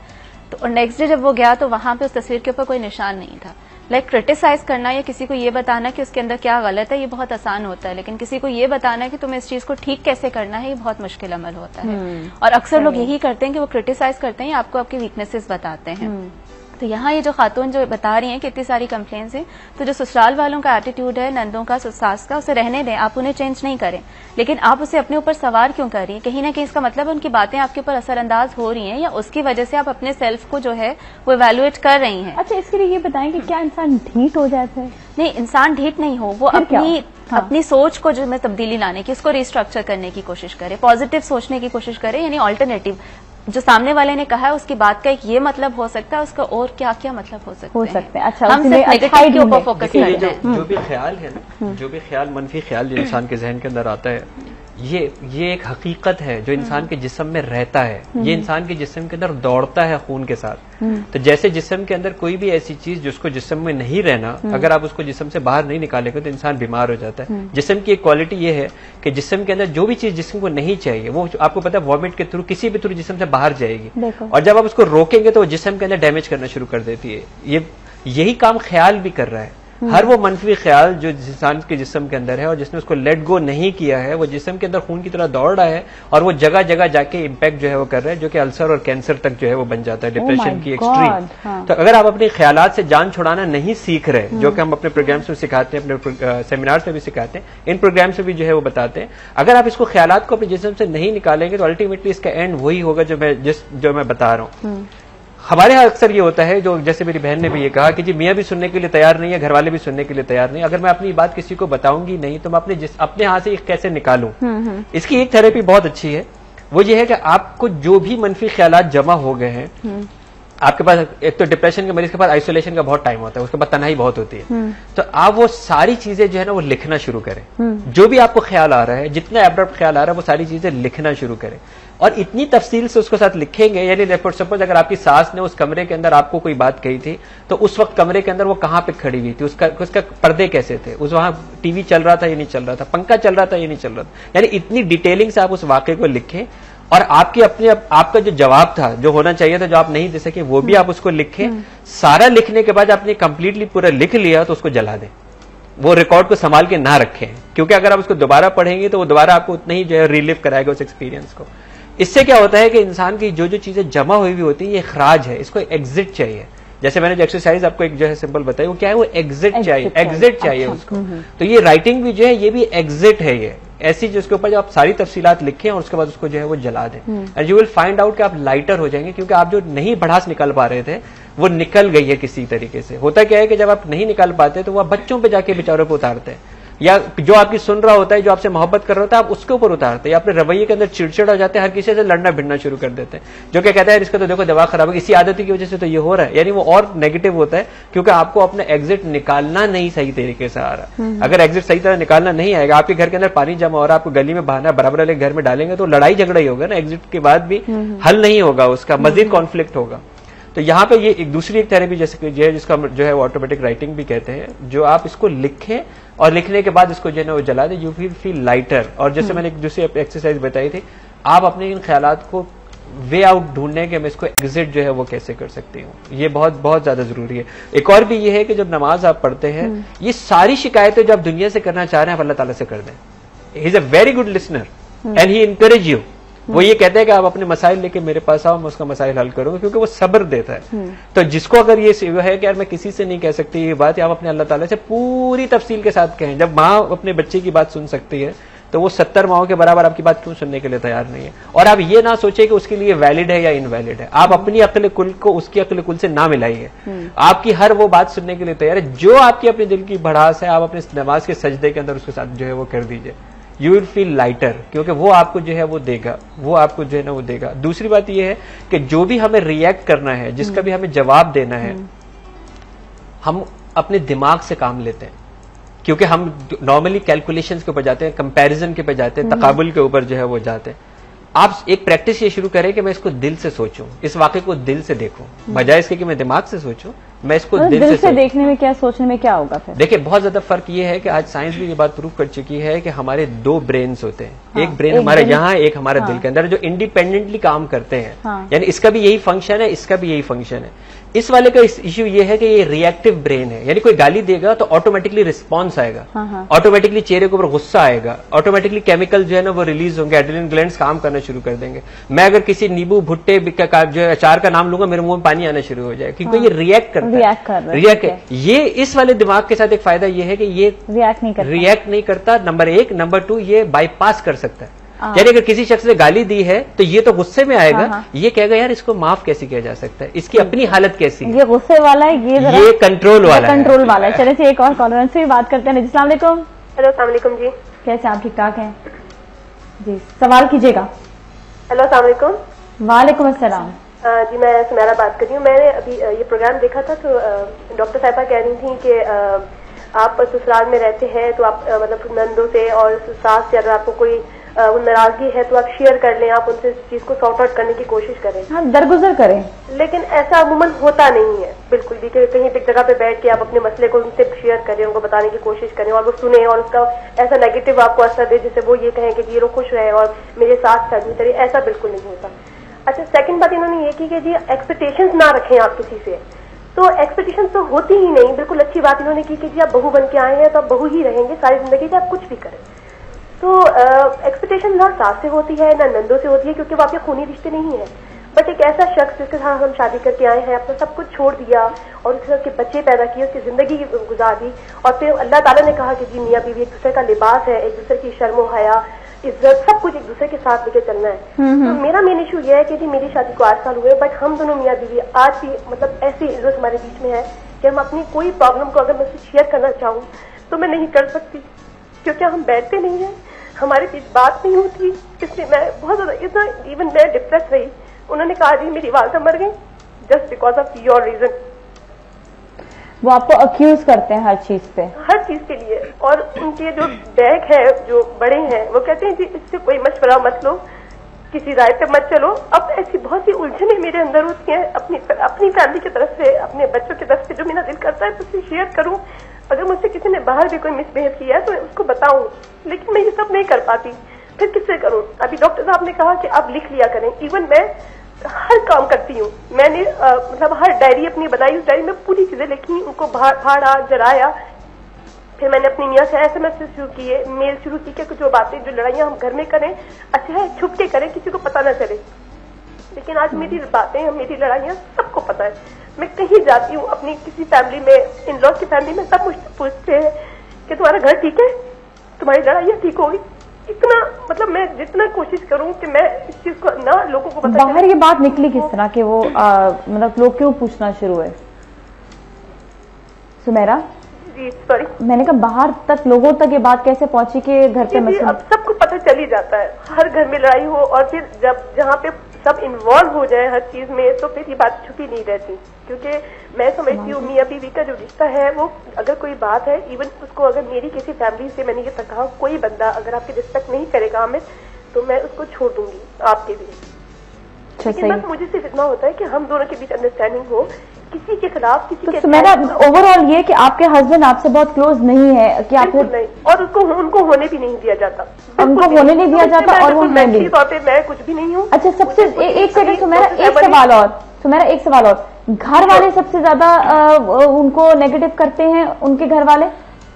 तो और नेक्स्ट डे जब वो गया तो वहां पे उस तस्वीर के ऊपर कोई निशान नहीं था। क्रिटिसाइज करना या किसी को ये बताना कि उसके अंदर क्या गलत है, ये बहुत आसान होता है, लेकिन किसी को ये बताना कि तुम्हें इस चीज को ठीक कैसे करना है, ये बहुत मुश्किल अमल होता है। और अक्सर लोग यही करते हैं कि वो क्रिटिसाइज करते हैं, आपको आपकी वीकनेसेस बताते हैं। तो यहाँ ये जो खातून जो बता रही हैं कि इतनी सारी कंप्लेंट्स हैं, तो जो ससुराल वालों का एटीट्यूड है, नंदों का, सास का, उसे रहने दें, आप उन्हें चेंज नहीं करें, लेकिन आप उसे अपने ऊपर सवार क्यों कर रही हैं? कहीं ना कहीं इसका मतलब उनकी बातें आपके ऊपर असरअंदाज हो रही हैं, या उसकी वजह से आप अपने सेल्फ को जो है वो इवैल्यूएट कर रही हैं। अच्छा, इसके लिए ये बताएं कि क्या इंसान ढीठ हो जाता है? नहीं, इंसान ढीठ नहीं हो, वो अपनी सोच को जो में तब्दीली लाने की, उसको रिस्ट्रक्चर करने की कोशिश करे, पॉजिटिव सोचने की कोशिश करे, यानी ऑल्टरनेटिव जो सामने वाले ने कहा है उसकी बात का एक ये मतलब हो सकता है, उसका और क्या क्या मतलब हो सकते हैं। अच्छा, हम सिर्फ नेगेटिव के ऊपर फोकस करते हैं। जो भी ख्याल है ना, जो भी ख्याल, मनफी ख्याल जो इंसान के जहन के अंदर आता है, ये एक हकीकत है जो इंसान के जिस्म में रहता है। ये इंसान के जिस्म के अंदर दौड़ता है खून के साथ। तो जैसे जिस्म के अंदर कोई भी ऐसी चीज जिसको जिस्म में नहीं रहना, अगर आप उसको जिस्म से बाहर नहीं निकालेंगे तो इंसान बीमार हो जाता है। जिस्म की एक क्वालिटी ये है कि जिस्म के अंदर जो भी चीज जिस्म को नहीं चाहिए वो आपको पता है वॉमिट के थ्रू, किसी भी थ्रू जिस्म से बाहर जाएगी, और जब आप उसको रोकेंगे तो वो जिस्म के अंदर डैमेज करना शुरू कर देती है। यही काम ख्याल भी कर रहा है। हर वो मनफी ख्याल जो इंसान के जिस्म के अंदर है और जिसने उसको लेट गो नहीं किया है, वो जिस्म के अंदर खून की तरह दौड़ रहा है, और वो जगह जगह जाके इम्पैक्ट जो है वो कर रहा है, जो कि अल्सर और कैंसर तक जो है वो बन जाता है, डिप्रेशन की एक्सट्रीम। तो अगर आप अपने ख्यालात से जान छुड़ाना नहीं सीख रहे, जो कि हम अपने प्रोग्राम्स में सिखाते हैं, अपने सेमिनार्स में भी सिखाते हैं, इन प्रोग्राम्स में भी जो है वो बताते हैं, अगर आप इसको ख्यालात को अपने जिस्म से नहीं निकालेंगे तो अल्टीमेटली इसका एंड वही होगा जो मैं बता रहा हूँ। हमारे यहाँ अक्सर ये होता है, जो जैसे मेरी बहन ने भी ये कहा कि जी मियाँ भी सुनने के लिए तैयार नहीं है, घर वाले भी सुनने के लिए तैयार नहीं। अगर मैं अपनी बात किसी को बताऊंगी नहीं तो मैं अपने यहाँ से कैसे निकालूं? इसकी एक थेरेपी बहुत अच्छी है, वो ये है कि आपको जो भी मनफी ख्यालात जमा हो गए हैं, आपके पास एक तो डिप्रेशन के मरीज के पास आइसोलेशन का बहुत टाइम होता है, उसके बाद तन्हाई बहुत होती है, तो आप वो सारी चीजें जो है ना वो लिखना शुरू करें। जो भी आपको ख्याल आ रहा है, जितना एब्रप्ट ख्याल आ रहा है, वो सारी चीजें लिखना शुरू करें, और इतनी तफसील से उसके साथ लिखेंगे। यानी सपोज अगर आपकी सास ने उस कमरे के अंदर आपको कोई बात कही थी, तो उस वक्त कमरे के अंदर वो कहाँ पे खड़ी हुई थी, उसका पर्दे कैसे थे, वहां टीवी चल रहा था या नहीं चल रहा था, पंखा चल रहा था या नहीं चल रहा था, यानी इतनी डिटेलिंग से आप उस वाकये को लिखें। और आपका जो जवाब था, जो होना चाहिए था, जो आप नहीं दे सके, वो भी आप उसको लिखें। सारा लिखने के बाद आपने कंप्लीटली पूरा लिख लिया तो उसको जला दें, वो रिकॉर्ड को संभाल के ना रखें, क्योंकि अगर आप उसको दोबारा पढ़ेंगे तो वो दोबारा आपको उतना ही जो है रिलीव कराएगा उस एक्सपीरियंस को। इससे क्या होता है कि इंसान की जो चीजें जमा हुई होती है, ये खराज है, इसको एग्जिट चाहिए। जैसे मैंने जो एक्सरसाइज आपको एक जो है सिंपल बताई, वो क्या है, वो एग्जिट चाहिए उसको। तो ये राइटिंग भी जो है ये भी एग्जिट है, ये ऐसी जिसके ऊपर जो आप सारी तफसीलात लिखें और उसके बाद उसको जो है वो जला दें, and you will find out कि आप लाइटर हो जाएंगे, क्योंकि आप जो नहीं भड़ास निकाल पा रहे थे वो निकल गई है किसी तरीके से। होता क्या है कि जब आप नहीं निकाल पाते तो वो बच्चों पे जाके बेचारों पे उतारते हैं, या जो आपकी सुन रहा होता है, जो आपसे मोहब्बत कर रहा होता है, आप उसके ऊपर उतारते हैं, या अपने रवैये के अंदर चिड़चिड़ हो जाते हैं, हर किसी से लड़ना भिड़ना शुरू कर देते हैं, जो क्या कहता है इसका तो देखो दिमाग खराब है, इसी आदत की वजह से तो ये हो रहा है। यानी वो और नेगेटिव होता है, क्योंकि आपको अपना एग्जिट निकालना नहीं सही तरीके से आ रहा। अगर एग्जिट सही तरह निकालना नहीं आएगा, आपके घर के अंदर पानी जमा हो रहा है, आपको गली में बहाना बराबर वाले घर में डालेंगे तो लड़ाई झगड़ा ही होगा ना, एग्जिट के बाद भी हल नहीं होगा, उसका मजीद कॉन्फ्लिक्ट होगा। तो यहाँ पे ये एक दूसरी एक थेरेपी जैसे जो है, जिसका जो है ऑटोमेटिक राइटिंग भी कहते हैं, जो आप इसको लिखें और लिखने के बाद इसको जो है ना वो जला दें, यू विल फील लाइटर। और जैसे मैंने एक दूसरी एक्सरसाइज बताई थी, आप अपने इन ख्यालात को वे आउट ढूंढने के मैं इसको एग्जिट जो है वो कैसे कर सकती हूँ, ये बहुत बहुत ज्यादा जरूरी है। एक और भी ये है कि जब नमाज आप पढ़ते हैं, ये सारी शिकायतें जो आप दुनिया से करना चाह रहे हैं आप अल्लाह ताला से कर दें। He is a very good listener and he encourage you. वो ये कहते हैं कि आप अपने मसाइल लेके मेरे पास आओ, मैं उसका मसाइल हल करूंगा, क्योंकि वो सब्र देता है। तो जिसको अगर ये है कि यार मैं किसी से नहीं कह सकती ये बात, आप अपने अल्लाह ताला से पूरी तफसील के साथ कहें। जब माँ अपने बच्चे की बात सुन सकती है तो वो 70 माओं के बराबर आपकी बात क्यों सुनने के लिए तैयार नहीं है? और आप ये ना सोचे कि उसके लिए वैलिड है या इनवैलिड है। आप अपनी अक्ल कुल को उसकी अक्ल कुल से ना मिलाइए। आपकी हर वो बात सुनने के लिए तैयार है जो आपकी अपने दिल की भड़ास है, आप अपने नमाज के सजदे के अंदर उसके साथ जो है वो कर दीजिए। यू विल फील लाइटर, क्योंकि वो आपको जो है वो देगा, वो आपको जो है ना वो देगा। दूसरी बात ये है कि जो भी हमें रिएक्ट करना है, जिसका भी हमें जवाब देना है, हम अपने दिमाग से काम लेते हैं, क्योंकि हम नॉर्मली कैलकुलेशंस के ऊपर जाते हैं, कंपैरिजन के ऊपर जाते हैं, तकाबुल के ऊपर जो है वो जाते हैं। आप एक प्रैक्टिस ये शुरू करें कि मैं इसको दिल से सोचूं, इस वाक़े को दिल से देखूं, बजाय इसके कि मैं दिमाग से सोचूं, मैं इसको दिल से देखने में क्या, सोचने में क्या होगा फिर? देखिए, बहुत ज्यादा फर्क ये है कि आज साइंस भी ये बात प्रूव कर चुकी है कि हमारे 2 ब्रेन्स होते हैं। हाँ, एक ब्रेन हमारे यहाँ, एक हमारे दिल के अंदर, जो इंडिपेंडेंटली काम करते हैं। यानी इसका भी यही फंक्शन है, इसका भी यही फंक्शन है। इस वाले का इश्यू ये है कि ये रिएक्टिव ब्रेन है, यानी कोई गाली देगा तो ऑटोमेटिकली रिस्पॉन्स आएगा, ऑटोमेटिकली चेहरे के ऊपर गुस्सा आएगा, ऑटोमेटिकली केमिकल जो है ना वो रिलीज होंगे, एड्रेनलिन ग्लैंड्स काम करना शुरू कर देंगे। मैं अगर किसी नींबू भुट्टे जो है अचार का नाम लूंगा, मेरे मुंह में पानी आना शुरू हो जाएगा, क्योंकि ये रिएक्ट करता है। रिएक्ट ये इस वाले दिमाग के साथ एक फायदा ये है कि ये रिएक्ट नहीं करता, नंबर 1। नंबर 2, ये बाईपास कर सकता है। यानी अगर किसी शख्स ने गाली दी है तो ये तो गुस्से में आएगा, ये कहेगा यार इसको माफ कैसे किया जा सकता है, इसकी अपनी हालत कैसी है, ये गुस्से वाला है, ये कंट्रोल वाला है। चले से एक और कॉलर से भी बात करते हैं। अस्सलाम वालेकुम। हेलो, अस्सलाम वालेकुम जी। कैसे आप? ठीक ठाक हैं जी, सवाल कीजिएगा। हेलो, अस्सलाम वालेकुम। वालेकुम अस्सलाम। जी, मैं सुमेरा बात कर रही हूँ। मैंने अभी ये प्रोग्राम देखा था तो डॉक्टर साहिबा कह रही थी कि आप ससुराल में रहते हैं तो आप मतलब नंदों से और सास से अगर आपको कोई नाराजगी है तो आप शेयर कर लें, आप उनसे इस चीज को सॉर्ट आउट करने की कोशिश करें। हाँ, दरगुजर करें। लेकिन ऐसा अमूमन होता नहीं है बिल्कुल भी, कि कहीं एक जगह पे बैठ के आप अपने मसले को उनसे शेयर करें, उनको बताने की कोशिश करें और वो सुने और उसका ऐसा नेगेटिव आपको असर दे जिससे वो ये कहें कि ये लोग खुश रहे और मेरे साथ साथ करें, ऐसा बिल्कुल नहीं होता। अच्छा, सेकंड बात इन्होंने ये की कि जी एक्सपेक्टेशंस ना रखें आप किसी से, तो एक्सपेक्टेशंस तो होती ही नहीं। बिल्कुल अच्छी बात इन्होंने की कि जी आप बहू बन के आए हैं तो आप बहू ही रहेंगे सारी जिंदगी, आप कुछ भी करें। तो एक्सपेक्टेशन ना सास से होती है ना नंदों से होती है, क्योंकि वो आपके खूनी रिश्ते नहीं है। बट एक ऐसा शख्स जिसके साथ हम शादी करके आए हैं, अपना सब कुछ छोड़ दिया और उसके साथ उसके बच्चे पैदा किए, उसकी जिंदगी गुजार दी, और फिर अल्लाह ताला ने कहा कि जी मियाँ बीवी एक दूसरे का लिबास है, एक दूसरे की शर्म हया इज्जत सब कुछ एक दूसरे के साथ लेके चलना है। तो मेरा मेन इशू ये है कि जी मेरी शादी को 8 साल हुए, बट हम दोनों मियाँ बीवी आज भी मतलब ऐसी इज्जत हमारे बीच में है कि हम अपनी कोई प्रॉब्लम को अगर मैं उससे शेयर करना चाहूँ तो मैं नहीं कर सकती, क्योंकि हम बैठते नहीं हैं, हमारे बीच बात नहीं होती। इसलिए मैं बहुत ज्यादा इतना इवन मैं डिप्रेस रही। उन्होंने कहा जी मेरी वालदा मर गई just because of your reason. वो आपको अक्यूज करते हैं हर चीज पे, हर चीज के लिए। और उनके जो डैग है, जो बड़े हैं, वो कहते हैं जी इससे कोई मशवरा मत लो, किसी राय पे मत चलो। अब ऐसी बहुत सी उलझने मेरे अंदर होती हैं अपनी फैमिली की तरफ से, अपने बच्चों की तरफ से, जो मेरा दिल करता है तो उससे शेयर करूं। अगर मुझसे किसी ने बाहर भी कोई मिसबिहेव किया है तो मैं उसको बताऊं, लेकिन मैं ये सब नहीं कर पाती, फिर किससे करूं? अभी डॉक्टर साहब ने कहा कि आप लिख लिया करें। इवन मैं हर काम करती हूँ, मैंने मतलब हर डायरी अपनी बनाई, उस डायरी में पूरी चीजें लिखी, उनको फाड़ा जलाया। फिर मैंने अपनी मियाँ से SMS शुरू किए, मेल शुरू की कि जो बातें जो लड़ाइयाँ हम घर में करें अच्छा है छुप के करें, किसी को पता ना चले। लेकिन आज मेरी बातें, मेरी लड़ाइयाँ सबको पता है। मैं कहीं जाती हूँ अपनी किसी फैमिली में, इन लॉज की फैमिली में, सब मुझसे पूछते हैं कि तुम्हारा घर ठीक है, तुम्हारी लड़ाइयाँ ठीक होगी। इतना मतलब मैं जितना कोशिश करूं कि मैं इस चीज को ना लोगों को बता। बाहर ये बात निकली किस तरह कि वो मतलब लोग क्यों पूछना शुरू हुए? सुमेरा जी, सॉरी, मैंने कहा बाहर तक लोगों तक ये बात कैसे पहुंची कि घर पे मसला? अब सबको पता चल ही जाता है, हर घर में लड़ाई हो और फिर जब जहाँ पे सब इन्वॉल्व हो जाए हर चीज में तो फिर ये बात छुपी नहीं रहती। क्योंकि मैं समझती हूँ मियाँ बीवी का जो रिश्ता है वो अगर कोई बात है, इवन उसको अगर मेरी किसी फैमिली से मैंने ये तक कहा कोई बंदा अगर आपकी रिस्पेक्ट नहीं करेगा हमें तो मैं उसको छोड़ दूंगी आपके लिए। लेकिन बस मुझे सिर्फ इतना होता है कि हम दोनों के बीच अंडरस्टैंडिंग हो, किसी के खिलाफ किसी के मेरा ओवरऑल ये कि आपके हस्बैंड आपसे बहुत क्लोज नहीं है कि आपको नहीं, और उनको होने भी नहीं दिया जाता, उनको होने नहीं दिया जाता और वो मेंटली तौर पे मैं कुछ भी नहीं हूँ। अच्छा, सबसे एक सेकंड सुमेरा, एक सवाल और, घर वाले सबसे ज्यादा उनको नेगेटिव करते हैं, उनके घर वाले?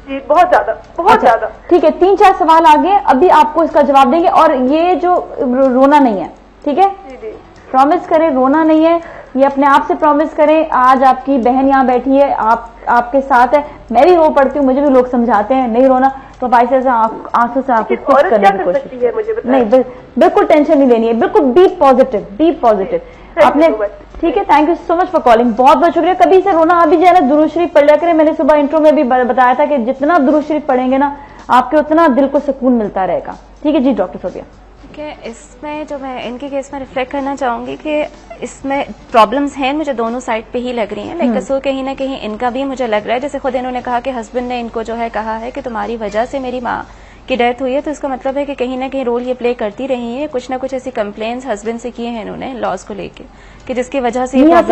जी, बहुत ज्यादा। ठीक है, 3-4 सवाल आगे, अभी आपको इसका जवाब देंगे। और ये जो रोना नहीं है, ठीक है, प्रॉमिस करें रोना नहीं है, ये अपने आप से प्रॉमिस करें। आज आपकी बहन यहाँ बैठी है, आपके साथ है, मैं भी रो पड़ती हूँ, मुझे भी लोग समझाते हैं नहीं रोना, तो भाई से आंसू से आपको खुश करने की कोशिश है, मुझे नहीं, बिल्कुल टेंशन नहीं लेनी है, बिल्कुल बी पॉजिटिव आपने। ठीक है, thank you so much for calling, बहुत बहुत शुक्रिया। कभी से रोना अभी जो है ना दुरूद शरीफ पढ़ लिया करें। मैंने सुबह इंट्रो में भी बताया था कि जितना दुरूद शरीफ पढ़ेंगे ना आपके उतना दिल को सुकून मिलता रहेगा। ठीक है जी डॉक्टर सोफिया। इसमें जो मैं इनके केस में रिफ्लेक्ट करना चाहूंगी कि इसमें प्रॉब्लम्स हैं, मुझे दोनों साइड पे ही लग रही हैं, लेकिन कसूर कहीं ना कहीं इनका भी मुझे लग रहा है। जैसे खुद इन्होंने कहा कि हस्बैंड ने इनको जो है कहा है कि तुम्हारी वजह से मेरी माँ की डेथ हुई है, तो इसका मतलब है कि कहीं ना कहीं रोल ये प्ले करती रही है। कुछ ना कुछ ऐसी कंप्लेंट्स हस्बैंड से किए हैं इन्होंने लॉस को लेके कि जिसकी वजह से मियां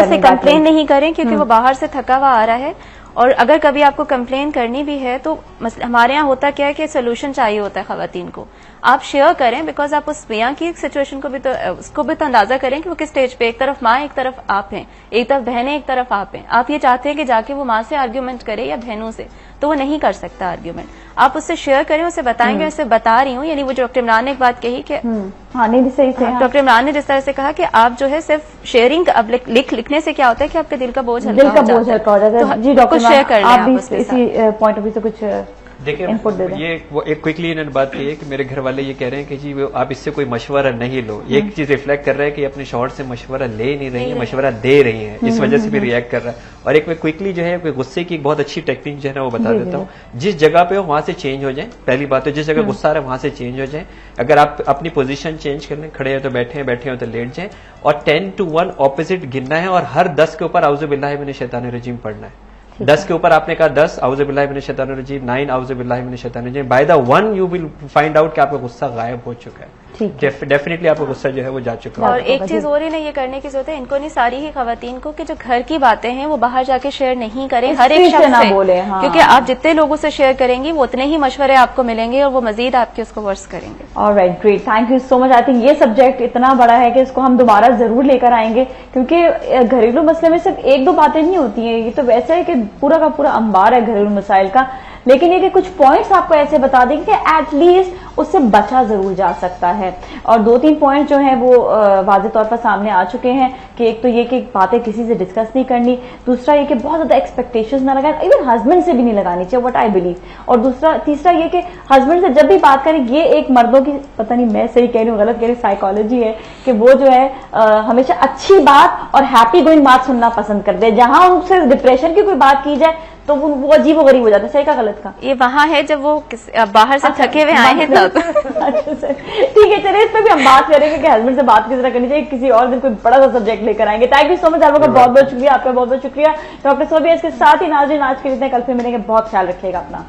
से कंप्लेन नहीं करें क्योंकि वो बाहर से थका हुआ आ रहा है। और अगर कभी आपको कंप्लेन करनी भी है तो हमारे यहाँ होता क्या है कि सोल्यूशन चाहिए होता है खवातीन को, आप शेयर करें, बिकॉज आप उस मियां की सिचुएशन को भी तो उसको भी तो अंदाजा करें कि वो किस स्टेज पे, एक तरफ माँ एक तरफ आप हैं, एक तरफ बहनें एक तरफ आप हैं। आप ये चाहते हैं कि जाके वो माँ से आर्ग्यूमेंट करे या बहनों से, तो वो नहीं कर सकता आर्ग्यूमेंट। आप उससे शेयर करें, उसे बताएंगे। उससे बता रही हूँ, यानी वो जो डॉक्टर इमरान ने एक बात कही कि हाँ नहीं सही से डॉक्टर इमरान ने जिस तरह से कहा कि आप जो है सिर्फ शेयरिंग, अब लिखने से क्या होता है कि आपके दिल का बोझ हल्का हो जाता है। जी डॉक्टर शेयर कर लें, आप इसी पॉइंट ऑफ व्यू से कुछ देखिए। ये एक क्विकली इन्होंने बात की है कि मेरे घर वाले ये कह रहे हैं कि जी आप इससे कोई मशवरा नहीं लो। ये एक चीज रिफ्लेक्ट कर रहा है कि अपने शौहर से मशवरा ले नहीं रही है, मशवरा दे रही है, इस वजह से भी रिएक्ट कर रहा है। और एक मैं क्विकली जो है गुस्से की एक बहुत अच्छी टेक्निक जो है ना वो बता देता हूँ। जिस जगह पे हो वहां से चेंज हो जाए, पहली बात तो जिस जगह गुस्सा आ रहा है वहां से चेंज हो जाए। अगर आप अपनी पोजीशन चेंज कर लें, खड़े हैं तो बैठे हैं, बैठे हो तो लेट जाए, और 10 to 1 ऑपोजिट गिनना है, और हर 10 के ऊपर औज़ु बिल्लाहि मिनश शैतानिर रजीम पढ़ना है। 10 के ऊपर आपने कहा 10 औज़ु बिल्लाहि मिनश शैतानिर रजीम, 9 औज़ु बिल्लाहि मिनश शैतानिर रजीम। By the 1 you will find out कि आपका गुस्सा गायब हो चुका है, डेफिनेटली आपका गुस्सा जो है वो जा चुका है। और एक चीज और ही नहीं ये करने की जरूरत है, इनको नहीं, सारी ही खवातीन को, कि जो घर की बातें हैं वो बाहर जाके शेयर नहीं करें हर एक शख्स से, बोले, हाँ। क्योंकि आप जितने लोगों से शेयर करेंगी वो उतने ही मशवरे आपको मिलेंगे और वो मजीद आपके उसको वर्स करेंगे। Alright, great, thank you so much. I think ये सब्जेक्ट इतना बड़ा है कि इसको हम दोबारा जरूर लेकर आएंगे, क्योंकि घरेलू मसले में सिर्फ एक दो बातें नहीं होती है, ये तो वैसा है कि पूरा का पूरा अंबार है घरेलू मसाइल का। लेकिन ये कि कुछ पॉइंट्स आपको ऐसे बता देंगे कि एटलीस्ट उससे बचा जरूर जा सकता है। और 2-3 पॉइंट जो हैं वो वाज़ेह तौर पर सामने आ चुके हैं कि एक तो ये कि बातें किसी से डिस्कस नहीं करनी, दूसरा ये कि बहुत ज्यादा एक्सपेक्टेशंस ना लगाएं, इवन हस्बैंड से भी नहीं लगानी चाहिए, व्हाट आई बिलीव। और तीसरा ये कि हस्बैंड से जब भी बात करें, ये एक मर्दों की, पता नहीं मैं सही कह रही हूँ गलत कह रही हूँ, साइकोलॉजी है कि वो जो है हमेशा अच्छी बात और हैप्पी गोइंग बात सुनना पसंद करते हैं। जहां उनसे डिप्रेशन की कोई बात की जाए तो वो अजीब व गरीब हो जाता है। सही का गलत का? ये वहां है जब वो बाहर से थके हुए आए हैं तब। अच्छा सर, ठीक है, चलिए इस पर भी हम बात करेंगे कि हस्बैंड से बात किस तरह करनी चाहिए, किसी और दिन कोई बड़ा सा सब्जेक्ट लेकर आएंगे। थैंक यू सो मच, आपका बहुत बहुत शुक्रिया, आपका बहुत बहुत शुक्रिया डॉक्टर सोफिया। इसके साथ ही नाज़रीन आज के लिए कल फिर मिलेंगे, बहुत ख्याल रखिएगा अपना।